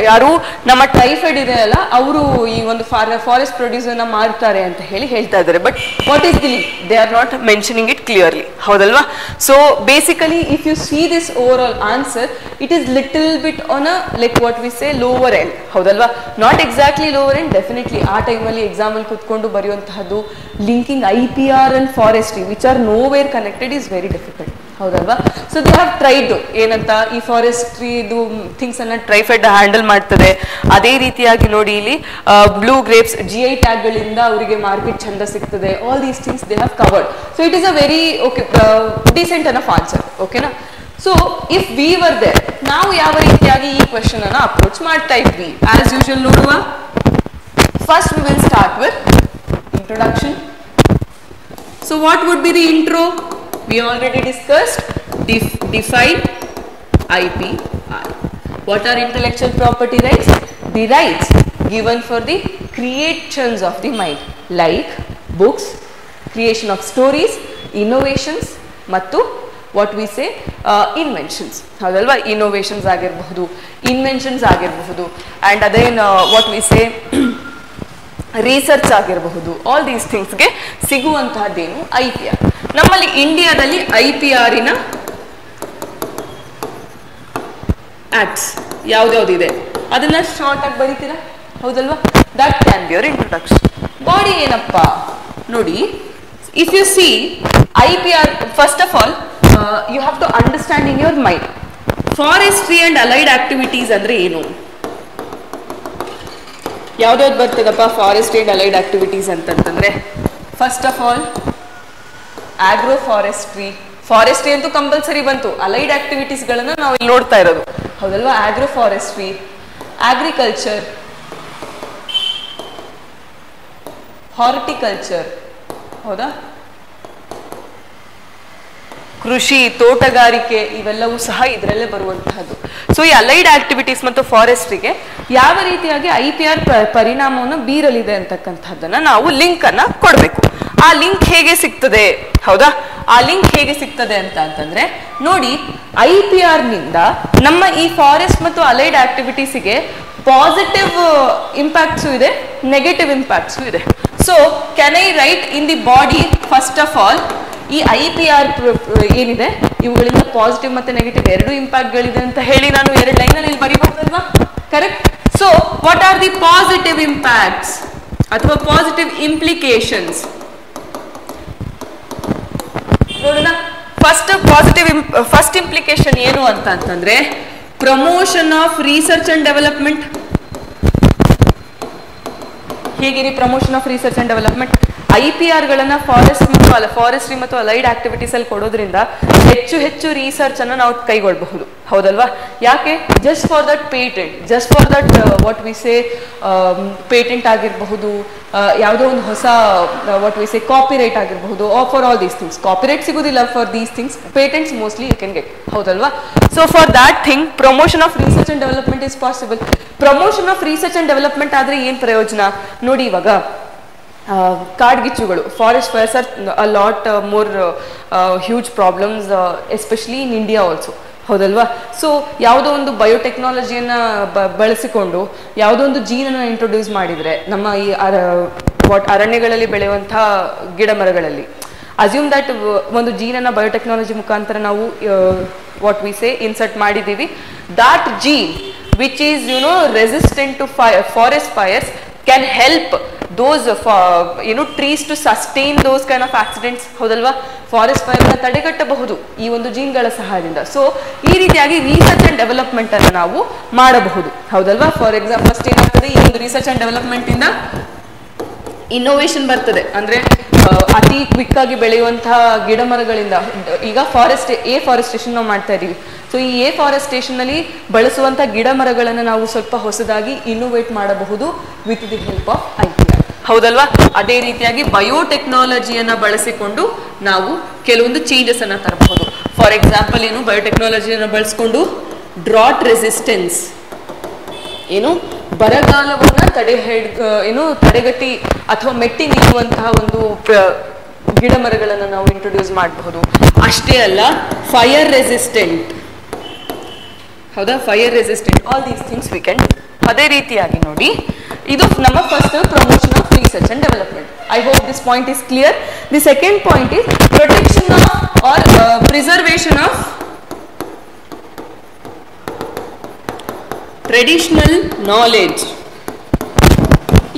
ಯಾರು ನಮ್ಮ ಟ್ರೈಫೆಡ್ ಇದೆ ಅಲ್ಲ, ಅವರು ಈ ಒಂದು ಫಾರೆಸ್ಟ್ ಪ್ರೊಡ್ಯೂಸ್ ಅನ್ನ ಮಾರ್ತಾರೆ ಅಂತ ಹೇಳಿ ಹೇಳ್ತಾ ಇದ್ದಾರೆ. But what is the link? They are not mentioning it clearly. ಹೌದಲ್ವಾ? So basically if you see this overall answer, it is little bit on a like what we say lower end. ಹೌದಲ್ವಾ? Not exactly lower end. Definitely ಆ ಟೈಮಲ್ಲಿ exam ಅಲ್ಲಿ ಕುತ್ಕೊಂಡು ಬರೆಯುವಂತಹದ್ದು linking IPR and forestry which are nowhere connected is very difficult. ಹೌದಲ್ವಾ? So they have tried ಏನಂತ ಈ forestry ಇದು ಥಿಂಗ್ಸ್ ಅನ್ನ ಟ್ರೈಫೆಡ್ ಹ್ಯಾಂಡಲ್ ಮಾಡ್ತದೆ. ಅದೇ ರೀತಿಯಾಗಿ ನೋಡಿ ಇಲ್ಲಿ ಬ್ಲೂ ಗ್ರೇಪ್ಸ್ GI ಟ್ಯಾಗ್ ಗಳಿಂದ ಅವರಿಗೆ ಮಾರ್ಕೆಟ್ ಚಂದ ಸಿಗ್ತದೆ. All these things they have covered. So it is a very okay decent ಅನ್ನ ಆನ್ಸರ್. ಓಕೆನಾ? So if we were there, ನಾವು ಯಾವ ರೀತಿಯಾಗಿ ಈ ಕ್ವೆಶ್ಚನ್ ಅನ್ನ ಅಪ್ರೋಚ್ ಮಾಡ್ತಾ ಇದ್ವಿ ಆಸ್ ಯೂಶುವಲ್ ನೋಡುವ. First we will start with introduction. So what would be the intro? We already discussed define IPR. What are intellectual property rights? The rights given for the creations of the mind, like books, creation of stories, innovations, ಮತ್ತು what we say inventions. ಹೌದಲ್ವಾ? innovations ಆಗಿರಬಹುದು, inventions ಆಗಿರಬಹುದು, and ಅದೇನ್ what we say research ಆಗಿರಬಹುದು. All these ಥಿಂಗ್ಸ್ಗೆ ಸಿಗುವಂತಹದ್ದೇನು IPR. ನಮ್ಮಲ್ಲಿ ಇಂಡಿಯಾದಲ್ಲಿ IPR-ಇನ ಆಕ್ಟ್ಸ್ ಯಾವ್ದ್ಯಾವ್ದಿದೆ ಅದನ್ನ ಶಾರ್ಟ್ ಆಗಿ ಬರೀತೀರಾ? ಹೌದಲ್ವಾ? That can be your introduction. Body ಏನಪ್ಪ ನೋಡಿ. If you see IPR, first of all you have to understand in your mind forestry and allied activities ಅಂದ್ರೆ ಏನು. ಯಾವ್ದಾವ್ದು ಬರ್ತದಪ್ಪ ಫಾರೆಸ್ಟ್ ಅಂಡ್ ಅಲೈಡ್ ಆಕ್ಟಿವಿಟೀಸ್ ಅಂತಂದ್ರೆ? First of all agro forestry. Forestry ಅಂತೂ compulsory ಬಂತು. Allied activities ಗಳನ್ನ ನಾವು ಇಲ್ಲಿ ನೋಡ್ತಾ ಇರೋದು. ಹೌದಲ್ವಾ? ಆಗ್ರೋ ಫಾರೆಸ್ಟ್ರಿ, ಅಗ್ರಿಕಲ್ಚರ್, ಹಾರ್ಟಿಕಲ್ಚರ್, ಹೌದಾ, ಕೃಷಿ, ತೋಟಗಾರಿಕೆ, ಇವೆಲ್ಲವೂ ಸಹ ಇದರಲ್ಲೇ ಬರುವಂತಹದ್ದು. ಸೊ ಈ ಅಲೈಡ್ ಆಕ್ಟಿವಿಟೀಸ್ ಮತ್ತು ಫಾರೆಸ್ಟ್ರಿಗೆ ಯಾವ ರೀತಿಯಾಗಿ IPR ಪರಿಣಾಮವನ್ನು ಬೀರಲಿದೆ ಅಂತಕ್ಕಂಥದ್ದನ್ನ ನಾವು ಲಿಂಕ್ ಅನ್ನ ಕೊಡಬೇಕು. ಆ ಲಿಂಕ್ ಹೇಗೆ ಸಿಗ್ತದೆ? ಹೌದಾ? ಆ ಲಿಂಕ್ ಹೇಗೆ ಸಿಗ್ತದೆ ಅಂತಂದ್ರೆ ನೋಡಿ, IPR ನಿಂದ ನಮ್ಮ ಈ ಫಾರೆಸ್ಟ್ ಮತ್ತು ಅಲೈಡ್ ಆಕ್ಟಿವಿಟೀಸ್ಗೆ ಪಾಸಿಟಿವ್ ಇಂಪ್ಯಾಕ್ಟ್ಸು ಇದೆ, ನೆಗೆಟಿವ್ ಇಂಪ್ಯಾಕ್ಟ್ಸು ಇದೆ. So can I right in the body first of all ಈ IPR ಏನಿದೆ ಇವುಗಳಿಂದ ಪಾಸಿಟಿವ್ ಮತ್ತೆ ನೆಗೆಟಿವ್ ಎರಡು ಇಂಪ್ಯಾಕ್ಟ್ ಗಳಿದೆ ಅಂತ ಹೇಳಿ ನಾನು ಎರಡು ಲೈನ್ ಅಲ್ಲಿ ಬರೀಬಹುದಲ್ವಾ? Correct. So what are the positive impacts ಅಥವಾ ಪಾಸಿಟಿವ್ ಇಂಪ್ಲಿಕೇಶನ್ಸ್ ನೋಡೋಣ. ಫಸ್ಟ್ ಇಂಪ್ಲಿಕೇಶನ್ ಏನು ಅಂತಂದ್ರೆ promotion of research and development. ಹೇಗಿರಿ promotion of research and development? IPR ಗಳನ್ನ ಫಾರೆಸ್ಟ್ರಿ ಮತ್ತು ಅಲೈಡ್ ಆಕ್ಟಿವಿಟೀಸ್ ಅಲ್ಲಿ ಕೊಡೋದ್ರಿಂದ ಹೆಚ್ಚು ಹೆಚ್ಚು ರಿಸರ್ಚ್ ಅನ್ನು ನಾವು ಕೈಗೊಳ್ಳಬಹುದು. ಹೌದಲ್ವಾ? ಯಾಕೆ? Just for that patent, just for that what we say patent ಆಗಿರಬಹುದು, ಯಾವುದೋ ಒಂದು ಹೊಸ ವಾಟ್ ವಿ ಸೇ ಕಾಪಿರೈಟ್ ಆಗಿರಬಹುದು. For all these things copyright ಸಿಗುದಿಲ್ಲ. For these things patents mostly you can get. ಹೌದಲ್ವಾ? So for that thing promotion of research and development is possible. Promotion of research and development ಆದ್ರೆ ಏನ್ ಪ್ರಯೋಜನ ನೋಡಿ. ಇವಾಗ ಕಾಡ್ಗಿಚ್ಚುಗಳು, forest fires are a lot more huge problems especially in India also. ಹೌದಲ್ವಾ? So ಯಾವುದೋ ಒಂದು ಬಯೋಟೆಕ್ನಾಲಜಿಯನ್ನ ಬಳಸಿಕೊಂಡು ಯಾವುದೋ ಒಂದು ಜೀನನ್ನು ಇಂಟ್ರೊಡ್ಯೂಸ್ ಮಾಡಿದ್ರೆ ನಮ್ಮ ಈ ಅರಣ್ಯಗಳಲ್ಲಿ ಬೆಳೆಯುವಂತಹ ಗಿಡ ಮರಗಳಲ್ಲಿ ಅಸ್ಯೂಮ್ ದಟ್ ಒಂದು ಜೀನನ್ನ ಬಯೋಟೆಕ್ನಾಲಜಿ ಮುಖಾಂತರ ನಾವು ವಾಟ್ ವಿ ಸೇ ಇನ್ಸರ್ಟ್ ಮಾಡಿದ್ದೀವಿ. That gene which is resistant to forest fires can help those trees to sustain those kind of accidents. ಹೌದಲ್ವಾ? ಫಾರೆಸ್ಟ್ ಫೈರ್ ನ ತಡೆಗಟ್ಟಬಹುದು ಈ ಒಂದು ಜೀನ್ಗಳ ಸಹಾಯದಿಂದ. ಸೊ ಈ ರೀತಿಯಾಗಿ ರಿಸರ್ಚ್ ಅಂಡ್ ಡೆವಲಪ್ಮೆಂಟ್ ಅನ್ನು ನಾವು ಮಾಡಬಹುದು. ಹೌದಲ್ವಾ? ಫಾರ್ ಎಕ್ಸಾಂಪಲ್ ಫಸ್ಟ್ ಏನಾಗ್ತದೆ, ಈ ಒಂದು ರಿಸರ್ಚ್ ಅಂಡ್ ಡೆವಲಪ್ಮೆಂಟ್ ಇಂದ ಇನ್ನೋವೇಷನ್ ಬರ್ತದೆ. ಅಂದ್ರೆ ಅತಿ ಕ್ವಿಕ್ ಆಗಿ ಬೆಳೆಯುವಂತಹ ಗಿಡ ಮರಗಳಿಂದ ಈಗ ಫಾರೆಸ್ಟೇಷನ್ ನಾವು ಮಾಡ್ತಾ ಇದೀವಿ. ಸೊ ಈ ಫಾರೆಸ್ಟೇಷನ್ ನಲ್ಲಿ ಬಳಸುವಂತಹ ಗಿಡ ಮರಗಳನ್ನು ನಾವು ಸ್ವಲ್ಪ ಹೊಸದಾಗಿ ಇನ್ನೋವೇಟ್ ಮಾಡಬಹುದು with the help of IPR. ಹೌದಲ್ವಾ? ಅದೇ ರೀತಿಯಾಗಿ ಬಯೋಟೆಕ್ನಾಲಜಿಯನ್ನ ಬಳಸಿಕೊಂಡು ನಾವು ಕೆಲವೊಂದು ಚೇಂಜಸ್ ಅನ್ನ ತರಬಹುದು. ಫಾರ್ ಎಕ್ಸಾಂಪಲ್ ಏನು, ಬಯೋಟೆಕ್ನಾಲಜಿಯನ್ನು ಬಳಸಿಕೊಂಡು ಡ್ರಾಟ್ ರೆಸಿಸ್ಟೆನ್ಸ್ ಏನು ಬರಗಾಲವನ್ನ ತಡೆಗಟ್ಟಿ ಅಥವಾ ಮೆಟ್ಟಿ ನಿಲ್ಲುವಂತಹ ಒಂದು ಗಿಡ ಮರಗಳನ್ನು ನಾವು ಇಂಟ್ರೊಡ್ಯೂಸ್ ಮಾಡಬಹುದು. ಅಷ್ಟೇ ಅಲ್ಲ, ಫೈರ್ ರೆಸಿಸ್ಟೆಂಟ್, ಹೌದಾ, fire resistant, all these things we can. ಅದೇ ರೀತಿಯಾಗಿ ನೋಡಿ, ಇದು ನಮ್ಮ first promotion of research and development. I hope this point is clear. The second point is protection of or preservation of traditional knowledge.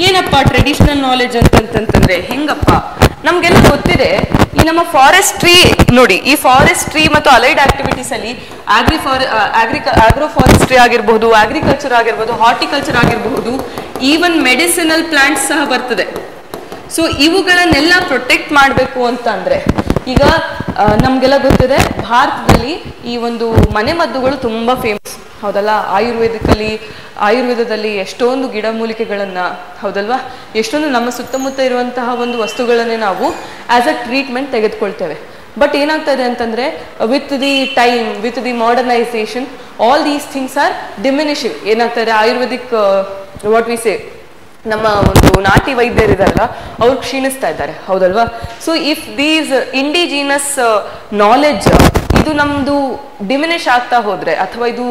ಏನಪ್ಪ traditional knowledge ಅಂತಂತಂದ್ರೆ ಹೆಂಗಪ್ಪ? ನಮ್ಗೆಲ್ಲ ಗೊತ್ತಿದೆ, ಈ ನಮ್ಮ ಫಾರೆಸ್ಟ್ರಿ ನೋಡಿ, ಈ ಫಾರೆಸ್ಟ್ರಿ ಮತ್ತು ಅಲೈಡ್ ಆಕ್ಟಿವಿಟೀಸ್ ಅಲ್ಲಿ ಆಗ್ರೋ ಫಾರೆಸ್ಟ್ರಿ ಆಗಿರಬಹುದು, ಅಗ್ರಿಕಲ್ಚರ್ ಆಗಿರಬಹುದು, ಹಾರ್ಟಿಕಲ್ಚರ್ ಆಗಿರಬಹುದು, ಈವನ್ ಮೆಡಿಸಿನಲ್ ಪ್ಲಾಂಟ್ಸ್ ಸಹ ಬರ್ತದೆ. ಸೊ ಇವುಗಳನ್ನೆಲ್ಲ ಪ್ರೊಟೆಕ್ಟ್ ಮಾಡಬೇಕು ಅಂತ ಅಂದ್ರೆ, ಈಗ ನಮ್ಗೆಲ್ಲ ಗೊತ್ತಿದೆ ಭಾರತದಲ್ಲಿ ಈ ಒಂದು ಮನೆಮದ್ದುಗಳು ತುಂಬಾ ಫೇಮಸ್, ಹೌದಲ್ಲ? ಆಯುರ್ವೇದದಲ್ಲಿ ಎಷ್ಟೊಂದು ಗಿಡಮೂಲಿಕೆಗಳನ್ನ, ಹೌದಲ್ವಾ, ಎಷ್ಟೊಂದು ನಮ್ಮ ಸುತ್ತಮುತ್ತ ಇರುವಂತಹ ಒಂದು ವಸ್ತುಗಳನ್ನೇ ನಾವು ಆಸ್ ಅ ಟ್ರೀಟ್ಮೆಂಟ್ ತೆಗೆದುಕೊಳ್ತೇವೆ. ಬಟ್ ಏನಾಗ್ತದೆ ಅಂತಂದ್ರೆ, with the time, with the modernisation, all these things are diminishing. ಏನಾಗ್ತದೆ, ಆಯುರ್ವೇದಿಕ್ ವಾಟ್ ವಿ ಸೇ, ನಮ್ಮ ಒಂದು ನಾಟಿ ವೈದ್ಯರಿದಾರಲ್ಲ, ಅವ್ರು ಕ್ಷೀಣಿಸ್ತಾ ಇದ್ದಾರೆ, ಹೌದಲ್ವಾ? So if these indigenous knowledge ಇದು ನಮ್ದು ಡಿಮಿನಿಷ್ ಆಗ್ತಾ ಹೋದ್ರೆ, ಅಥವಾ ಇದು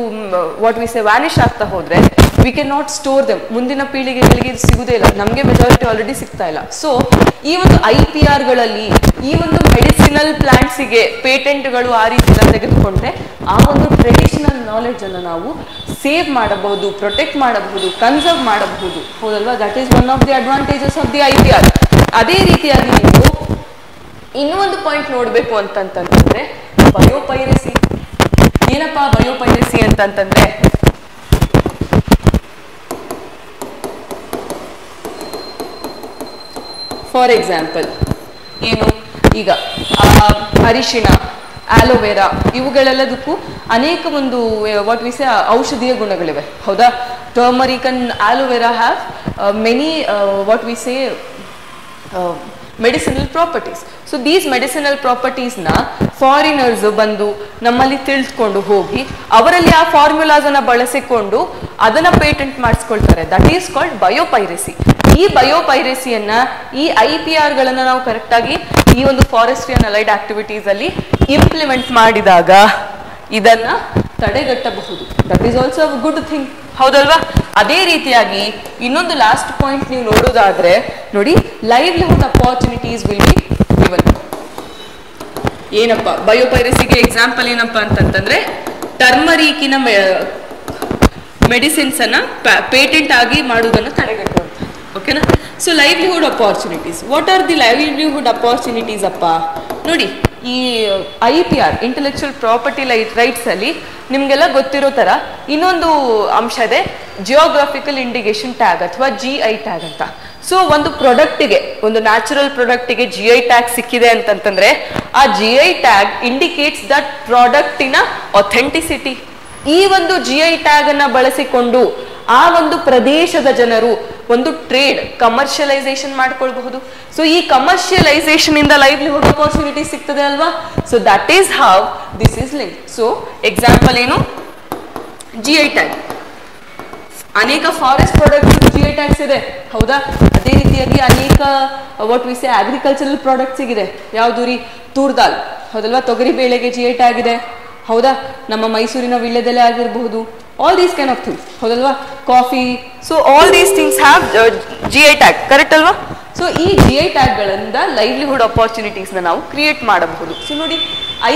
ವಾಟ್ ವಿ ಸೇ ವ್ಯಾನಿಷ್ ಆಗ್ತಾ ಹೋದ್ರೆ, we can not store them. ಮುಂದಿನ ಪೀಳಿಗೆಗಳಿಗೆ ಇದು ಸಿಗುದೇ ಇಲ್ಲ, ನಮಗೆ ಮೆಜಾರಿಟಿ ಆಲ್ರೆಡಿ ಸಿಗ್ತಾ ಇಲ್ಲ. ಸೊ ಈ ಒಂದು IPR ಗಳಲ್ಲಿ ಈ ಒಂದು ಮೆಡಿಸಿನಲ್ ಪ್ಲಾಂಟ್ಸಿಗೆ ಪೇಟೆಂಟ್ಗಳು ಆ ರೀತಿ ತೆಗೆದುಕೊಂಡ್ರೆ ಆ ಒಂದು ಟ್ರೆಡಿಷನಲ್ ನಾಲೆಡ್ಜ್ ಅನ್ನು ನಾವು ಸೇವ್ ಮಾಡಬಹುದು, ಪ್ರೊಟೆಕ್ಟ್ ಮಾಡಬಹುದು, ಕನ್ಸರ್ವ್ ಮಾಡಬಹುದು, ಹೌದಲ್ವಾ? That is one of the advantages of the IPR. ಅದೇ ರೀತಿಯಾಗಿ ನೀವು ಇನ್ನೂ ಒಂದು ಪಾಯಿಂಟ್ ನೋಡ್ಬೇಕು ಅಂತಂತಂದ್ರೆ ಬಯೋಪೈರಸಿ. ಏನಪ್ಪ ಬಯೋಪೈರಸಿ ಅಂತಂತಂದ್ರೆ, ಫಾರ್ ಎಕ್ಸಾಂಪಲ್ ಏನು, ಈಗ ಅರಿಶಿಣ, ಆಲೋವೆರಾ, ಇವುಗಳೆಲ್ಲದಕ್ಕೂ ಅನೇಕ ಒಂದು ವಾಟ್ ವಿ ಸೇ ಔಷಧೀಯ ಗುಣಗಳಿವೆ, ಹೌದಾ? Turmeric and aloe vera have many what we say medicinal properties. So these medicinal ಪ್ರಾಪರ್ಟೀಸ್ನ ಫಾರಿನರ್ಸ್ ಬಂದು ನಮ್ಮಲ್ಲಿ ತಿಳಿದುಕೊಂಡು ಹೋಗಿ ಅವರಲ್ಲಿ ಆ ಫಾರ್ಮುಲಾಸ್ ಅನ್ನ ಬಳಸಿಕೊಂಡು ಅದನ್ನ ಪೇಟೆಂಟ್ ಮಾಡಿಸ್ಕೊಳ್ತಾರೆ. That is called biopiracy. ಈ ಬಯೋಪೈರಸಿಯನ್ನ, ಈ IPR ಗಳನ್ನ ನಾವು ಕರೆಕ್ಟ್ ಆಗಿ ಈ ಒಂದು ಫಾರೆಸ್ಟ್ರಿ ಅಂಡ್ ಅಲೈಡ್ ಆಕ್ಟಿವಿಟೀಸ್ ಅಲ್ಲಿ ಇಂಪ್ಲಿಮೆಂಟ್ ಮಾಡಿದಾಗ ಇದನ್ನ ತಡೆಗಟ್ಟಬಹುದು. That is also a good thing, ಹೌದಲ್ವಾ? ಅದೇ ರೀತಿಯಾಗಿ ಇನ್ನೊಂದು ಲಾಸ್ಟ್ ಪಾಯಿಂಟ್ ನೀವು ನೋಡೋದಾದ್ರೆ ನೋಡಿ, livelihood opportunities will be given. ಏನಪ್ಪ ಬಯೋಪೈರಸಿಗೆ ಎಕ್ಸಾಂಪಲ್ ಏನಪ್ಪಾ ಅಂತಂತಂದ್ರೆ, ಟರ್ಮರಿಕಿನ ಮೆಡಿಸಿನ್ಸ್ ಅನ್ನ ಪೇಟೆಂಟ್ ಆಗಿ ಮಾಡುವುದನ್ನು ತಡೆಗಟ್ಟುವಂತ. ಓಕೆನಾ? So livelihood opportunities, what are the livelihood opportunities ಅಪ್ಪ? ನೋಡಿ, ಈ IPR ಇಂಟೆಲೆಕ್ಚುಯಲ್ ಪ್ರಾಪರ್ಟಿ ರೈಟ್ಸ್ ಅಲ್ಲಿ ನಿಮ್ಗೆಲ್ಲ ಗೊತ್ತಿರೋ ತರ ಇನ್ನೊಂದು ಅಂಶ ಇದೆ, ಜಿಯೋಗ್ರಾಫಿಕಲ್ ಇಂಡಿಕೇಶನ್ ಟ್ಯಾಗ್ ಅಥವಾ GI ಟ್ಯಾಗ್ ಅಂತ. ಸೊ ಒಂದು ಪ್ರಾಡಕ್ಟಿಗೆ, ಒಂದು ನ್ಯಾಚುರಲ್ ಪ್ರಾಡಕ್ಟಿಗೆ GI ಟ್ಯಾಗ್ ಸಿಕ್ಕಿದೆ ಅಂತಂತಂದ್ರೆ ಆ GI ಟ್ಯಾಗ್ ಇಂಡಿಕೇಟ್ಸ್ ದಟ್ ಪ್ರಾಡಕ್ಟಿನ ಅಥೆಂಟಿಸಿಟಿ. ಈ ಒಂದು GI ಟ್ಯಾಗ್ ಅನ್ನ ಬಳಸಿಕೊಂಡು ಆ ಒಂದು ಪ್ರದೇಶದ ಜನರು ಒಂದು ಟ್ರೇಡ್, ಕಮರ್ಷಿಯಲೈಸೇಷನ್ ಮಾಡ್ಕೊಳ್ಬಹುದು. ಸೊ ಈ ಕಮರ್ಷಿಯಲೈಸೇಷನ್ ಇಂದ ಲೈವ್ಲಿಹುಡ್ ಅಪಾರ್ಚುನಿಟಿ ಸಿಗ್ತದೆ ಅಲ್ವಾ? So that is how this is link. So example ಏನು, GI ಟ್ಯಾಗ್. ಅನೇಕ ಫಾರೆಸ್ಟ್ ಪ್ರಾಡಕ್ಟ್ಸ್ GI ಟ್ಯಾಗ್ಸ್ ಇದೆ, ಹೌದಾ? ಅದೇ ರೀತಿಯಾಗಿ ಅನೇಕ what we say agricultural products ಇದೆ. ಯಾವುದು ರೀ? ತೂರ್ ದಾಲ್, ಹೌದಲ್ವಾ? ತೊಗರಿ ಬೇಳೆಗೆ GI ಟ್ಯಾಗ್ ಇದೆ, ಹೌದಾ? ನಮ್ಮ ಮೈಸೂರಿನ ವಿಳ್ಯದೆಲೆ ಆಗಿರಬಹುದು, all these kind of things, ಹೌದಲ್ವಾ? Coffee, so all these things have GI tag, correct ಅಲ್ವಾ? ಸೊ ಈ GI ಟ್ಯಾಗ್ಗಳಿಂದ ಲೈವ್ಲಿಹುಡ್ ಅಪಾರ್ಚುನಿಟೀಸ್ನ ನಾವು ಕ್ರಿಯೇಟ್ ಮಾಡಬಹುದು. ಸೊ ನೋಡಿ,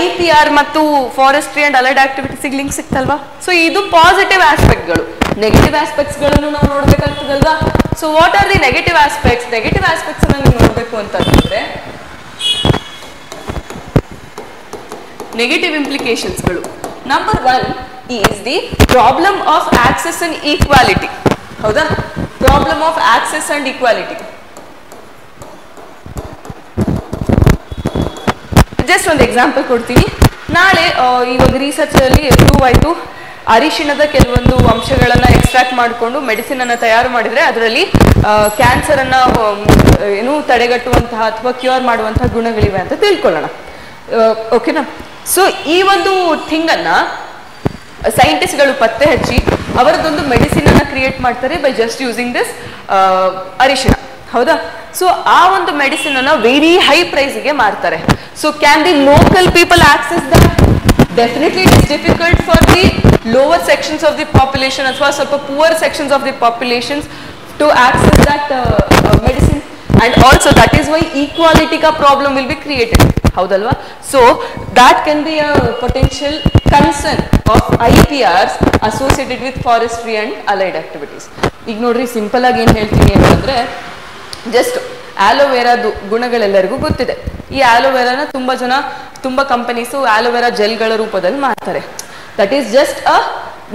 IPR ಮತ್ತು ಫಾರೆಸ್ಟ್ರಿ ಅಂಡ್ ಅಲೈಡ್ ಆಕ್ಟಿವಿಟೀಸ್ಗೆ ಲಿಂಕ್ ಸಿಕ್ತಲ್ವಾ? ಸೊ ಇದು ಪಾಸಿಟಿವ್ ಆಸ್ಪೆಕ್ಟ್ಗಳು. ನೆಗೆಟಿವ್ ಆಸ್ಪೆಕ್ಟ್ಸ್ಗಳನ್ನು ನಾವು ನೋಡ್ಬೇಕಾಗ್ತದಲ್ವಾ? So what are the negative aspects? Negative aspects ಅನ್ನ ನೀವು ನೋಡ್ಬೇಕು ಅಂತಂದ್ರೆ ನೆಗೆಟಿವ್ ಇಂಪ್ಲಿಕೇಶನ್ಸ್ಗಳು. Number 1 is the problem of access and equality. ಹೌದಾ? Problem of access and equality. Just ಒಂದು ಎಕ್ಸಾಂಪಲ್ ಕೊಡ್ತೀನಿ. ನಾಳೆ ಇವಾಗ ರಿಸರ್ಚ್ ಅಲ್ಲಿ ಪ್ರೂವ್ ಆಯ್ತು, ಅರಿಶಿಣದ ಕೆಲವೊಂದು ಅಂಶಗಳನ್ನ ಎಕ್ಸ್ಟ್ರಾಕ್ಟ್ ಮಾಡಿಕೊಂಡು ಮೆಡಿಸಿನ್ ಅನ್ನ ತಯಾರು ಮಾಡಿದ್ರೆ ಅದರಲ್ಲಿ ಕ್ಯಾನ್ಸರ್ ಅನ್ನ ಏನು ತಡೆಗಟ್ಟುವಂತಹ ಅಥವಾ ಕ್ಯೂರ್ ಮಾಡುವಂತಹ ಗುಣಗಳಿವೆ ಅಂತ ತಿಳ್ಕೊಳ್ಳೋಣ. ಓಕೆನಾ? ಸೊ ಈ ಒಂದು ಥಿಂಗ್ ಅನ್ನ ಸೈಂಟಿಸ್ಟ್ಗಳು ಪತ್ತೆ ಹಚ್ಚಿ ಅವರದೊಂದು ಮೆಡಿಸಿನ್ ಅನ್ನ ಕ್ರಿಯೇಟ್ ಮಾಡ್ತಾರೆ ಬೈ ಜಸ್ಟ್ ಯೂಸಿಂಗ್ ದಿಸ್ ಅರಿಶಿಣ. ಹೌದಾ? ಸೊ ಆ ಒಂದು ಮೆಡಿಸಿನ್ ಅನ್ನ ವೆರಿ ಹೈ ಪ್ರೈಸ್ಗೆ ಮಾರ್ತಾರೆ. So can the local people access that? Definitely it is difficult for the lower sections of the population as well as poor sections of the populations to access that medicine, and also that is why equality ka problem will be created. Haudalva? So that can be a potential concern of IPRs associated with forestry and allied activities. ಈಗ ನೋಡ್ರಿ simple ಆಗಿ ಏನು ಹೇಳ್ತೀನಿ ಅಂತಂದ್ರೆ, just ಆಲೋವೆರಾದು ಗುಣಗಳೆಲ್ಲರಿಗೂ ಗೊತ್ತಿದೆ. ಈ ಆಲೋವೆರಾನ ತುಂಬಾ companies aloe vera ಜೆಲ್ಗಳ ರೂಪದಲ್ಲಿ ಮಾಡ್ತಾರೆ. That is just a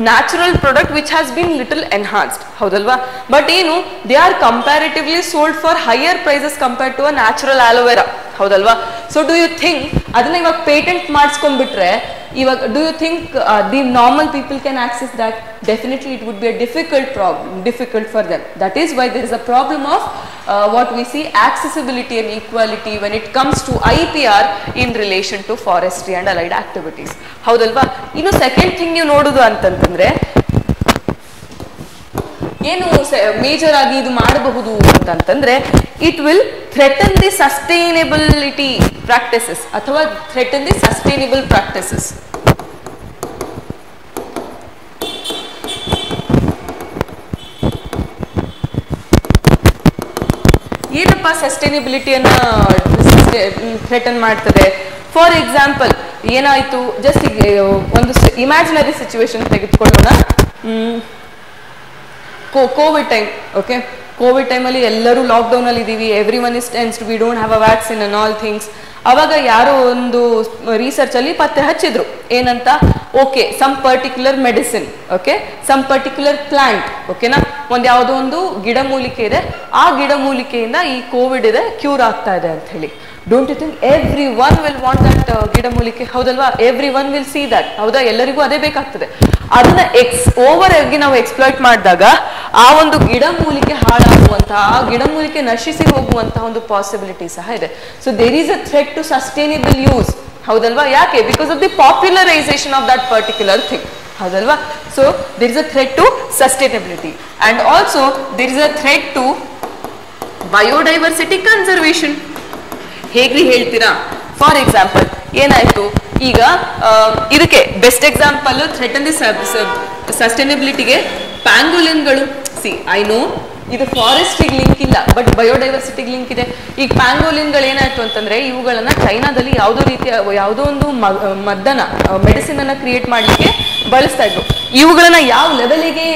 natural product which has been little enhanced. ಹೌದಲ್ವಾ? ಬಟ್ ಏನು, they are comparatively sold for higher prices compared to a natural aloe vera. ಹೌದಲ್ವಾ? ಸೊ ಡೂ ಯು ಥಿಂಕ್ ಅದನ್ನ ಇವಾಗ ಪೇಟೆಂಟ್ ಮಾಡಿಸ್ಕೊಂಡ್ಬಿಟ್ರೆ ಇವಾಗ do you think the normal people can access that? Definitely it would be a difficult for them. That is why there is a problem of what we see accessibility and equality when it comes to IPR in relation to forestry and allied activities. ಹೌದಲ್ವಾ? ಇನ್ನು second thing ನೀವು ನೋಡುದು ಅಂತಂತಂದ್ರೆ ಏನು major ಆಗಿ ಇದು ಮಾಡಬಹುದು ಅಂತಂತಂದ್ರೆ, it will threaten the sustainability practices ಅಥವಾ ಥ್ರೆಟನ್ ದಿ ಸಸ್ಟೈನಬಲ್ ಪ್ರಾಕ್ಟಿಸಸ್. ಏನಪ್ಪ ಸಸ್ಟೈನಬಿಲಿಟಿಯನ್ನ ಥ್ರೆಟನ್ ಮಾಡ್ತದೆ? ಫಾರ್ ಎಕ್ಸಾಂಪಲ್ ಏನಾಯ್ತು, ಜಸ್ಟ್ ಒಂದು ಇಮ್ಯಾಜಿನರಿ ಸಿಚುವೇಶನ್ ತೆಗೆದುಕೊಳ್ಳೋಣ. Covid time. ಓಕೆ, ಕೋವಿಡ್ ಟೈಮಲ್ಲಿ ಎಲ್ಲರೂ ಲಾಕ್ಡೌನ್ ಅಲ್ಲಿ ಇದ್ದೀವಿ, everyone is tensed, we don't have a vaccine and all things. ಅವಾಗ ಯಾರೋ ಒಂದು ರಿಸರ್ಚ್ ಅಲ್ಲಿ ಪತ್ತೆ ಹಚ್ಚಿದ್ರು ಏನಂತ, okay some particular medicine, okay some particular plant, ಓಕೆನಾ, ಒಂದು ಯಾವುದೋ ಒಂದು ಗಿಡಮೂಲಿಕೆ ಇದೆ, ಆ ಗಿಡಮೂಲಿಕೆಯಿಂದ ಈ ಕೋವಿಡ್ ಇದೆ ಕ್ಯೂರ್ ಆಗ್ತಾ ಇದೆ ಅಂತ ಹೇಳಿ. Don't you think everyone will want that ಗಿಡಮೂಲಿಕೆ? ಹೌದಲ್ವಾ? Everyone will see that. ಹೌದಾ? ಎಲ್ಲರಿಗೂ ಅದೇ ಬೇಕಾಗ್ತದೆ. ಅದನ್ನ ಓವರ್ ಆಗಿ ನಾವು ಎಕ್ಸ್ಪ್ಲಾಯ್ಟ್ ಮಾಡಿದಾಗ ಆ ಒಂದು ಗಿಡಮೂಲಿಕೆ ಹಾಳಾಗುವಂತಹ, ಆ ಗಿಡಮೂಲಿಕೆ ನಶಿಸಿ ಹೋಗುವಂತಹ ಒಂದು ಪಾಸಿಬಿಲಿಟಿ ಸಹ ಇದೆ. So there is a threat to sustainable use. ಹೌದಲ್ವಾ? ಯಾಕೆ? Because of the popularization of that particular thing. ಹೌದಲ್ವಾ? So there is a threat to sustainability and also there is a threat to biodiversity conservation. ಹೇಗ್ರಿ ಹೇಳ್ತೀರಾ? For example ಏನಾಯ್ತು, ಈಗ ಇದಕ್ಕೆ best example threaten the ಸಸ್ಟೈನಬಿಲಿಟಿಗೆ ಪ್ಯಾಂಗೋಲಿನ್ಗಳು. ಸಿ ಐ ನೋ ಇದು ಫಾರೆಸ್ಟಿಗೆ ಲಿಂಕ್ ಇಲ್ಲ, ಬಟ್ ಬಯೋಡೈವರ್ಸಿಟಿಗೆ ಲಿಂಕ್ ಇದೆ. ಈಗ ಪ್ಯಾಂಗೋಲಿನ್ಗಳು ಏನಾಯ್ತು ಅಂತಂದ್ರೆ, ಇವುಗಳನ್ನ ಚೈನಾದಲ್ಲಿ ಯಾವುದೋ ಒಂದು ಮದ್ದನ ಮೆಡಿಸಿನ್ ಅನ್ನ ಕ್ರಿಯೇಟ್ ಮಾಡಲಿಕ್ಕೆ ಬಳಸ್ತಾ ಇದ್ರು. ಇವುಗಳನ್ನ ಯಾವ ಲೆವೆಲಿಗೆ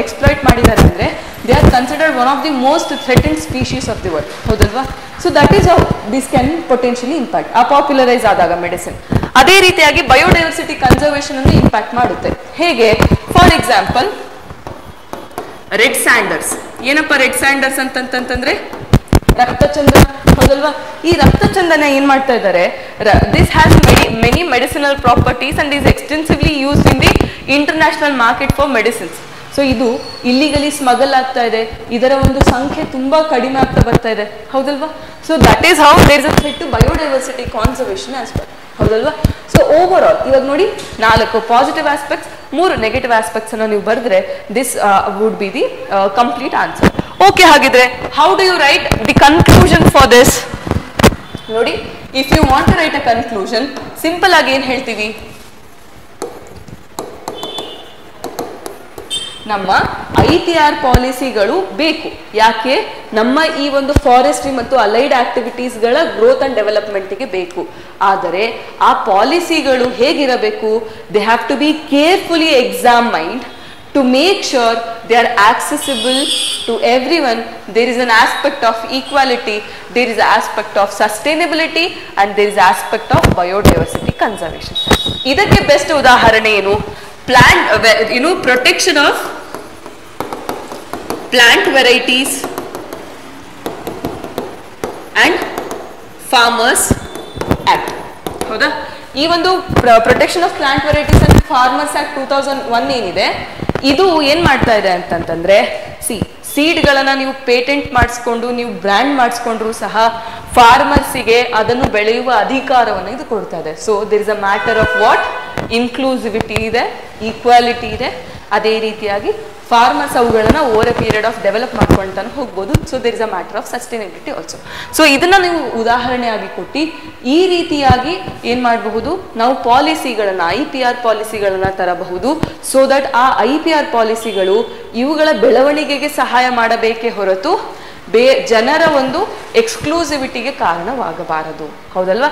ಎಕ್ಸ್ಪ್ಲಾಯ್ಟ್ ಮಾಡಿದ್ದಾರೆ ಅಂದ್ರೆ, they are considered one of the most threatened species of the world. ಹೌದಲ್ವಾ? So that is how this can potentially impact ಆ ಪಾಪ್ಯುಲರೈಸ್ ಆದಾಗ ಮೆಡಿಸಿನ್. ಅದೇ ರೀತಿಯಾಗಿ ಬಯೋಡೈವರ್ಸಿಟಿ ಕನ್ಸರ್ವೇಷನ್ ಅನ್ನು ಇಂಪ್ಯಾಕ್ಟ್ ಮಾಡುತ್ತೆ. ಹೇಗೆ? For example red sanders. ಏನಪ್ಪ ರೆಡ್ ಸ್ಯಾಂಡರ್ಸ್ ಅಂತಂತಂದ್ರೆ ರಕ್ತಚಂದನ. ಹೌದಲ್ವಾ? ಈ ರಕ್ತಚಂದನ ಏನ್ ಮಾಡ್ತಾ ಇದ್ದಾರೆ, this has many medicinal properties and is extensively used in the international market for medicines. So ಇದು ಇಲ್ಲಿಗಲಿ ಸ್ಮಗಲ್ ಆಗ್ತಾ ಇದೆ, ಇದರ ಒಂದು ಸಂಖ್ಯೆ ತುಂಬಾ ಕಡಿಮೆ ಆಗ್ತಾ ಬರ್ತಾ ಇದೆ. ಹೌದಲ್ವಾ? So that is how there is a threat to biodiversity conservation as well. ಹೌದಲ್ವಾ? ಸೊ ಓವರ್ ಆಲ್ ಇವಾಗ ನೋಡಿ, 4 ಪಾಸಿಟಿವ್ ಆಸ್ಪೆಕ್ಟ್ಸ್, 3 ನೆಗೆಟಿವ್ ಆಸ್ಪೆಕ್ಟ್ಸ್ ಅನ್ನು ನೀವು ಬರೆದ್ರೆ this would be the complete answer. Okay, ಹಾಗಿದ್ರೆ how do you write the conclusion for this? ನೋಡಿ, if you want to write a conclusion, simple ಆಗಿ ಏನ್ ಹೇಳ್ತೀವಿ, ನಮ್ಮ IPR ಪಾಲಿಸಿಗಳು ಬೇಕು. ಯಾಕೆ? ನಮ್ಮ ಈ ಒಂದು ಫಾರೆಸ್ಟ್ರಿ ಮತ್ತು ಅಲೈಡ್ ಆಕ್ಟಿವಿಟೀಸ್ಗಳ ಗ್ರೋತ್ ಅಂಡ್ ಡೆವಲಪ್ಮೆಂಟ್ಗೆ ಬೇಕು. ಆದರೆ ಆ ಪಾಲಿಸಿಗಳು ಹೇಗಿರಬೇಕು? They have to be carefully examined to make sure they are accessible to everyone. There is an aspect of equality, there is an aspect of sustainability, and there is an aspect of biodiversity conservation. ಇದಕ್ಕೆ best ಉದಾಹರಣೆ ಏನು? plant protection of plant varieties and farmers act. ಹೌದಾ? ಈ ಒಂದು protection of plant varieties and farmers act 2001 ಏನಿದೆ, ಇದು ಏನ್ ಮಾಡ್ತಾ ಇದೆ ಅಂತಂತಂದ್ರೆ, ಸೀಡ್ಗಳನ್ನ ನೀವು ಪೇಟೆಂಟ್ ಮಾಡಿಸ್ಕೊಂಡು ನೀವು ಬ್ರ್ಯಾಂಡ್ ಮಾಡಿಸ್ಕೊಂಡ್ರು ಸಹ ಫಾರ್ಮರ್ಸಿಗೆ ಅದನ್ನು ಬೆಳೆಯುವ ಅಧಿಕಾರವನ್ನು ಇದು ಕೊಡ್ತಾ ಇದೆ. So there is a matter of what, inclusivity ಇದೆ, ಈಕ್ವಾಲಿಟಿ ಇದೆ. ಅದೇ ರೀತಿಯಾಗಿ ಫಾರ್ಮರ್ಸ್ ಅವುಗಳನ್ನ over a period of develop ಮಾಡ್ಕೊಳ್ತಾನೆ ಹೋಗ್ಬೋದು. So there is a matter of sustainability also. So ಇದನ್ನ ನೀವು ಉದಾಹರಣೆಯಾಗಿ ಕೊಟ್ಟು ಈ ರೀತಿಯಾಗಿ ಏನ್ ಮಾಡಬಹುದು, ನಾವು ಪಾಲಿಸಿಗಳನ್ನ IPR ಪಾಲಿಸಿಗಳನ್ನ ತರಬಹುದು. ಸೊ ದಟ್ ಆ IPR ಪಾಲಿಸಿಗಳು ಇವುಗಳ ಬೆಳವಣಿಗೆಗೆ ಸಹಾಯ ಮಾಡಬೇಕೇ ಹೊರತು ಜನರ ಒಂದು ಎಕ್ಸ್ಕ್ಲೂಸಿವಿಟಿಗೆ ಕಾರಣವಾಗಬಾರದು. ಹೌದಲ್ವಾ?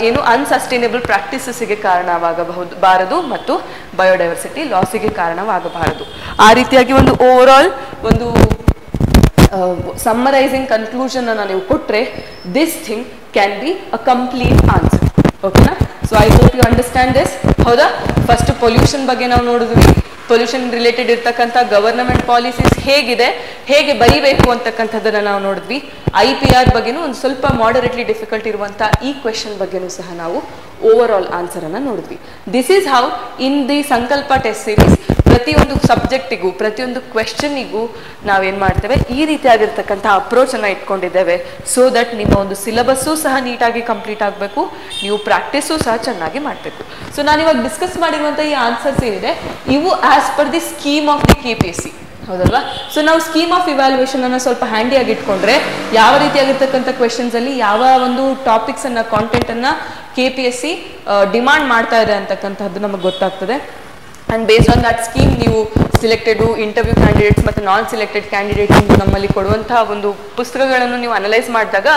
ಏನು ಅನ್ಸಸ್ಟೈನೇಬಲ್ ಪ್ರಾಕ್ಟೀಸಸ್ಗೆ ಕಾರಣವಾಗಬಾರದು ಮತ್ತು ಬಯೋಡೈವರ್ಸಿಟಿ ಲಾಸಿಗೆ ಕಾರಣವಾಗಬಾರದು. ಆ ರೀತಿಯಾಗಿ ಒಂದು ಓವರ್ ಆಲ್ ಒಂದು ಸಮ್ಮರೈಸಿಂಗ್ ಕನ್ಕ್ಲೂಷನ್ ಅನ್ನ ನೀವು ಕೊಟ್ರೆ this thing can be a complete answer. ಓಕೆನಾ? So I hope you understand this. ಹೌದಾ? ಫಸ್ಟ್ ಪೊಲ್ಯೂಷನ್ ಬಗ್ಗೆ ನಾವು ನೋಡಿದ್ವಿ. ಪೊಲ್ಯೂಷನ್ ರಿಲೇಟೆಡ್ ಇರ್ತಕ್ಕಂಥ ಗವರ್ನಮೆಂಟ್ ಪಾಲಿಸೀಸ್ ಹೇಗಿದೆ, ಹೇಗೆ ಬರೀಬೇಕು ಅಂತಕ್ಕಂಥದ್ದನ್ನ ನಾವು ನೋಡಿದ್ವಿ. IPR ಬಗ್ಗೆನೂ ಒಂದು ಸ್ವಲ್ಪ ಮಾಡರೇಟ್ಲಿ ಡಿಫಿಕಲ್ಟ್ ಇರುವಂಥ ಈ ಕ್ವೆಶನ್ ಬಗ್ಗೆನೂ ಸಹ ನಾವು ಓವರ್ ಆಲ್ ಆನ್ಸರ್ ಅನ್ನ ನೋಡಿದ್ವಿ. This is how in the ಸಂಕಲ್ಪ ಟೆಸ್ಟ್ ಸೀರೀಸ್ ಪ್ರತಿಯೊಂದು ಸಬ್ಜೆಕ್ಟಿಗೂ ಪ್ರತಿಯೊಂದು ಕ್ವೆಶನ್ನಿಗೂ ನಾವೇನ್ ಮಾಡ್ತೇವೆ, ಈ ರೀತಿಯಾಗಿರ್ತಕ್ಕಂಥ ಅಪ್ರೋಚ್ ಅನ್ನ ಇಟ್ಕೊಂಡಿದ್ದೇವೆ. ಸೊ ದಟ್ ನಿಮ್ಮ ಒಂದು ಸಿಲೆಬಸ್ಸು ಸಹ ನೀಟಾಗಿ ಕಂಪ್ಲೀಟ್ ಆಗಬೇಕು, ನೀವು ಪ್ರಾಕ್ಟೀಸು ಸಹ ಚೆನ್ನಾಗಿ ಮಾಡಬೇಕು. ಸೊ ನಾನಿವಾಗ ಡಿಸ್ಕಸ್ ಮಾಡಿರುವಂಥ ಈ ಆನ್ಸರ್ಸ್ ಏನಿದೆ ಇವು as per the scheme of the KPSC. ಹೌದಲ್ವಾ? ಸೊ ನಾವು ಸ್ಕೀಮ್ ಆಫ್ ಇವ್ಯಾಲ್ಯೂಯೇಷನ್ ಅನ್ನ ಸ್ವಲ್ಪ ಹ್ಯಾಂಡಿಯಾಗಿ ಇಟ್ಕೊಂಡ್ರೆ ಯಾವ ರೀತಿಯಾಗಿರ್ತಕ್ಕಂಥ ಕ್ವೆಶನ್ಸ್ ಅಲ್ಲಿ ಯಾವ ಒಂದು ಟಾಪಿಕ್ಸ್ ಅನ್ನ ಕಾಂಟೆಂಟ್ ಅನ್ನ KPSC ಡಿಮಾಂಡ್ ಮಾಡ್ತಾ ಇದೆ ಅಂತಕ್ಕಂಥದ್ದು ನಮಗೆ ಗೊತ್ತಾಗ್ತದೆ. And based on that scheme ನೀವು ಸಿಲೆಕ್ಟೆಡ್ ಇಂಟರ್ವ್ಯೂ ಕ್ಯಾಂಡಿಡೇಟ್ಸ್ ಮತ್ತು ನಾನ್ ಸಿಲೆಕ್ಟೆಡ್ ಕ್ಯಾಂಡಿಡೇಟ್ಸ್ ನಮ್ಮಲ್ಲಿ ಕೊಡುವಂತಹ ಒಂದು ಪುಸ್ತಕಗಳನ್ನು ನೀವು ಅನಲೈಸ್ ಮಾಡಿದಾಗ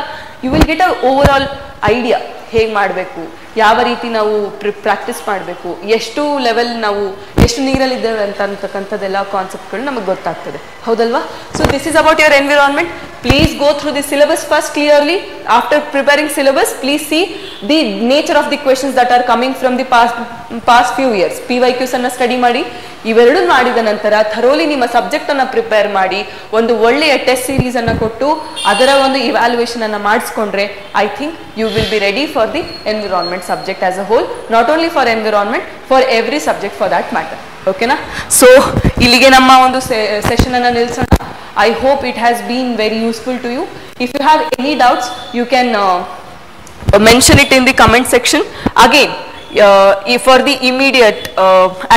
you will get a overall idea ಹೇಗೆ ಮಾಡಬೇಕು, ಯಾವ ರೀತಿ ನಾವು ಪ್ರಾಕ್ಟೀಸ್ ಮಾಡಬೇಕು, ಎಷ್ಟು ಲೆವೆಲ್ ನಾವು ಎಷ್ಟು ನೀರಲ್ಲಿದ್ದೇವೆ ಅಂತಕ್ಕಂಥದ್ದೆಲ್ಲ ಕಾನ್ಸೆಪ್ಟ್ಗಳು ನಮಗೆ ಗೊತ್ತಾಗ್ತದೆ. ಹೌದಲ್ವಾ? So this is about your environment. Please go through the syllabus first clearly. After preparing syllabus, please see the nature of the questions that are coming from the past few years. PYQs ಅನ್ನ study ಮಾಡಿ. ಇವೆರಡು ಮಾಡಿದ ನಂತರ thoroughly ನಿಮ್ಮ subject ಅನ್ನ prepare ಮಾಡಿ ಒಂದು ಒಳ್ಳೆಯ ಟೆಸ್ಟ್ ಸೀರೀಸ್ ಅನ್ನ ಕೊಟ್ಟು ಅದರ ಒಂದು ಇವ್ಯಾಲ್ಯೂಯೇಷನ್ ಅನ್ನ ಮಾಡಿಸ್ಕೊಂಡ್ರೆ I think you will be ready for the environment subject as a whole, not only for environment, for every subject for that matter. ಓಕೆನಾ? ಸೊ ಇಲ್ಲಿಗೆ ನಮ್ಮ ಒಂದು ಸೆಷನ್ ಅನ್ನ ನಿಲ್ಲಿಸೋಣ. I hope it has been very useful to you. If you have any doubts, you can mention it in the comment section. Again, for the immediate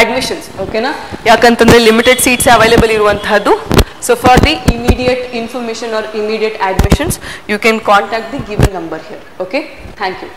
admissions, okay na? Yakantandre limited seats available iruvanthadu. So for the immediate information or immediate admissions, you can contact the given number here. Okay? Thank you.